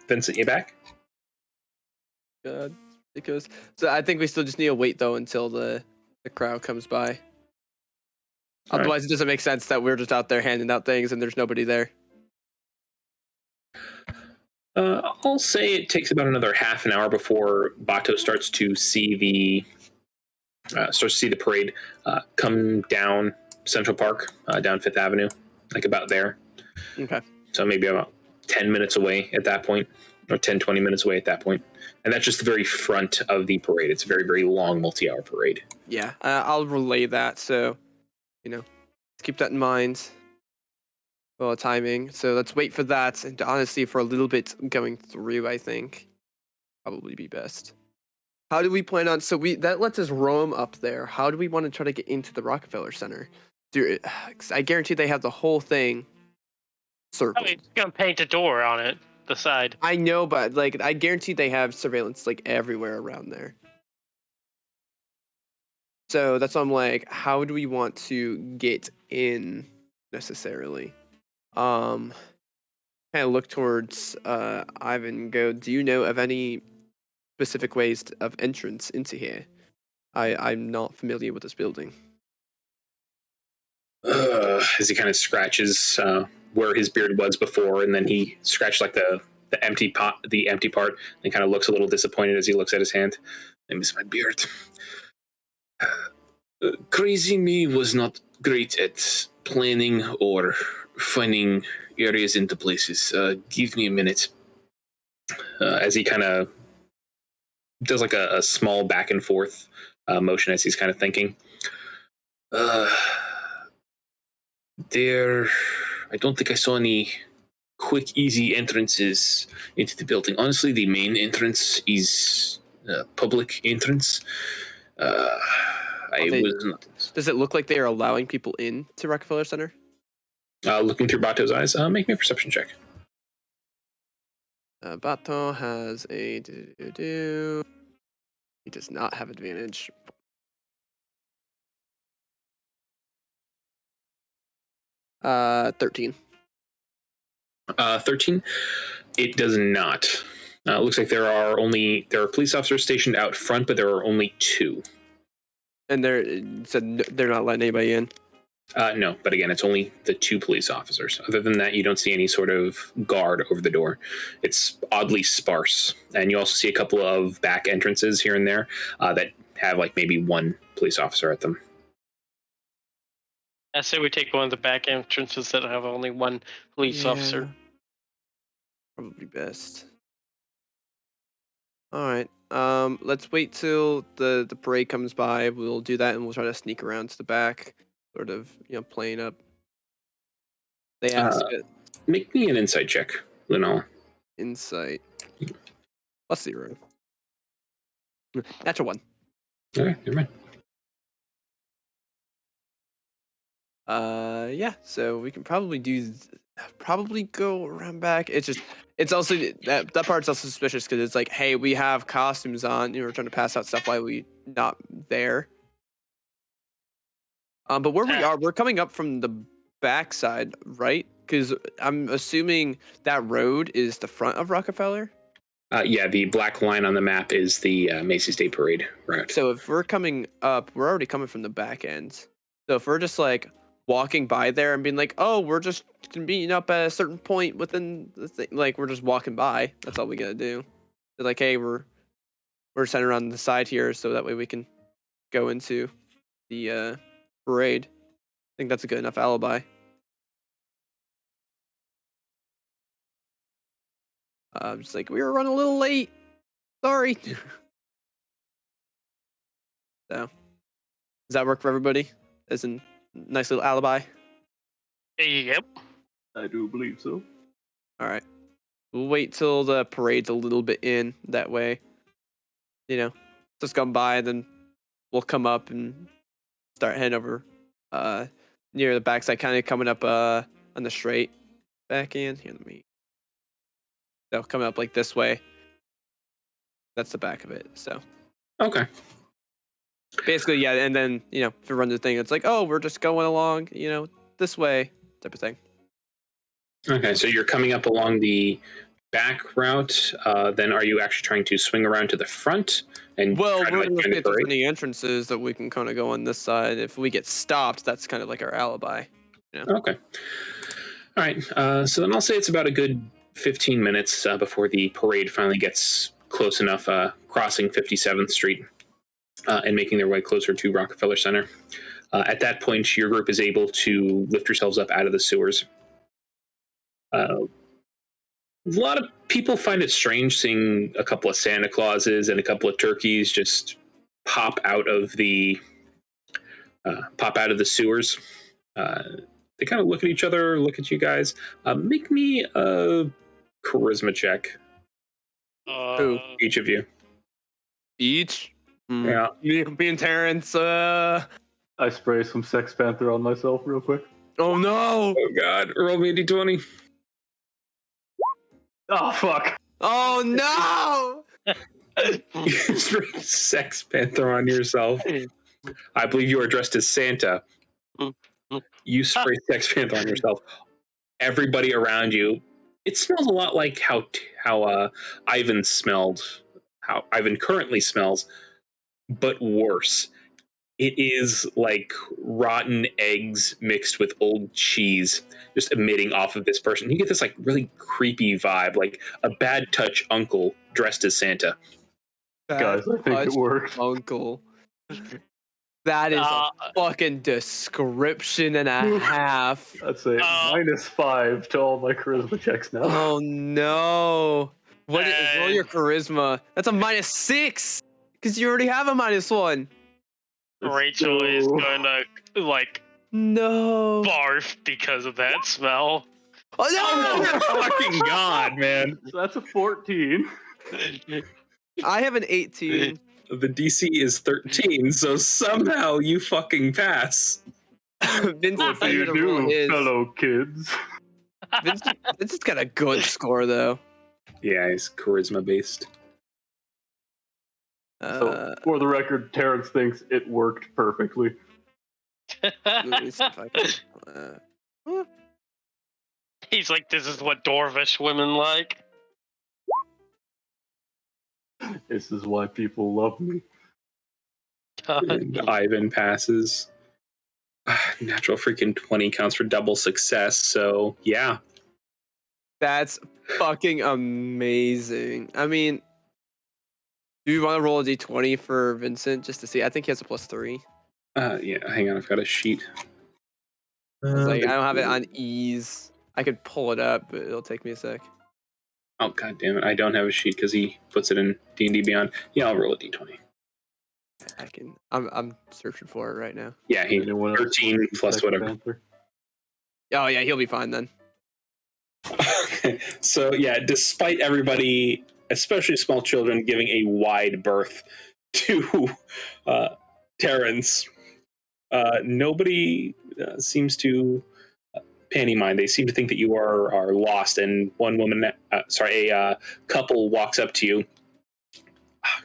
Vincent, you back? God, ridiculous. So I think we still just need to wait though until the crowd comes by. All Otherwise, it doesn't make sense that we're just out there handing out things and there's nobody there. I'll say it takes about another half an hour before Bato starts to see the parade come down Central Park, down Fifth Avenue, like about there. Okay. So maybe about 10 minutes away at that point, or 10, 20 minutes away at that point. And that's just the very front of the parade. It's a very, very long multi-hour parade. Yeah, I'll relay that. So, let's keep that in mind. Well, timing. So let's wait for that. And honestly, for a little bit going through, I think probably be best. How do we plan on? So that lets us roam up there. How do we want to try to get into the Rockefeller Center? I guarantee they have the whole thing circled. I mean, gonna paint a door on it, the side. I know, but I guarantee they have surveillance everywhere around there. So that's why I'm like, how do we want to get in necessarily? Kind of look towards Ivan. Go. Do you know of any specific ways of entrance into here? I'm not familiar with this building. As he kind of scratches where his beard was before, and then he scratched the empty part, and kind of looks a little disappointed as he looks at his hand. I miss my beard. Crazy me was not great at planning or finding areas into places. Give me a minute. As he kind of does a small back and forth motion as he's kind of thinking. I don't think I saw any quick, easy entrances into the building. Honestly, the main entrance is public entrance. Does it look like they are allowing people in to Rockefeller Center? Looking through Bato's eyes, make me a perception check. Bato has a He does not have advantage. 13. 13. It does not. It looks like there are police officers stationed out front, but there are only 2. And they're not letting anybody in. No, but again, it's only the 2 police officers. Other than that, you don't see any sort of guard over the door. It's oddly sparse, and you also see a couple of back entrances here and there that have maybe 1 police officer at them. I say we take one of the back entrances that have only 1 police officer. Probably best. All right. Let's wait till the parade comes by. We'll do that, and we'll try to sneak around to the back, sort of playing up. They ask it. Make me an insight check, Lunala. Insight. +0. Natural 1. Okay, never mind. Yeah. So we can probably go around back. It's also that part's also suspicious because it's like, hey, we have costumes on. We're trying to pass out stuff while we not there. But where we are, we're coming up from the backside, right? Because I'm assuming that road is the front of Rockefeller. Yeah, the black line on the map is the Macy's Day Parade route. So if we're coming up, we're already coming from the back end. So if we're just walking by there and being like, oh, we're just meeting up at a certain point within the thing, we're just walking by. That's all we gotta do. They're like, hey, we're centered on the side here, so that way we can go into the parade. I think that's a good enough alibi. Just we were running a little late. Sorry. So, does that work for everybody? As a nice little alibi? Yep. I do believe so. All right. We'll wait till the parade's a little bit in. That way, just come by, and then we'll come up and start heading over near the backside, kind of coming up on the straight back in. Here, let me. They'll come up like this way. That's the back of it. So Okay. basically, yeah. And then if you run the thing, it's like, oh, we're just going along, this way, type of thing. Okay, so you're coming up along the back route. Then are you actually trying to swing around to the front? And Well, try to, we're like, gonna find see the if there's parade? any entrances that we can kind of go on this side. If we get stopped, that's kind of like our alibi. Okay. All right. So then I'll say it's about a good 15 minutes before the parade finally gets close enough, crossing 57th Street and making their way closer to Rockefeller Center. At that point, your group is able to lift yourselves up out of the sewers. A lot of people find it strange seeing a couple of Santa Clauses and a couple of turkeys just pop out of the sewers. They kind of look at each other, look at you guys. Make me a charisma check, Who? each of you. Each? Yeah. Me and Terrence. I spray some Sex Panther on myself real quick. Oh no! Oh God! Roll me a d20. Oh fuck! Oh no! You spray Sex Panther on yourself. I believe you are dressed as Santa. You spray Sex Panther on yourself. Everybody around you. It smells a lot like how Ivan smelled. How Ivan currently smells, but worse. It is like rotten eggs mixed with old cheese, just emitting off of this person. You get this like really creepy vibe, like a bad touch uncle dressed as Santa. Guys, I think it worked. Uncle. That is a fucking description and a half. I'd say -5 to all my charisma checks now. Oh no! What is roll your charisma? That's a -6 because you already have a -1. Rachel is gonna like No. barf because of that smell. Oh no! Fucking God, man. So that's a 14. I have an 18. The DC is 13, so somehow you fucking pass. Vincent's What do you gonna roll do, his. fellow kids? Vincent's got a good score though. Yeah, he's charisma based. So, for the record, Terrence thinks it worked perfectly. Let me see if I can, He's like, this is what dwarvish women like. This is why people love me. And Ivan passes. Natural freaking 20 counts for double success, so yeah. That's fucking amazing. I mean, do you want to roll a d20 for Vincent just to see? I think he has a +3. Yeah, hang on, I've got a sheet. I don't have it on ease. I could pull it up, but it'll take me a sec. Oh God damn it! I don't have a sheet because he puts it in D&D Beyond. Yeah, I'll roll a d20. I can. I'm searching for it right now. Yeah, he Anyone else 13 plus Sex whatever. Panther? Oh yeah, he'll be fine then. So yeah, despite everybody, especially small children, giving a wide berth to Terrence, nobody seems to pay any mind. They seem to think that you are lost. And one woman, a couple walks up to you.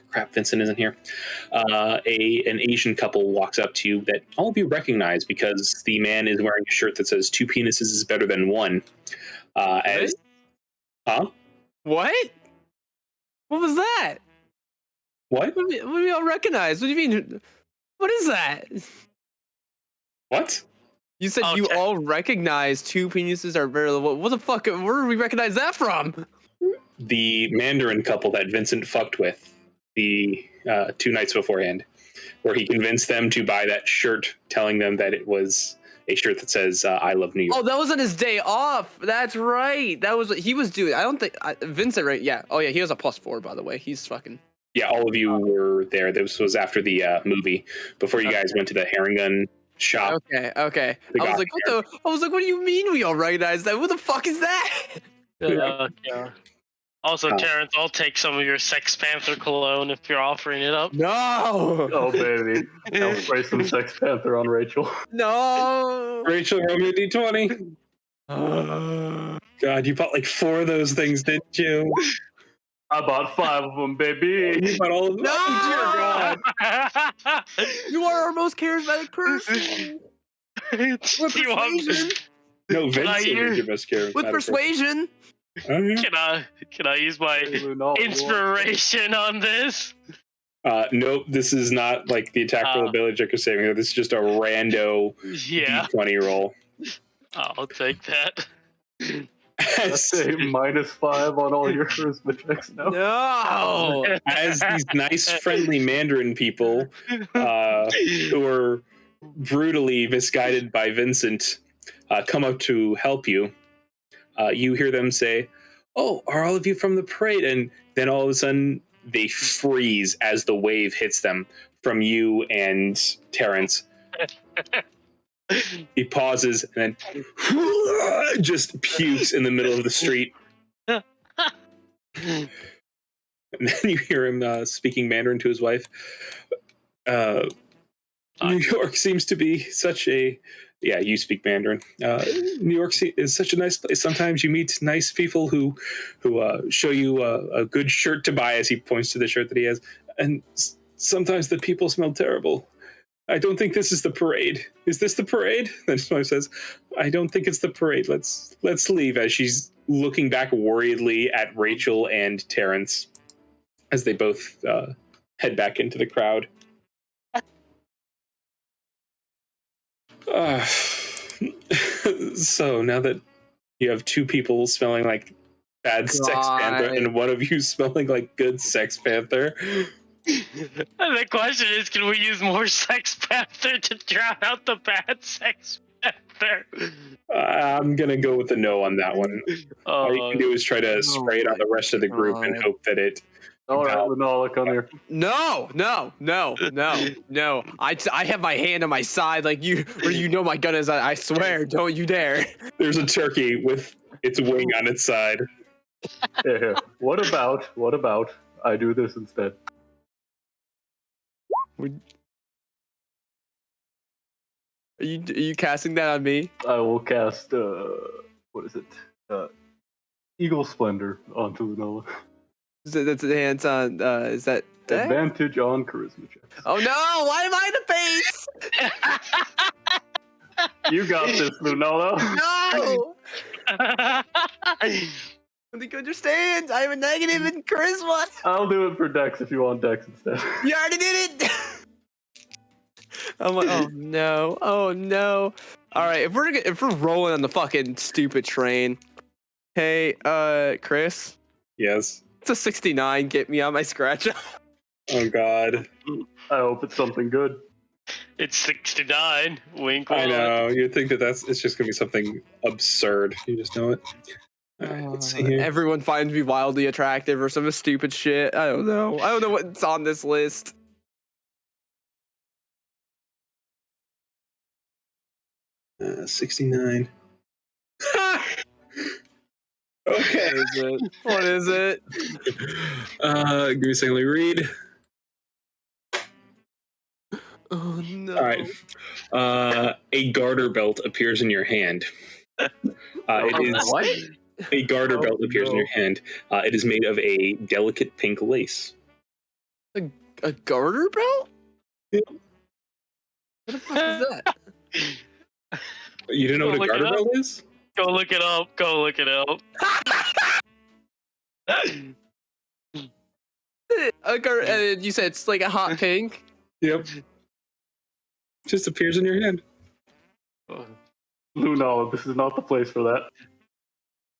Crap, Vincent isn't here. An Asian couple walks up to you that all of you recognize because the man is wearing a shirt that says 2 penises is better than 1. As Huh? What? What was that? What? What do we all recognize? What do you mean? What is that? What? You said you Okay. all recognize 2 penises are better than what the fuck? Where do we recognize that from? The Mandarin couple that Vincent fucked with the 2 nights beforehand, where he convinced them to buy that shirt, telling them that it was a shirt that says "I love New York." Oh, that was on his day off. That's right. That was what he was doing. I don't think Vincent, right? Yeah. Oh yeah, he was a +4 by the way. He's fucking. Yeah, all of you were there. This was after the movie, before you guys went to the herring gun shop. Okay. The I was guy like, what the? I was like, what do you mean we all recognize that? What the fuck is that? Yeah. Also, Oh. Terrence, I'll take some of your Sex Panther cologne if you're offering it up. No. Oh baby, I'll spray some Sex Panther on Rachel. No. Rachel, roll me a d20. God, you bought like 4 of those things, didn't you? I bought 5 of them, baby. You bought all of them. No! Oh, dear God. You are our most charismatic person. With You want- persuasion. No, Can I Vincent is use- your best charismatic With person. persuasion. Oh, yeah. Can I use my Hey, Lunala, you want- inspiration on this? Nope, this is not like the attack roll ability check or saving throw. This is just a rando Yeah, d20 roll. I'll take that. Let's say -5 on all your charisma checks now. No. As these nice, friendly Mandarin people who are brutally misguided by Vincent come up to help you, you hear them say, "Oh, are all of you from the parade?" And then all of a sudden, they freeze as the wave hits them from you and Terrence. He pauses and then just pukes in the middle of the street. And then you hear him speaking Mandarin to his wife. New York seems to be such a... Yeah, you speak Mandarin. New York is such a nice place. Sometimes you meet nice people who show you a good shirt to buy, as he points to the shirt that he has. And sometimes the people smell terrible. I don't think this is the parade. Is this the parade? Then his wife says, I don't think it's the parade. Let's leave, as she's looking back worriedly at Rachel and Terrence as they both head back into the crowd. So now that you have 2 people smelling like bad Sex Panther and one of you smelling like good Sex Panther, The question is, can we use more Sex Panther to drown out the bad Sex Panther? I'm gonna go with the no on that one. All you can do is try to spray it on the rest of the group and hope that it... All right, Lunala, come here. No. I have my hand on my side, like you, where you know my gun is. I swear, don't you dare. There's a turkey with its wing on its side. Here. What about I do this instead? Are you casting that on me? I will cast what is it? Eagle Splendor onto Lunala. That's the hands on. Is that deck? Advantage on charisma checks. Oh no! Why am I in the face? You got this, Lunala. No! I think you understand. I have a negative in charisma. I'll do it for Dex if you want Dex instead. You already did it. I'm like, oh no, oh no. All right, if we're rolling on the fucking stupid train, hey, Chris, Yes. it's a 69. Get me on my scratch. Oh God. I hope it's something good. It's 69. Wink. I know. You'd think that it's just gonna be something absurd. You just know it. All right, let's see here. Everyone finds me wildly attractive or some stupid shit. I don't know. I don't know what's on this list. 69. Okay. What is it? What is it? Give me a second. Let me read. Oh no. All right. A garter belt appears in your hand. It is What? a garter belt appears in your hand. It is made of a delicate pink lace. A garter belt? Yep. What the fuck is that? You didn't know what a Look it garter up. belt is? Go look it up. Go look it up. You said it's like a hot pink. Yep. Just appears in your hand. Lunala, this is not the place for that.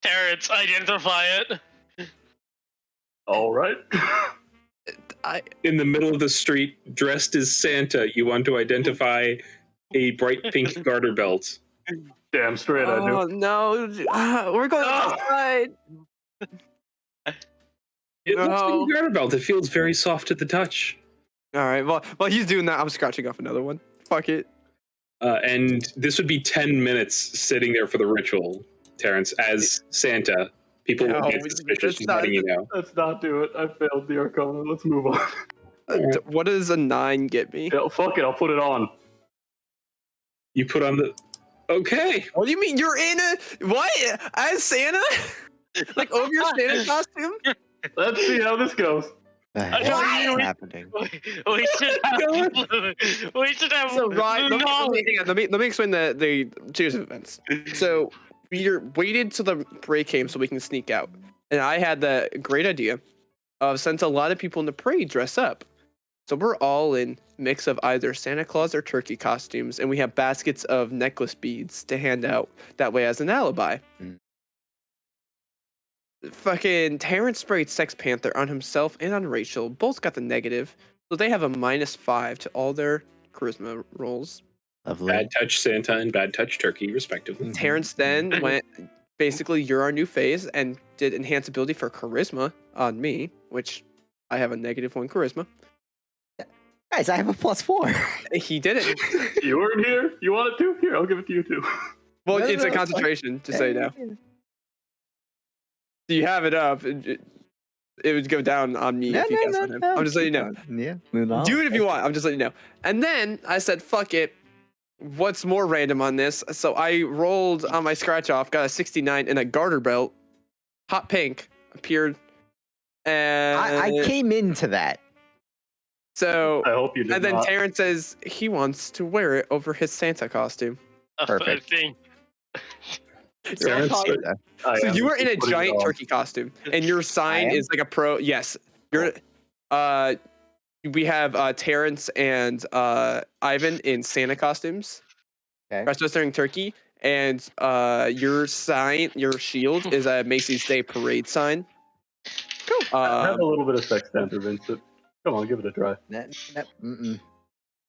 Terrence, identify it. All right. In the middle of the street, dressed as Santa, you want to identify a bright pink garter belt. Damn straight I do. Oh no, we're going outside. It looks like No. a garter belt. It feels very soft to the touch. All right, well, while he's doing that, I'm scratching off another one. Fuck it. And this would be 10 minutes sitting there for the ritual, Terrence, as Santa. People will No, get suspicious that's of not- letting you know. Let's not do it. I failed the Arcana. Let's move on. What does a 9 get me? Yeah, fuck it. I'll put it on. You put on the. Okay. What do you mean you're in a what? As Santa? Like over your Santa costume? Let's see how this goes. I don't What's know. happening? We should have. We should have. So Ryan, let no. me explain the series of events. So we waited till the parade came so we can sneak out, and I had the great idea of since a lot of people in the parade dress up, so we're all in mix of either Santa Claus or turkey costumes, and we have baskets of necklace beads to hand out that way as an alibi. Mm. Fucking Terrence sprayed Sex Panther on himself and on Rachel. Both got the negative, so they have a -5 to all their charisma rolls. Lovely. Bad touch Santa and bad touch turkey, respectively. Terrence then went basically you're our new phase and did enhance ability for charisma on me, which I have a -1 charisma. Guys, I have a +4. He did it. You weren't here? You want it to? Here, I'll give it to you too. Well, No, it's no, a it's fine. concentration, just so you know. You have it up. It would go down on me if you cast on him. I'm just letting you know. Yeah. No, Do it if you want. I'm just letting you know. And then I said, fuck it. What's more random on this? So I rolled on my scratch off, got a 69 and a garter belt. Hot pink appeared. And I came into that. so, I hope you did and then not. Terrence says he wants to wear it over his Santa costume. Perfect. Thing. Terrence, I So am you were in a putting it giant on. turkey costume, and your sign am? is like a pro. Yes, you're. We have Terrence and Ivan in Santa costumes. Okay. Dressed as during turkey, and your sign, your shield is a Macy's Day Parade sign. I have a little bit of Sex Panther, Vincent. Come on, give it a try. Mm-mm.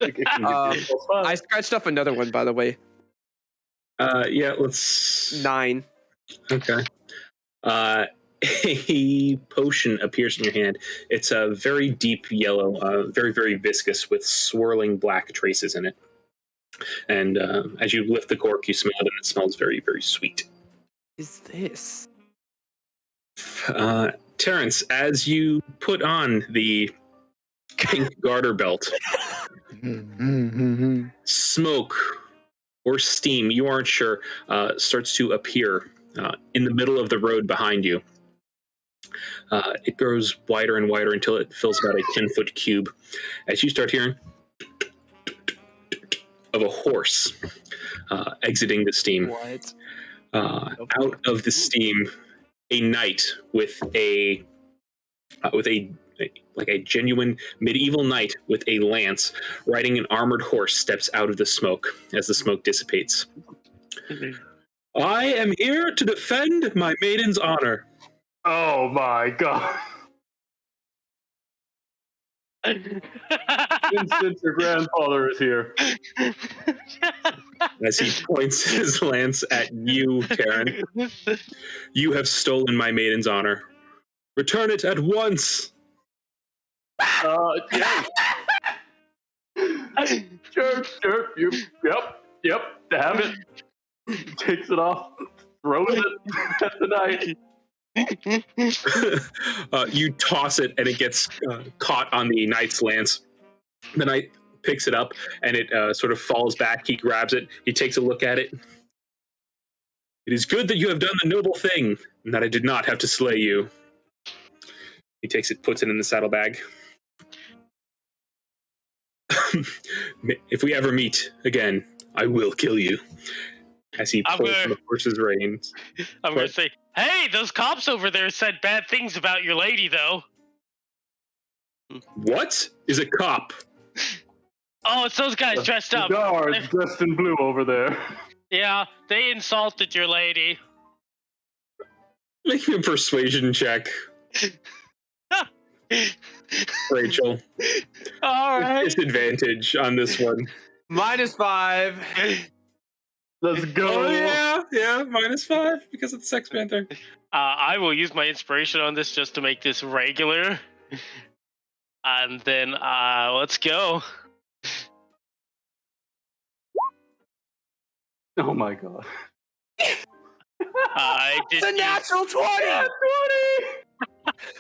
It can give you a +5. I scratched off another one, by the way. yeah, let's. 9. Okay. A potion appears in your hand. It's a very deep yellow, very, very viscous with swirling black traces in it. And as you lift the cork, you smell it, and it smells very, very sweet. Is this? Terrence, as you put on the pink garter belt, smoke or steam, you aren't sure, starts to appear in the middle of the road behind you. It grows wider and wider until it fills about a 10-foot cube. As you start hearing of a horse exiting the steam. What? Out of the steam, a knight with a genuine medieval knight with a lance riding an armored horse steps out of the smoke as the smoke dissipates. I am here to defend my maiden's honor. Oh my god. Vincent, your grandfather is here. As he points his lance at you, Taryn. You have stolen my maiden's honor. Return it at once. Yeah. Sure. Yep. Have it. Takes it off, throws it at the knight. You toss it, and it gets caught on the knight's lance. The knight picks it up, and it sort of falls back. He grabs it. He takes a look at it. It is good that you have done the noble thing, and that I did not have to slay you. He takes it, puts it in the saddlebag. If we ever meet again, I will kill you. As he pulls the horse's reins. I'm going to say, hey, those cops over there said bad things about your lady, though. What is a cop? Oh, it's those guys dressed up. Guards dressed in blue over there. Yeah, they insulted your lady. Make me a persuasion check, Rachel. All right. Disadvantage on this one. -5. Let's go. Oh, yeah, -5 because it's Sex Panther. I will use my inspiration on this just to make this regular. And then let's go. Oh my god. I did. The natural 20.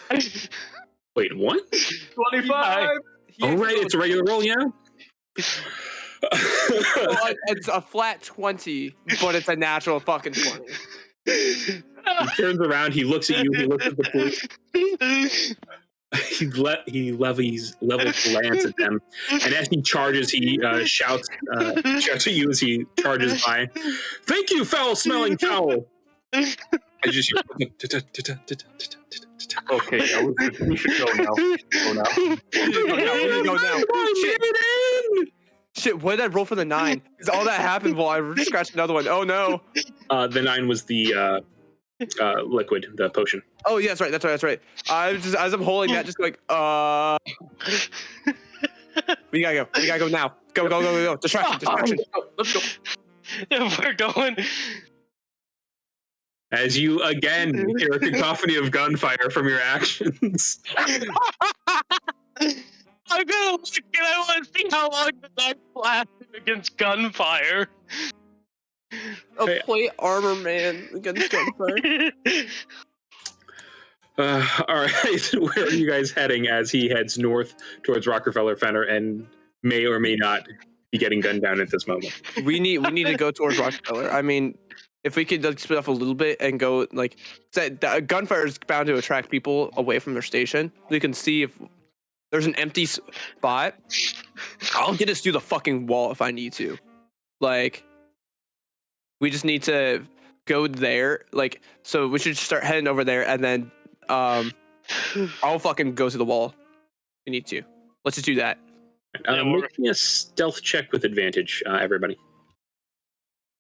20! Wait, what? 25! Oh, right, it's a regular roll, yeah. It's a flat 20, but it's a natural fucking 20. He turns around, he looks at you, he looks at the police. He levels lance at them, and as he charges, he shouts at you as he charges by. Thank you, foul-smelling cow. I just hear. Okay, yeah, we should go now. Go now. Go now. Shit, what did I roll for the 9? Because all that happened while I scratched another one. Oh no. The 9 was the liquid, the potion. Oh yeah, that's right. I was just, as I'm holding that, just like we gotta go now. Go. Distraction. Let's go. We're going. As you again hear a cacophony of gunfire from your actions. I'm gonna look and I want to see how long the knife lasted against gunfire. A plate armor man against gunfire. All right, where are you guys heading as he heads north towards Rockefeller Center and may or may not be getting gunned down at this moment? We need to go towards Rockefeller. I mean, if we could like split off a little bit and go like that gunfire is bound to attract people away from their station. We can see if there's an empty spot. I'll get us through the fucking wall if I need to. Like, we just need to go there. Like, so we should start heading over there, and then I'll fucking go to the wall. We need to. Let's just do that. Make me a stealth check with advantage, everybody.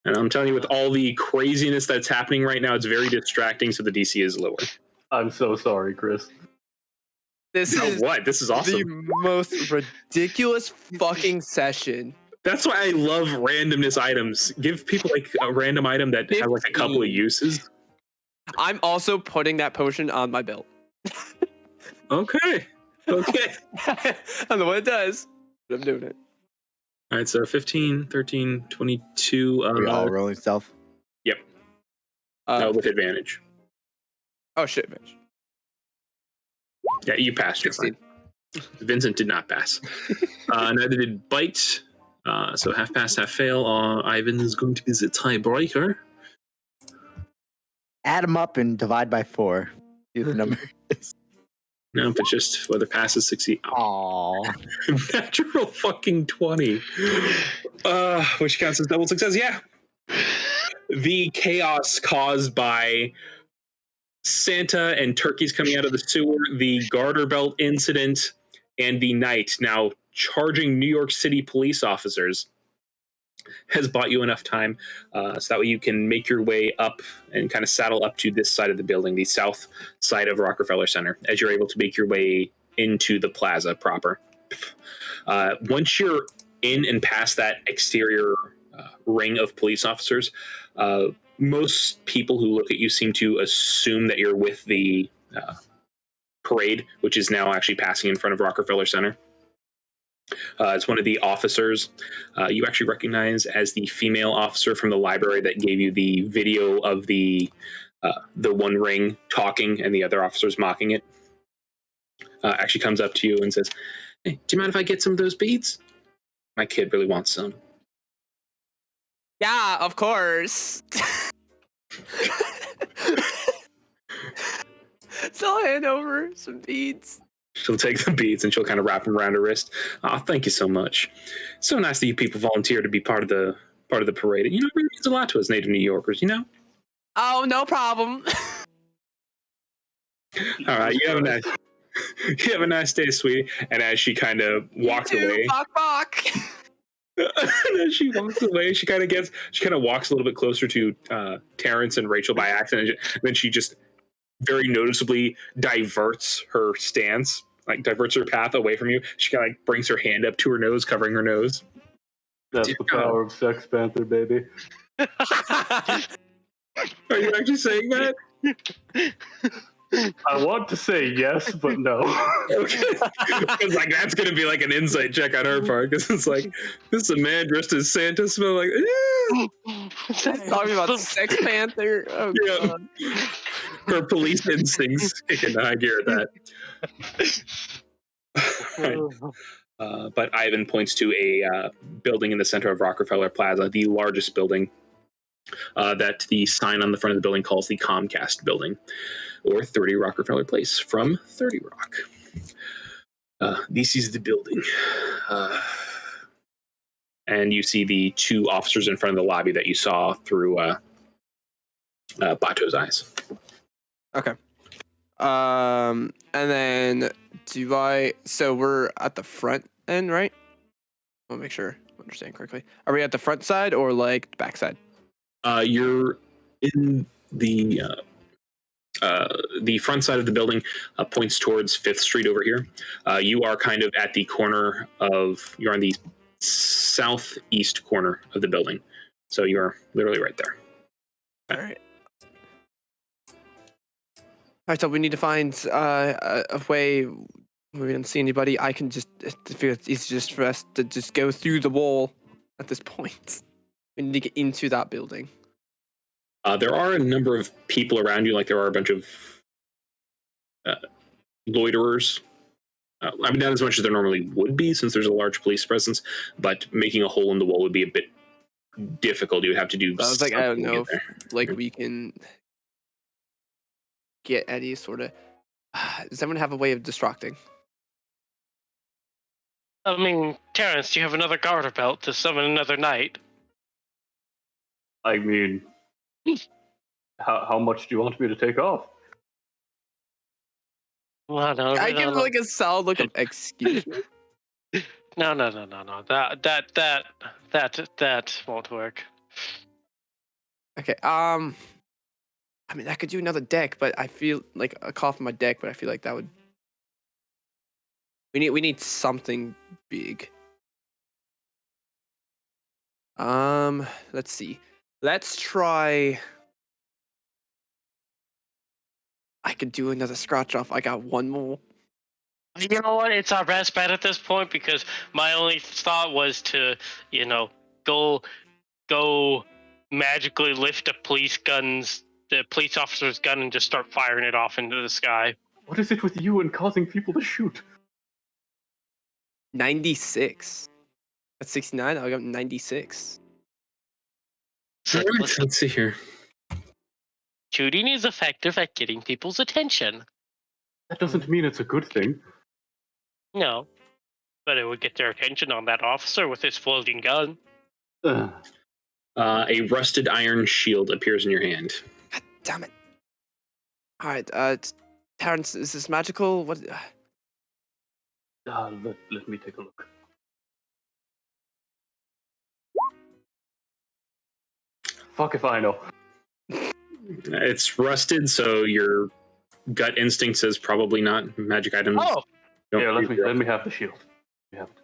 And I'm telling you, with all the craziness that's happening right now, it's very distracting, so the DC is lower. I'm so sorry, Chris. This is what? This is awesome. the most ridiculous fucking session. That's why I love randomness items. Give people like a random item that has like a couple of uses. I'm also putting that potion on my belt. Okay. I don't know what it does, but I'm doing it. All right, so 15, 13, 22. Are we all rolling stealth? Yep. With advantage. Oh shit, bitch. Yeah, you passed. You're fine. Vincent did not pass. Neither did Bite. So half pass, half fail. Ivan is going to be the tiebreaker. Add them up and divide by 4. Do the number. No, but just whether passes succeed. Aww. Natural fucking 20. Which counts as double success. Yeah. The chaos caused by Santa and turkeys coming out of the sewer, the garter belt incident, and the night now charging New York City police officers has bought you enough time so that way you can make your way up and kind of saddle up to this side of the building, the south side of Rockefeller Center, as you're able to make your way into the plaza proper. Once you're in and past that exterior ring of police officers, most people who look at you seem to assume that you're with the parade, which is now actually passing in front of Rockefeller Center. It's one of the officers you actually recognize as the female officer from the library that gave you the video of the one ring talking and the other officers mocking it. Actually comes up to you and says, "Hey, do you mind if I get some of those beads? My kid really wants some." Yeah, of course. So I'll hand over some beads. She'll take the beads and she'll kind of wrap them around her wrist. "Oh, thank you so much. So nice that you people volunteer to be part of the parade. You know, it really means a lot to us native New Yorkers, you know?" Oh, no problem. All right, you have a nice day, sweetie. And as she kind of walks away, Bok. and as she walks away, she kind of walks a little bit closer to Terrence and Rachel by accident, and then she just very noticeably diverts her stance, like diverts her path away from you. She kind of like brings her hand up to her nose, covering her nose. That's the power of Sex Panther, baby. Are you actually saying that? I want to say yes, but no. Okay. Because like that's gonna be like an insight check on her part, because it's like, this is a man dressed as Santa, smell like, Talking about Sex Panther. Oh, Yeah. God. Her police instincts kick into high gear at that. Right. But Ivan points to a building in the center of Rockefeller Plaza, the largest building that the sign on the front of the building calls the Comcast Building, or 30 Rockefeller Place from 30 Rock. This is the building. And you see the two officers in front of the lobby that you saw through Bato's eyes. Okay. And then so we're at the front end, right? I'll make sure I understand correctly. Are we at the front side or like the back side? You're in the front side of the building, points towards 5th Street over here. You are kind of at the corner you're on the southeast corner of the building. So you're literally right there. All right. All right, so we need to find a way. We didn't see anybody. I feel it's easy just for us to just go through the wall at this point. We need to get into that building. There are a number of people around you, like there are a bunch of loiterers. I mean, not as much as there normally would be since there's a large police presence, but making a hole in the wall would be a bit difficult. You would have to do I was like, I don't something to know get if like we can get any sort of. Does anyone have a way of distracting? I mean, Terrence, do you have another garter belt to summon another knight? I mean, how much do you want me to take off? Well, no, I give him like a solid look of excuse me. No. That won't work. Okay. I mean, I could do another deck, but I feel like a call from my deck, but I feel like that would. We need something big. Let's see. Let's try. I could do another scratch off. I got one more. You know what? It's our best bet at this point because my only thought was to, go magically lift the police officer's gun and just start firing it off into the sky. What is it with you and causing people to shoot? 96. That's 69. I got 96. So, All right, listen, let's see here. shooting is effective at getting people's attention. That doesn't mean it's a good thing. No, but it would get their attention on that officer with his floating gun. Ugh. A rusted iron shield appears in your hand. God damn it. All right. Terrence, is this magical? What? Let me take a look. Fuck if I know. It's rusted, so your gut instinct says probably not magic items. Oh, Yeah, let me have the shield. We have it.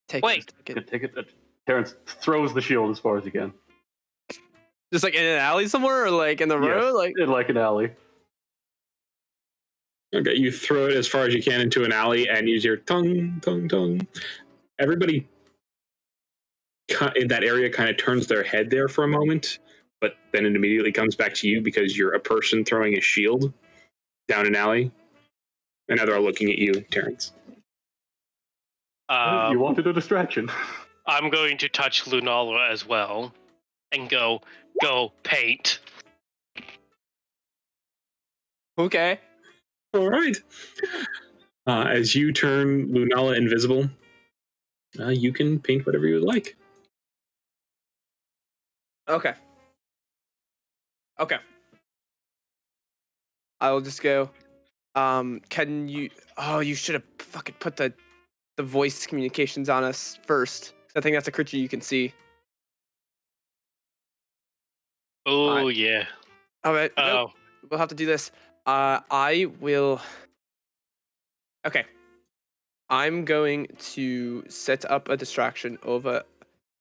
Take Wait. it. Take it. Terrence throws the shield as far as he can. Just like in an alley somewhere, or like in the road, like. In like an alley. Okay, you throw it as far as you can into an alley and use your tongue. Everybody in that area kind of turns their head there for a moment, but then it immediately comes back to you because you're a person throwing a shield down an alley. And now they're all looking at you, Terrence. You wanted a distraction. I'm going to touch Lunala as well and go paint. Okay. All right. As you turn Lunala invisible, you can paint whatever you would like. Okay. I will just go. Can you? Oh, you should have fucking put the voice communications on us first. I think that's a creature you can see. Oh, yeah. All right. Oh. Nope. We'll have to do this. I will. Okay. I'm going to set up a distraction over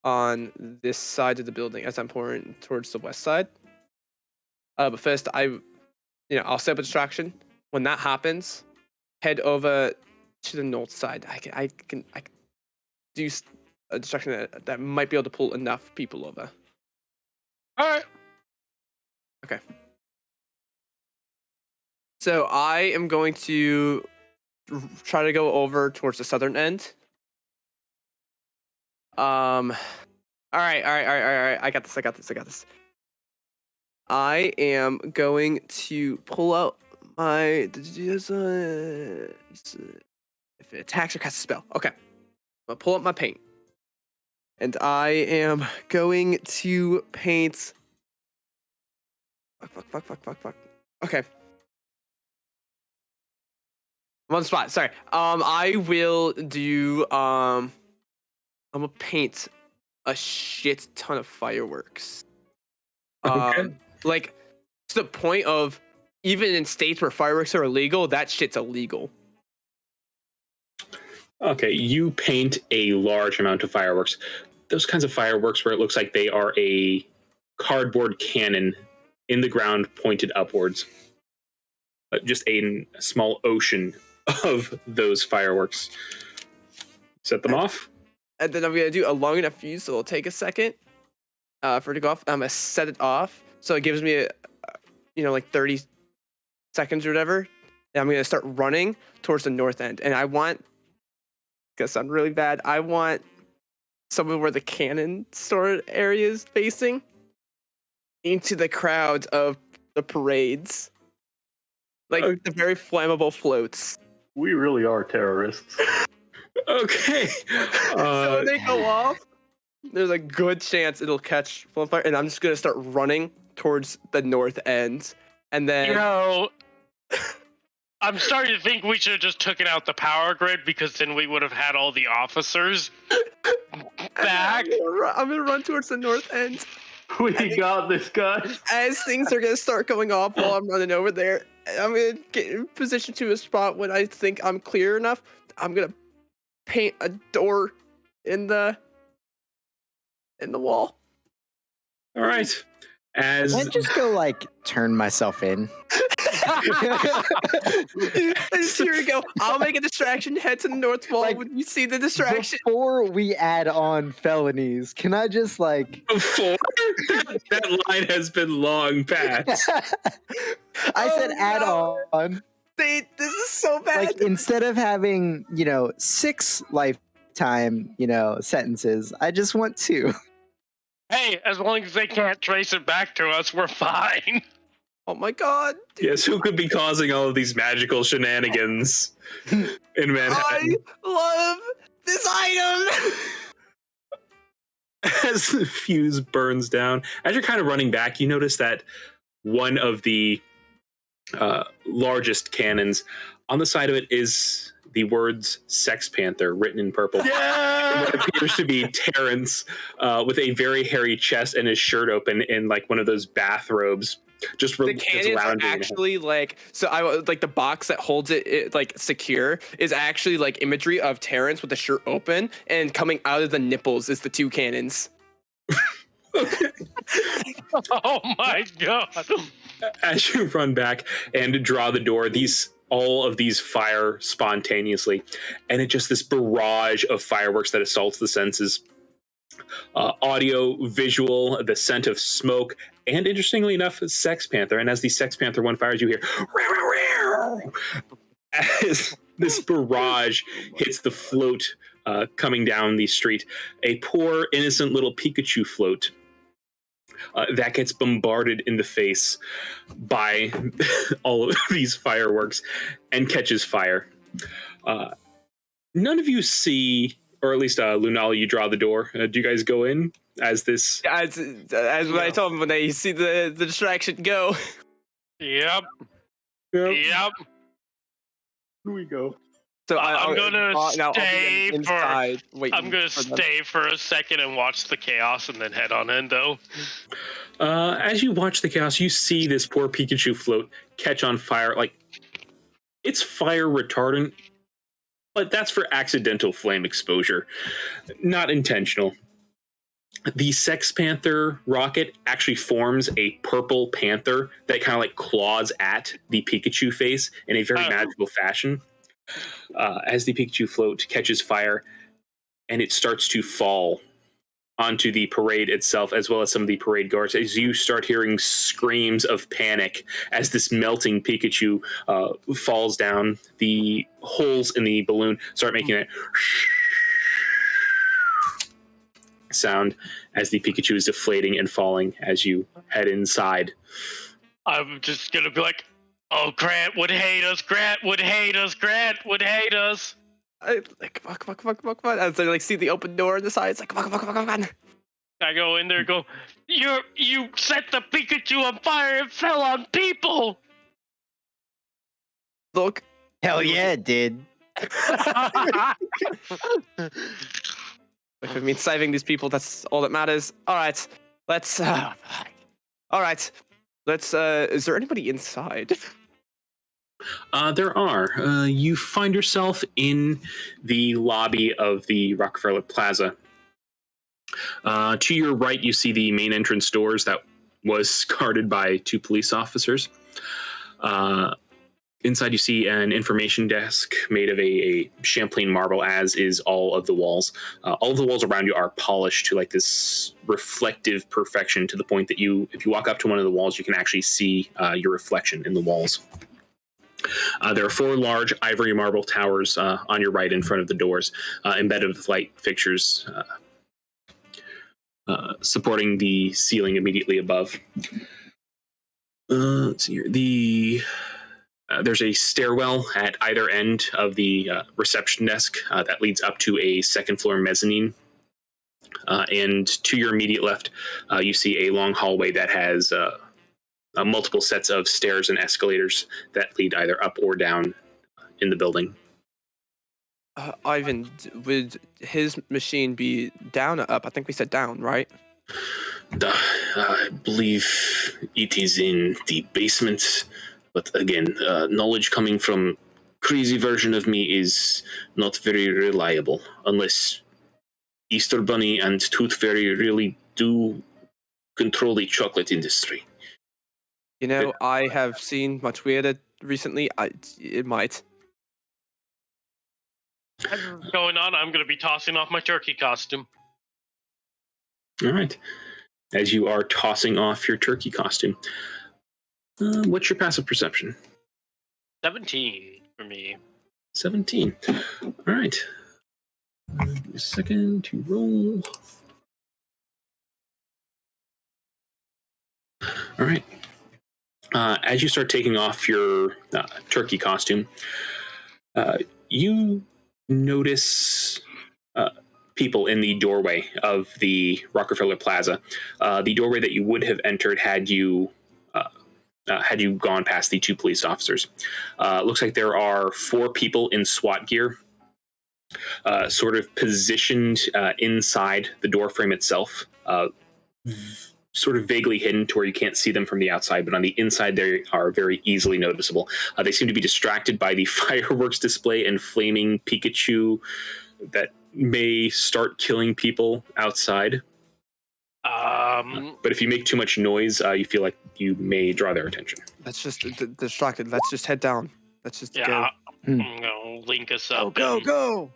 on this side of the building as I'm pouring towards the west side. But first, I'll set up a distraction. When that happens, head over to the north side. I can do a distraction that might be able to pull enough people over. All right. So I am going to try to go over towards the southern end. All right. I got this. I am going to pull out my if it attacks or casts a spell. Okay. I'll pull up my paint. And I am going to paint. Fuck. Okay. I'm on the spot. Sorry. I will do. I'm gonna paint a shit ton of fireworks. Okay. Like to the point of even in states where fireworks are illegal, that shit's illegal. Okay, you paint a large amount of fireworks. Those kinds of fireworks where it looks like they are a cardboard cannon in the ground pointed upwards. Just a small ocean of those fireworks. Set them off. And then I'm gonna do a long enough fuse, so it'll take a second for it to go off. I'm gonna set it off, so it gives me like 30 seconds or whatever. And I'm gonna start running towards the north end. And I want, gonna sound really bad, I want somewhere where the cannon store area is facing into the crowd of the parades, like the very flammable floats. We really are terrorists. Okay. So when they go off, there's a good chance it'll catch fire, and I'm just gonna start running towards the north end, and then I'm starting to think we should have just taken out the power grid because then we would have had all the officers back. I'm gonna run towards the north end. We got this, guys. As things are gonna start going off while I'm running over there, I'm gonna get in position to a spot when I think I'm clear enough. I'm gonna paint a door in the wall. All right. As Can I just go turn myself in? Here we go. I'll make a distraction. Head to the north wall when you see the distraction. Before we add on felonies, can I just before that line has been long past. I said add on. This is so bad. Instead of having 6 lifetime sentences, I just want 2. Hey, as long as they can't trace it back to us, we're fine. Oh my god. Yes, who could be causing all of these magical shenanigans in Manhattan? I love this item. As the fuse burns down, as you're kind of running back, you notice that one of the largest cannons, on the side of it is the words Sex Panther written in purple. Yeah! What appears to be Terrence with a very hairy chest and his shirt open in one of those bathrobes. Just the cannons are actually the box that holds it secure is actually imagery of Terrence with the shirt open, and coming out of the nipples is the 2 cannons. Oh my god. As you run back and draw the door, all of these fire spontaneously, and it just this barrage of fireworks that assaults the senses. Audio, visual, the scent of smoke, and interestingly enough, Sex Panther. And as the Sex Panther one fires, you hear as this barrage hits the float coming down the street. A poor, innocent little Pikachu float that gets bombarded in the face by all of these fireworks and catches fire. None of you see, or at least Lunala, you draw the door. Do you guys go in as this? As what I told them when they see the distraction go. Yep. Here we go. So I'm gonna stay inside. I'm gonna stay for a second and watch the chaos and then head on in, though. As you watch the chaos, you see this poor Pikachu float catch on fire. It's fire retardant, but that's for accidental flame exposure, not intentional. The Sex Panther rocket actually forms a purple panther that kind of claws at the Pikachu face in a very magical fashion. As the Pikachu float catches fire and it starts to fall onto the parade itself, as well as some of the parade guards, as you start hearing screams of panic as this melting Pikachu falls down. The holes in the balloon start making that sound as the Pikachu is deflating and falling as you head inside. I'm just gonna be like, oh, Grant would hate us. Grant would hate us. Grant would hate us. Like, come on. As I like see the open door on the side, it's like, come on. I go in there and go, you set the Pikachu on fire. It fell on people. Look. Hell yeah, it did. Like, I mean, saving these people, that's all that matters. All right, let's. All right, let's. Is there anybody inside? There are. You find yourself in the lobby of the Rockefeller Plaza. To your right, you see the main entrance doors that was guarded by 2 police officers. Inside, you see an information desk made of a Champlain marble, as is all of the walls. All of the walls around you are polished to like this reflective perfection, to the point that if you walk up to one of the walls, you can actually see your reflection in the walls. There are 4 large ivory marble towers on your right in front of the doors, embedded with light fixtures supporting the ceiling immediately above. Let's see here. There's a stairwell at either end of the reception desk that leads up to a second-floor mezzanine. And to your immediate left, you see a long hallway that has multiple sets of stairs and escalators that lead either up or down in the building. Ivan, would his machine be down or up? I think we said down, right? I believe it is in the basement. But again, knowledge coming from crazy version of me is not very reliable, unless Easter Bunny and Tooth Fairy really do control the chocolate industry. You know, I have seen much weirder recently. It might. Whatever's going on, I'm gonna be tossing off my turkey costume. All right. As you are tossing off your turkey costume, what's your passive perception? 17 for me. 17. All right. Give me a second to roll. All right. As you start taking off your turkey costume, you notice people in the doorway of the Rockefeller Plaza. The doorway that you would have entered had you gone past the 2 police officers. Looks like there are 4 people in SWAT gear, sort of positioned inside the door frame itself, sort of vaguely hidden to where you can't see them from the outside, but on the inside they are very easily noticeable. They seem to be distracted by the fireworks display and flaming Pikachu that may start killing people outside. But if you make too much noise, you feel like you may draw their attention. Let's just distracted. Let's just head down. Let's just go. I'm gonna link us up. Go!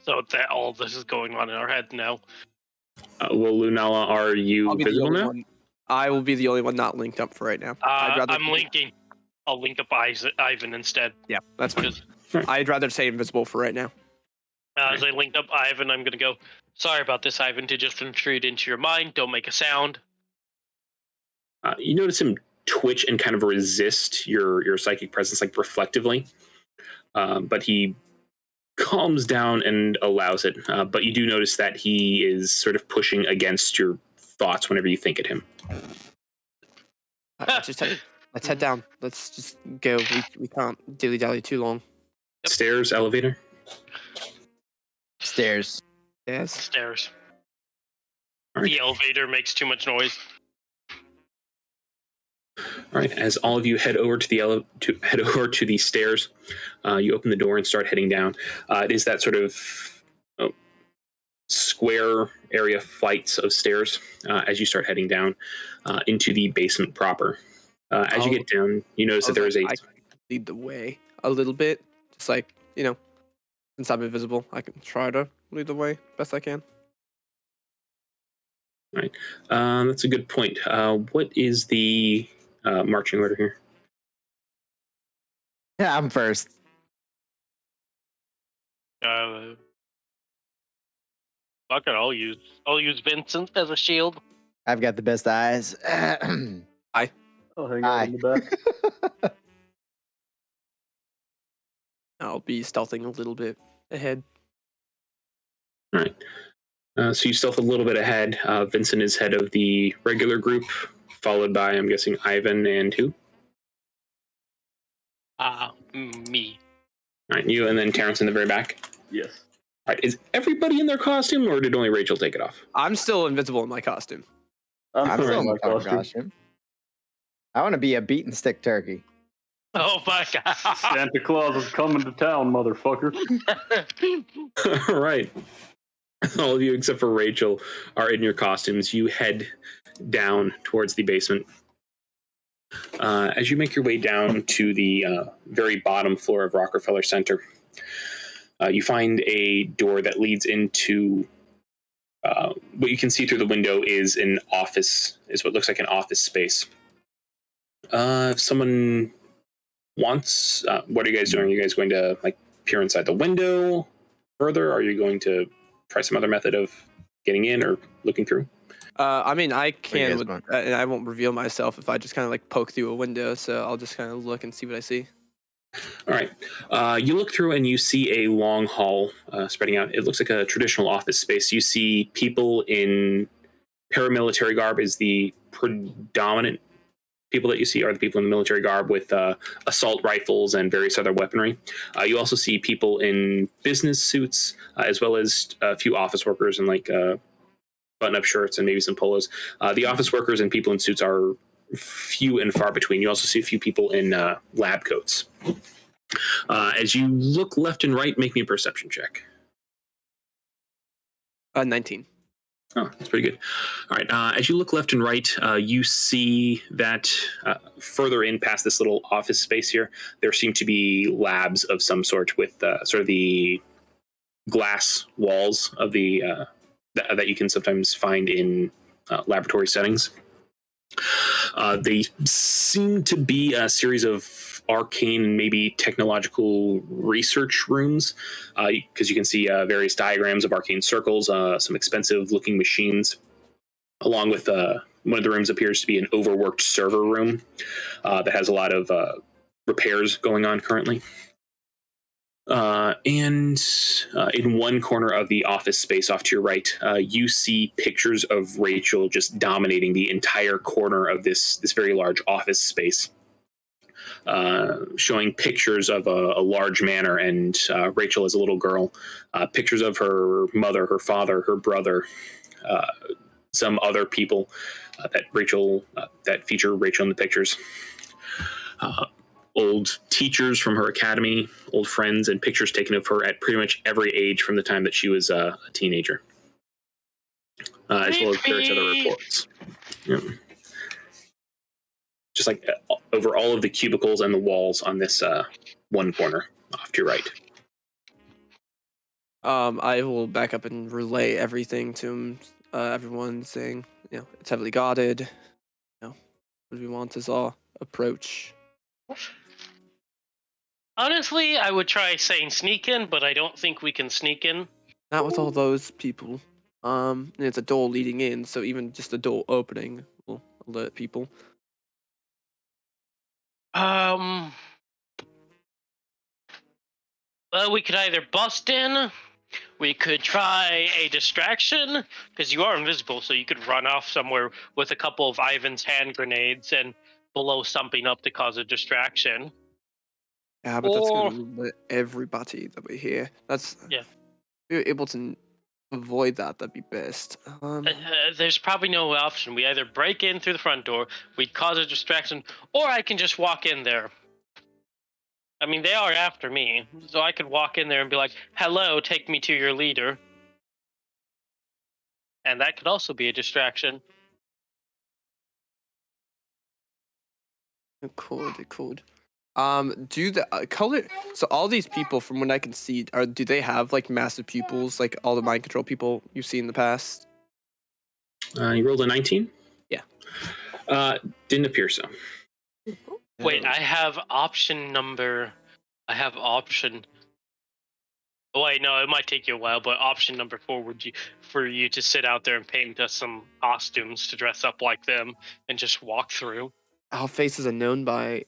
So that all this is going on in our head now. Well, Lunala, are you I'll be the visible only now? one. I will be the only one not linked up for right now. I'm linking. I'll link up Ivan instead. Yeah, that's fine. Because I'd rather stay invisible for right now. as I linked up Ivan, I'm gonna go. Sorry about this, Ivan. To just intrude into your mind. Don't make a sound. You notice him twitch and kind of resist your psychic presence, like reflectively, but he calms down and allows it. But you do notice that he is sort of pushing against your thoughts whenever you think at him. Let's head down. Let's just go. We can't dilly dally too long. Stairs, elevator. Stairs. Yes. Stairs. All right. The elevator makes too much noise. All right. As all of you head over to the stairs, you open the door and start heading down. It is that sort of square area flights of stairs as you start heading down into the basement proper. As you get down, you notice that there is I can lead the way a little bit, just like since I'm invisible, I can try to lead the way best I can. Right. That's a good point. What is the marching order here? Yeah, I'm first. Fuck it, I'll use Vincent as a shield. I've got the best eyes. I'll hang out Hi. in the back. I'll be stealthing a little bit ahead. All right. So you stealth a little bit ahead. Vincent is head of the regular group, followed by, I'm guessing, Ivan and who? Me. All right, you and then Terrence in the very back. Yes. All right, is everybody in their costume, or did only Rachel take it off? I'm still invisible in my costume. I'm still in my my fucking costume. I want to be a beat and stick turkey. Oh my god. Santa Claus is coming to town, motherfucker. All right. All of you except for Rachel are in your costumes. You head down towards the basement. As you make your way down to the very bottom floor of Rockefeller Center, you find a door that leads into what you can see through the window is an office, is what looks like an office space. If someone wants, what are you guys doing? Are you guys going to like peer inside the window further? Are you going to try some other method of getting in or looking through? I mean, I you can, guys want? and I won't reveal myself if I just kind of like poke through a window. So I'll just kind of look and see what I see. All right. You look through and you see a long hall spreading out. It looks like a traditional office space. You see people in paramilitary garb is the predominant people that you see are the people in the military garb with assault rifles and various other weaponry. You also see people in business suits, as well as a few office workers in like button-up shirts and maybe some polos. The office workers and people in suits are few and far between. You also see a few people in lab coats. As you look left and right, make me a perception check. 19. Oh, that's pretty good. All right. As you look left and right, you see that further in past this little office space here, there seem to be labs of some sort with sort of the glass walls of the that you can sometimes find in laboratory settings. They seem to be a series of arcane and maybe technological research rooms, because you can see various diagrams of arcane circles, some expensive looking machines, along with one of the rooms appears to be an overworked server room that has a lot of repairs going on currently. And in one corner of the office space off to your right, you see pictures of Rachel just dominating the entire corner of this very large office space, showing pictures of a large manor and Rachel as a little girl, pictures of her mother, her father, her brother, some other people that feature Rachel in the pictures. Old teachers from her academy, old friends, and pictures taken of her at pretty much every age from the time that she was a teenager, as well as various other reports. Yeah. Just like over all of the cubicles and the walls on this one corner off to your right. I will back up and relay everything to everyone, saying, it's heavily guarded. What we want is our approach. Honestly, I would try saying sneak in, but I don't think we can sneak in. Not with all those people. And it's a door leading in, so even just a door opening will alert people. Well, we could either bust in, we could try a distraction, because you are invisible, so you could run off somewhere with a couple of Ivan's hand grenades and blow something up to cause a distraction. Yeah, but that's going to alert everybody that we're here. If we're able to avoid that, that'd be best. There's probably no option. We either break in through the front door, we'd cause a distraction, or I can just walk in there. I mean, they are after me, so I could walk in there and be like, hello, take me to your leader. And that could also be a distraction. It could. Do the color? So all these people, from what I can see, do they have like massive pupils, like all the mind control people you've seen in the past? You rolled a 19? Yeah. Didn't appear so. Wait, I have option. Oh, wait, no, it might take you a while, but option number 4 would you for you to sit out there and paint us some costumes to dress up like them and just walk through. Our faces are known by.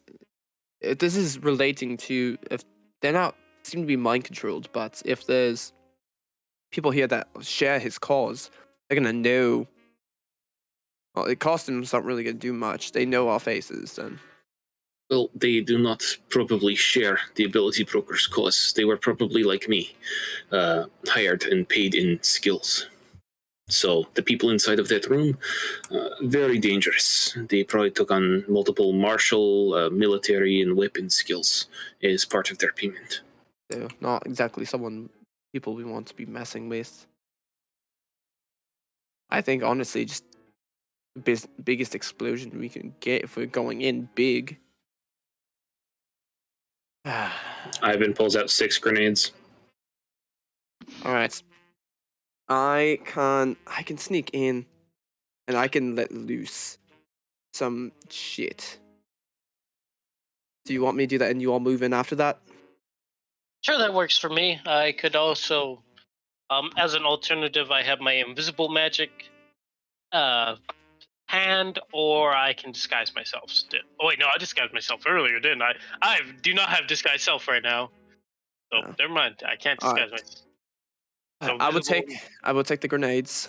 This is relating to if they're not seem to be mind controlled, but if there's people here that share his cause, they're gonna know. Well, the costumes aren't really gonna do much. They know our faces, and Well, they do not probably share the ability broker's cause. They were probably like me, hired and paid in skills. So the people inside of that room, very dangerous. They probably took on multiple martial, military, and weapon skills as part of their payment. they're not exactly people we want to be messing with. I think honestly, just the biggest explosion we can get if we're going in big. Ivan pulls out 6 grenades. All right. I can sneak in, and I can let loose some shit. Do you want me to do that, and you all move in after that? Sure, that works for me. I could also, as an alternative, I have my invisible magic hand, or I can disguise myself still. Oh wait, no, I disguised myself earlier, didn't I? I do not have disguise self right now. So No. never mind. I can't All disguise right. myself. So I will take the grenades.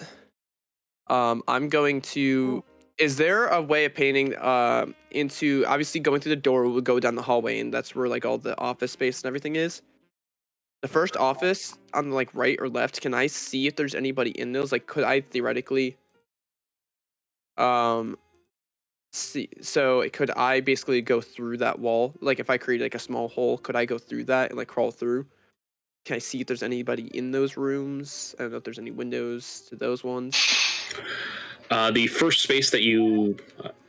I'm going to. Is there a way of painting into obviously going through the door will go down the hallway and that's where like all the office space and everything is? The first office on the like right or left, can I see if there's anybody in those? Like could I theoretically see so could I basically go through that wall? Like if I create like a small hole, could I go through that and like crawl through? Can I see if there's anybody in those rooms? I don't know if there's any windows to those ones. The first space that you,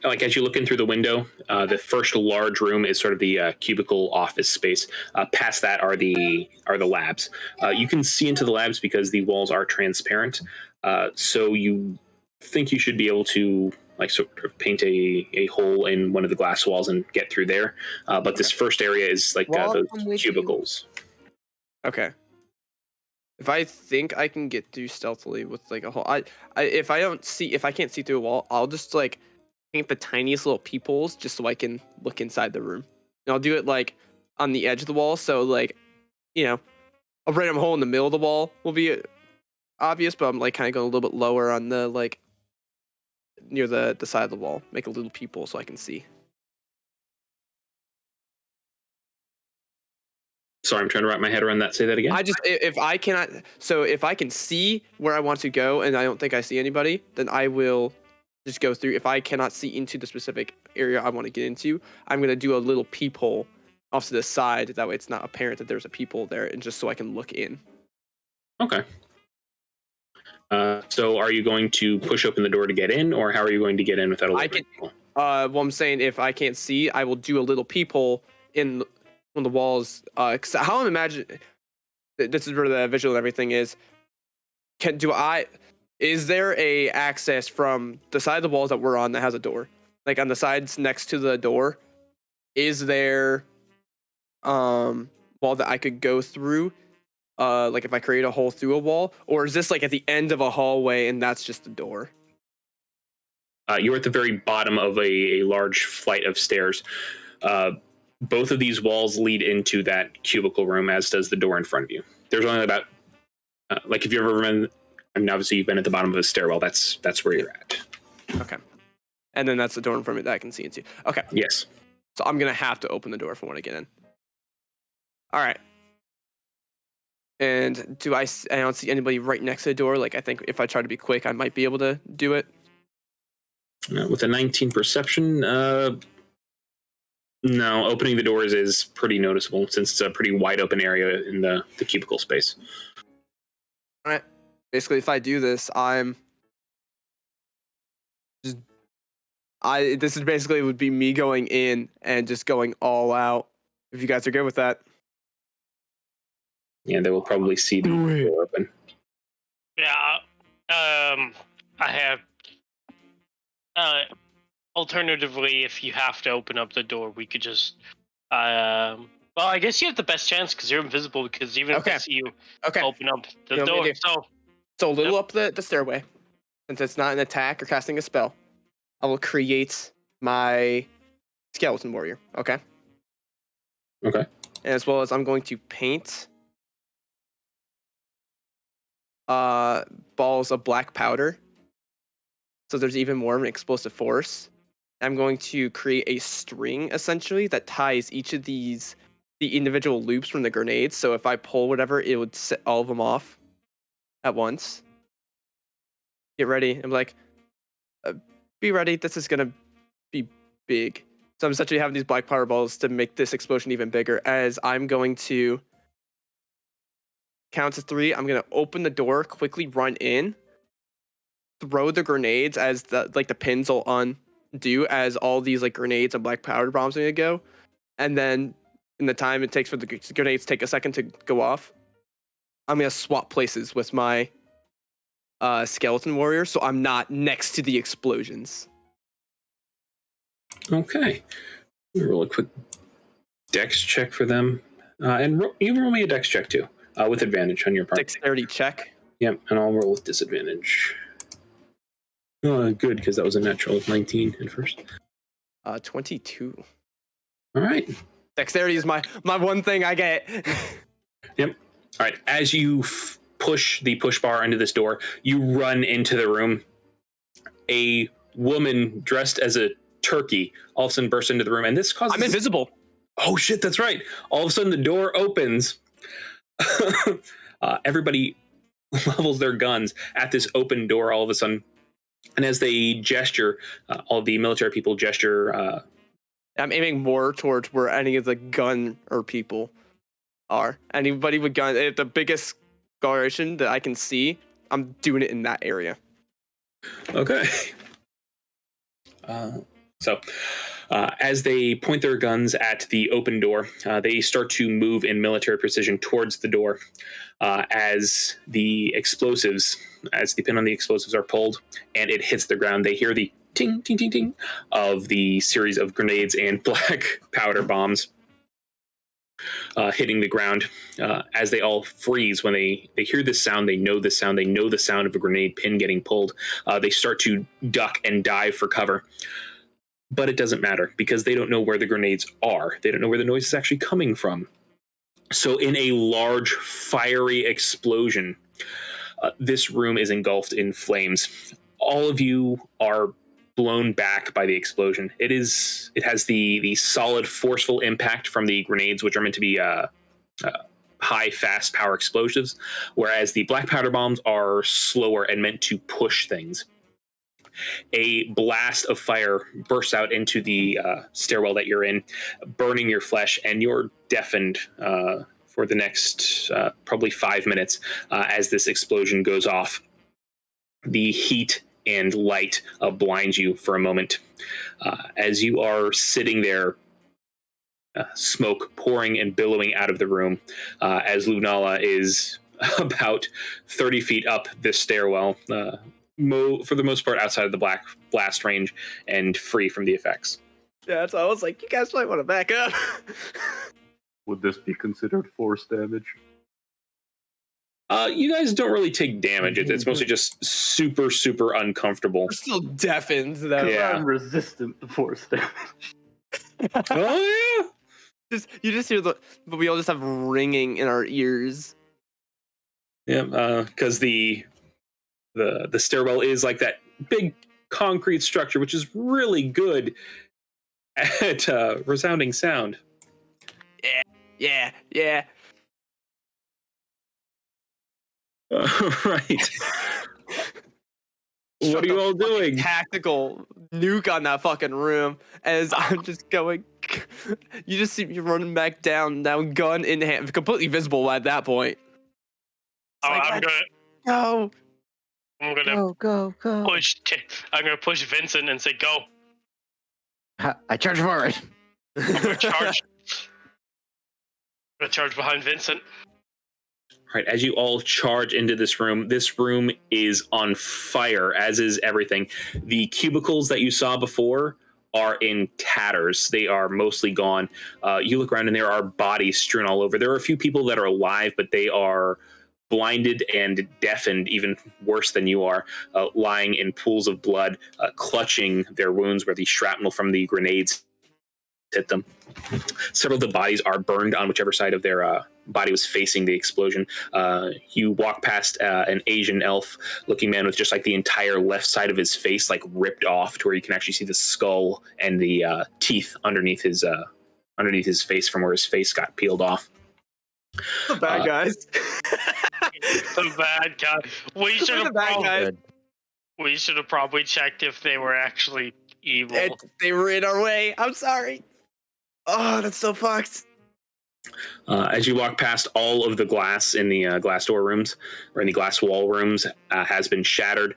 like as you look in through the window, the first large room is sort of the cubicle office space. Past that are the labs. You can see into the labs because the walls are transparent. So you think you should be able to like sort of paint a hole in one of the glass walls and get through there. But this first area is like Well, those I'm with you. cubicles. Okay. If I think I can get through stealthily with like a hole, if I can't see through a wall, I'll just like paint the tiniest little peepholes just so I can look inside the room. And I'll do it like on the edge of the wall, so like, you know, a random hole in the middle of the wall will be obvious, but I'm like kind of going a little bit lower on the like near the side of the wall, make a little peephole so I can see. Sorry, I'm trying to wrap my head around that. Say that again. If I cannot, so if I can see where I want to go and I don't think I see anybody, then I will just go through. If I cannot see into the specific area I want to get into, I'm going to do a little peephole off to the side. That way it's not apparent that there's a peephole there, and just so I can look in. Okay. So are you going to push open the door to get in, or how are you going to get in without a I can. Well, I'm saying if I can't see, I will do a little peephole in on the walls. Cause how I'm imagining this is where the visual and everything is. Is there a access from the side of the walls that we're on that has a door? Like on the sides next to the door, is there wall that I could go through? Like if I create a hole through a wall, or is this like at the end of a hallway and that's just the door? You're at the very bottom of a large flight of stairs. Both of these walls lead into that cubicle room, as does the door in front of you. There's only about, like if you've ever been, I mean, obviously you've been at the bottom of a stairwell. That's where you're at. Okay. And then that's the door in front of me that I can see into. Okay. Yes. So I'm going to have to open the door if I want to get in. All right. And I don't see anybody right next to the door. Like I think if I try to be quick, I might be able to do it. With a 19 perception, no, opening the doors is pretty noticeable since it's a pretty wide open area in the cubicle space. All right. Basically, if I do this, this is basically would be me going in and just going all out. If you guys are good with that. Yeah, they will probably see the door open. Yeah. I have Alternatively, if you have to open up the door, we could just. Well, I guess you have the best chance because you're invisible. Because even if I Okay. see you Okay. open up the You want me door, to do- So Lulu up the stairway. Since it's not an attack or casting a spell, I will create my skeleton warrior. Okay. Okay. As well as I'm going to paint balls of black powder. So there's even more of an explosive force. I'm going to create a string essentially that ties each of the individual loops from the grenades. So if I pull whatever, it would set all of them off at once. Get ready. I'm like, be ready. This is gonna be big. So I'm essentially having these black powder balls to make this explosion even bigger. As I'm going to count to 3, I'm gonna open the door, quickly run in, throw the grenades as the pins will undo as all these like grenades and black powder bombs are gonna go, and then in the time it takes for the grenades to take a second to go off, I'm gonna swap places with my skeleton warrior, so I'm not next to the explosions. Okay. Roll a quick dex check for them. And you roll me a dex check too, with advantage on your part. Dexterity check. Yep, and I'll roll with disadvantage. Good, because that was a natural 19 at first. 22. All right. Dexterity is my one thing I get. Yep. All right. As you push the push bar into this door, you run into the room. A woman dressed as a turkey all of a sudden bursts into the room, and this causes. I'm invisible. Oh shit! That's right. All of a sudden, the door opens. Everybody levels their guns at this open door. All of a sudden, and as they gesture, all the military people gesture. I'm aiming more towards where any of the gun or people are. Anybody with gun, the biggest coloration that I can see, I'm doing it in that area. Okay. So, as they point their guns at the open door, they start to move in military precision towards the door. As the pin on the explosives are pulled and it hits the ground, they hear the ting, ting, ting, ting of the series of grenades and black powder bombs hitting the ground. As they all freeze when they hear this sound, they know this sound, they know the sound of a grenade pin getting pulled. They start to duck and dive for cover. But it doesn't matter because they don't know where the grenades are. They don't know where the noise is actually coming from. So in a large fiery explosion, this room is engulfed in flames. All of you are blown back by the explosion. It has the solid, forceful impact from the grenades, which are meant to be high, fast power explosives, whereas the black powder bombs are slower and meant to push things. A blast of fire bursts out into the stairwell that you're in, burning your flesh, and you're deafened for the next probably 5 minutes as this explosion goes off. The heat and light blind you for a moment. As you are sitting there, smoke pouring and billowing out of the room, as Lunala is about 30 feet up this stairwell, for the most part outside of the black blast range and free from the effects. Yeah, so I was like, you guys might want to back up. Would this be considered force damage? You guys don't really take damage. It's mostly just super, super uncomfortable. We're still deafened, though. Yeah. I'm resistant to force damage. Oh yeah. You just hear but we all just have ringing in our ears. Yeah, because the stairwell is like that big concrete structure, which is really good at resounding sound. Yeah. Right. What are you all doing? Tactical nuke on that fucking room as I'm just going. You just see me running back down, now gun in hand, completely visible at that point. Oh, Like, I'm go. gonna Go. push. I'm gonna push Vincent and say go. I charge forward. I'm gonna charge. I'm gonna charge behind Vincent. Right, as you all charge into this room is on fire, as is everything. The cubicles that you saw before are in tatters. They are mostly gone. You look around and there are bodies strewn all over. There are a few people that are alive, but they are blinded and deafened, even worse than you are, lying in pools of blood, clutching their wounds where the shrapnel from the grenades hit them. Several of the bodies are burned on whichever side of their body was facing the explosion. You walk past an Asian elf-looking man with just like the entire left side of his face like ripped off to where you can actually see the skull and the teeth underneath his face from where his face got peeled off. The bad guys. The bad guy. We should The have bad guys. Good. we should have probably checked if they were actually evil. They were in our way. I'm sorry. Oh, that's so fucked. As you walk past, all of the glass in the glass door rooms or in the glass wall rooms has been shattered.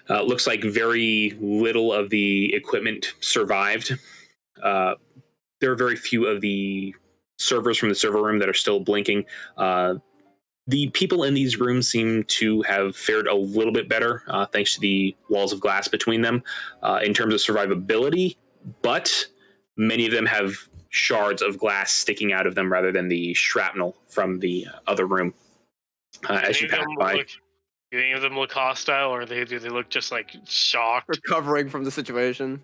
Looks like very little of the equipment survived. There are very few of the servers from the server room that are still blinking. The people in these rooms seem to have fared a little bit better thanks to the walls of glass between them in terms of survivability, but many of them have shards of glass sticking out of them rather than the shrapnel from the other room. As you pass by, Do any of them look hostile, or do they look just like shocked? Recovering from the situation.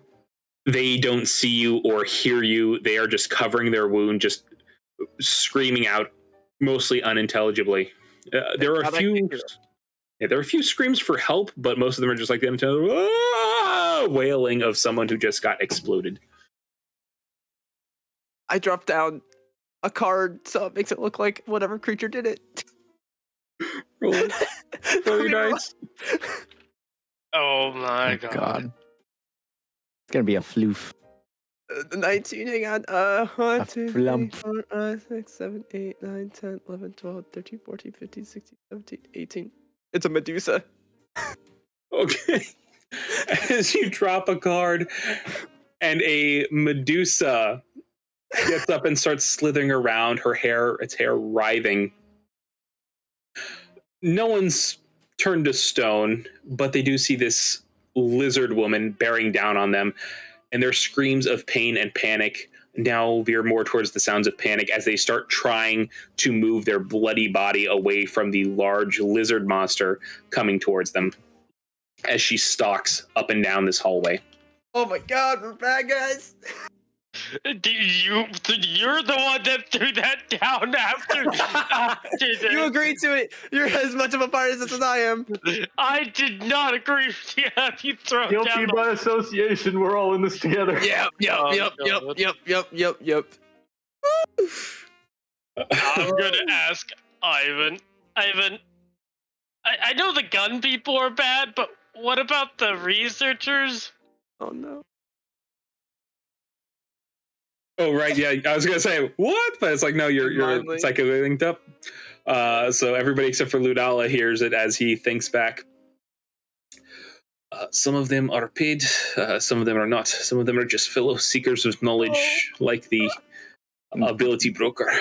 they don't see you or hear you. They are just covering their wound, just screaming out, mostly unintelligibly. There are a few. Yeah, there are a few screams for help, but most of them are just like the wailing of someone who just got exploded. I dropped down a card, so it makes it look like whatever creature did it. Roll your dice. Oh my god. It's gonna be a floof. 19, hang on. 1, 2, 3, flump. 4, 5, 6, 7, 8, 9, 10, 11, 12, 13, 14, 15, 16, 17, 18. It's a Medusa. Okay. As you drop a card and a Medusa gets up and starts slithering around, its hair writhing. No one's turned to stone, but they do see this lizard woman bearing down on them, and their screams of pain and panic now veer more towards the sounds of panic as they start trying to move their bloody body away from the large lizard monster coming towards them as she stalks up and down this hallway. Oh my god, we're bad guys. You're the one that threw that down after that. You agreed to it. You're as much of a part of this as I am. I did not agree with you. You throw Guilty down. by association. We're all in this together. Yep. I'm gonna ask Ivan. I know the gun people are bad, but what about the researchers? Oh no. Oh, right. Yeah, I was going to say, what? But it's like, no, you're Blindly. psychically linked up. So everybody except for Ludala hears it as he thinks back. Some of them are paid, some of them are not. Some of them are just fellow seekers of knowledge, like the ability broker.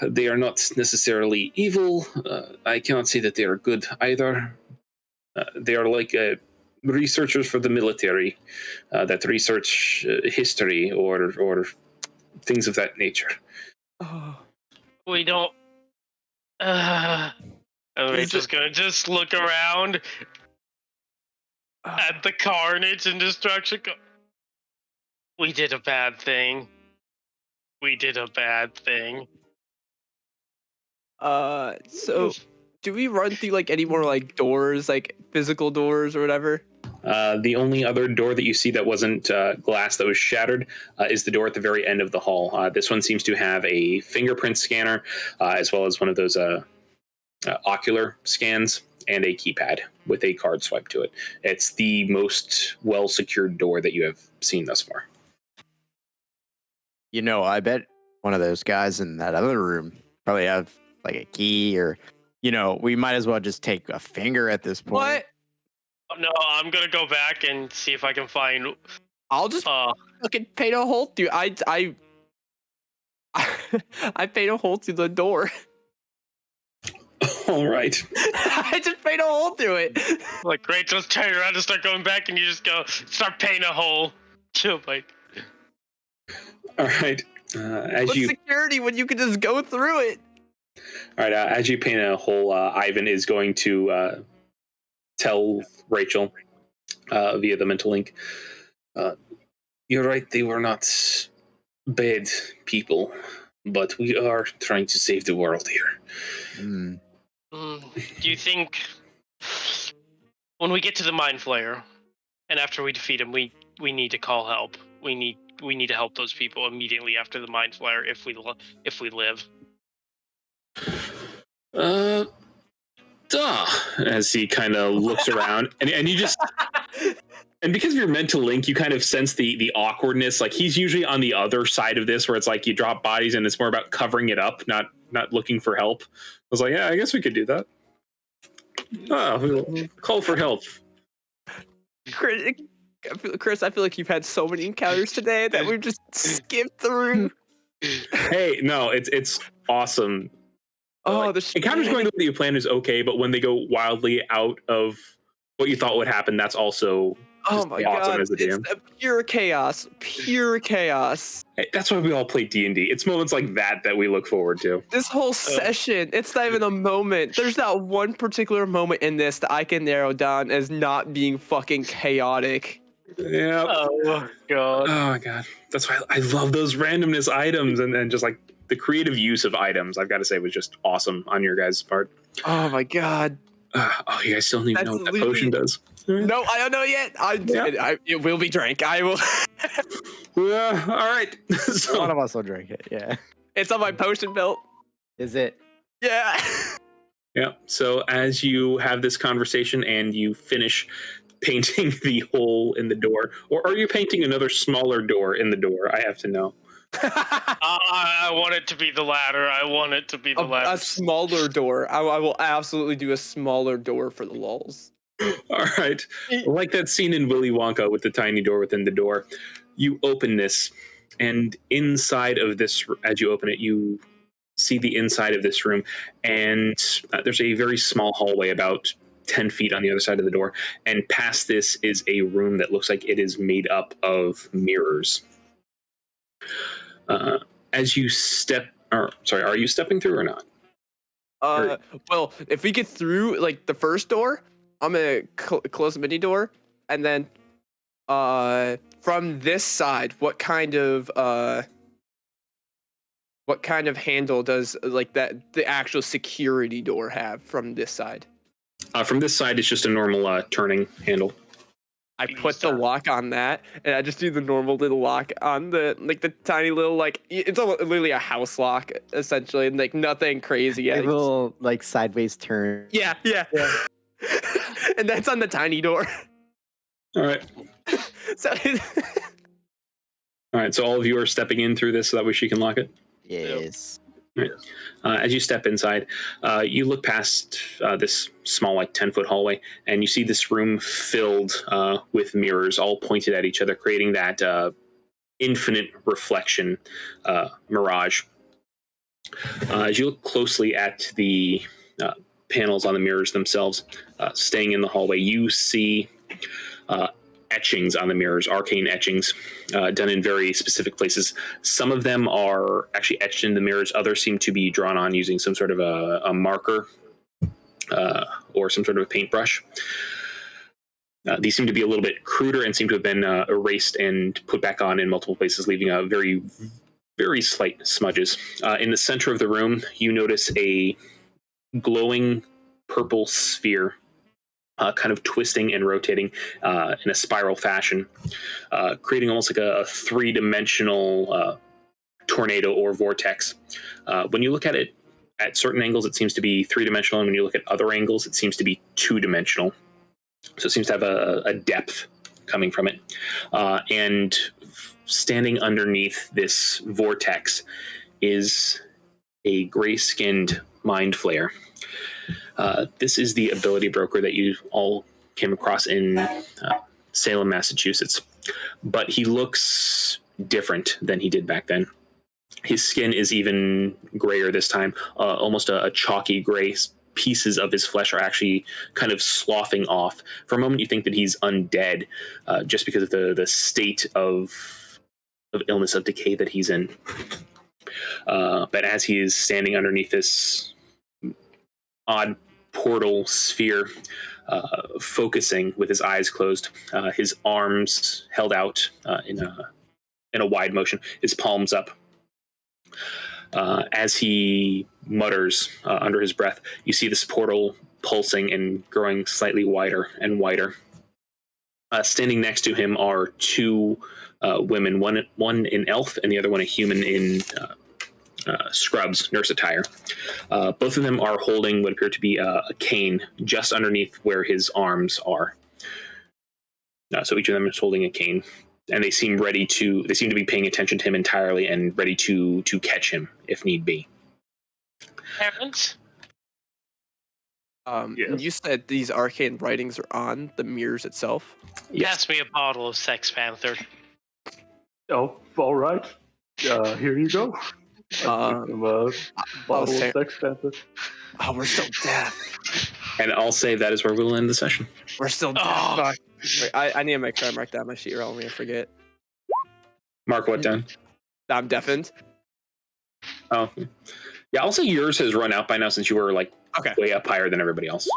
They are not necessarily evil. I cannot say that they are good either. They are like researchers for the military that research history or things of that nature. Oh. We don't. And we're Is just gonna look around at the carnage and destruction. We did a bad thing. We did a bad thing. So do we run through like any more like doors, like physical doors or whatever? The only other door that you see that wasn't glass that was shattered is the door at the very end of the hall. This one seems to have a fingerprint scanner as well as one of those ocular scans and a keypad with a card swipe to it. It's the most well-secured door that you have seen thus far. You know, I bet one of those guys in that other room probably have like a key, or we might as well just take a finger at this point. What? No, I'm gonna go back and see if I can find. I'll just fucking paint a hole through. I paint a hole through the door. All right. I just paint a hole through it. Like, great, just turn around and start going back, and you just go start painting a hole. Chill, like. All right. What's security when you can just go through it? All right. As you paint a hole, Ivan is going to tell Rachel via the mental link. You're right. They were not bad people, but we are trying to save the world here. Do you think when we get to the Mind Flayer, and after we defeat him, we need to call help? We need to help those people immediately after the Mind Flayer if we live. Duh. As he kind of looks around, and you just. And because of your mental link, you kind of sense the awkwardness. Like, he's usually on the other side of this, where it's like you drop bodies and it's more about covering it up, not looking for help. I was like, yeah, I guess we could do that. We'll call for help. Chris, I feel like you've had so many encounters today that we've just skipped through. Hey, no, it's awesome. Oh, the encounters going the way you planned is okay, but when they go wildly out of what you thought would happen, that's also my awesome god, as a DM. It's pure chaos. Hey, that's why we all play D&D. It's moments like that we look forward to. This whole session, it's not even a moment. There's not one particular moment in this that I can narrow down as not being fucking chaotic. Yeah. Oh god. Oh my god. That's why I love those randomness items and just like the creative use of items, I've got to say, was just awesome on your guys' part. Oh my god. You guys still don't even know what that potion does. No, I don't know yet. It will be drank. I will. Yeah, all right. So, one of us will drink it. Yeah. It's on my potion belt. Is it? Yeah. Yeah. So as you have this conversation and you finish painting the hole in the door, or are you painting another smaller door in the door? I have to know. I want it to be the latter. A smaller door. I will absolutely do a smaller door for the lulz. All right. Like that scene in Willy Wonka with the tiny door within the door. You open this, and inside of this, as you open it, you see the inside of this room, and there's a very small hallway about 10 feet on the other side of the door, and past this is a room that looks like it is made up of mirrors. As you are you stepping through or not? Well, if we get through like the first door, I'm gonna close the mini door, and then from this side, what kind of handle does like that the actual security door have from this side? From this side, it's just a normal turning handle. I put the lock on that, and I just do the normal little lock on the tiny little it's literally a house lock essentially, and like nothing crazy yet. A little like sideways turn. Yeah. And that's on the tiny door. All right. So all right. So all of you are stepping in through this so that way she can lock it. Yes. Right. As you step inside, you look past this small, 10-foot hallway, and you see this room filled with mirrors, all pointed at each other, creating that infinite reflection mirage. As you look closely at the panels on the mirrors themselves, staying in the hallway, you see etchings on the mirrors, arcane etchings done in very specific places. Some of them are actually etched in the mirrors. Others seem to be drawn on using some sort of a marker or some sort of a paintbrush. These seem to be a little bit cruder and seem to have been erased and put back on in multiple places, leaving a very, very slight smudges. In the center of the room, you notice a glowing purple sphere kind of twisting and rotating in a spiral fashion, creating almost like a three-dimensional tornado or vortex. When you look at it at certain angles, it seems to be three-dimensional, and when you look at other angles, it seems to be two-dimensional. So it seems to have a depth coming from it. And standing underneath this vortex is a gray-skinned mind flayer. This is the ability broker that you all came across in Salem, Massachusetts. But he looks different than he did back then. His skin is even grayer this time, almost a chalky gray. Pieces of his flesh are actually kind of sloughing off. For a moment, you think that he's undead, just because of the state of illness, of decay that he's in. But as he is standing underneath this odd portal sphere, focusing with his eyes closed, his arms held out in a wide motion, his palms up. As he mutters under his breath, you see this portal pulsing and growing slightly wider and wider. Standing next to him are two women, one an elf and the other one a human in scrubs, nurse attire. Both of them are holding what appear to be a cane just underneath where his arms are. So each of them is holding a cane, and they seem to be paying attention to him entirely and ready to catch him if need be. Parents? Yes. You said these arcane writings are on the mirrors itself. Yes. Pass me a bottle of Sex Panther. Oh, all right. Here you go. Bottle of saying- Sex Panther. Oh, we're still deaf. And I'll say that is where we'll end the session. We're still deaf. Oh. Fuck. Wait, I need to make sure I mark down my sheet, or I'll forget. Mark what down? I'm deafened. Oh, yeah. I'll say yours has run out by now since you were like Okay. way up higher than everybody else.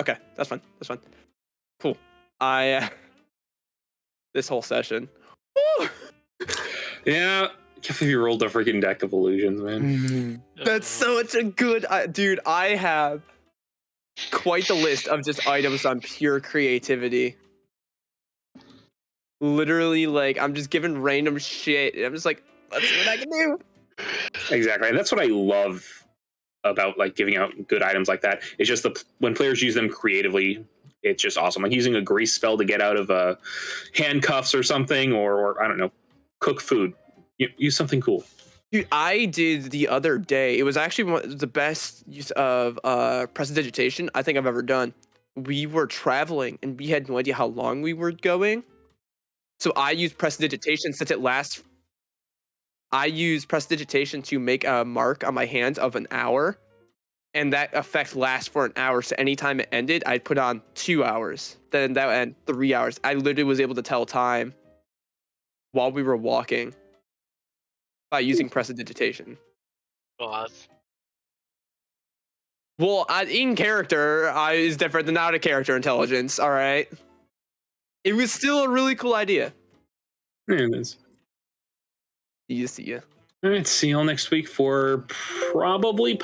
Okay, that's fine. That's fine. Cool. This whole session. Woo! Yeah, if you rolled a freaking deck of illusions, man. That's such a good dude. I have quite the list of just items on pure creativity. Literally, like, I'm just given random shit. And I'm just like, let's see what I can do. Exactly, and that's what I love about like giving out good items like that. It's just when players use them creatively, it's just awesome. Like using a grease spell to get out of handcuffs or something, or I don't know, cook food. Use something cool. Dude, I did the other day. It was actually one of the best use of prestidigitation I think I've ever done. We were traveling and we had no idea how long we were going. So I used prestidigitation since it lasts. I used prestidigitation to make a mark on my hand of an hour. And that effect lasts for an hour. So anytime it ended, I'd put on 2 hours. Then that would end 3 hours. I literally was able to tell time while we were walking by using prestidigitation. Well, in character, is different than out of character intelligence. All right. It was still a really cool idea. Yeah, it is. See ya. All right, see y'all next week for probably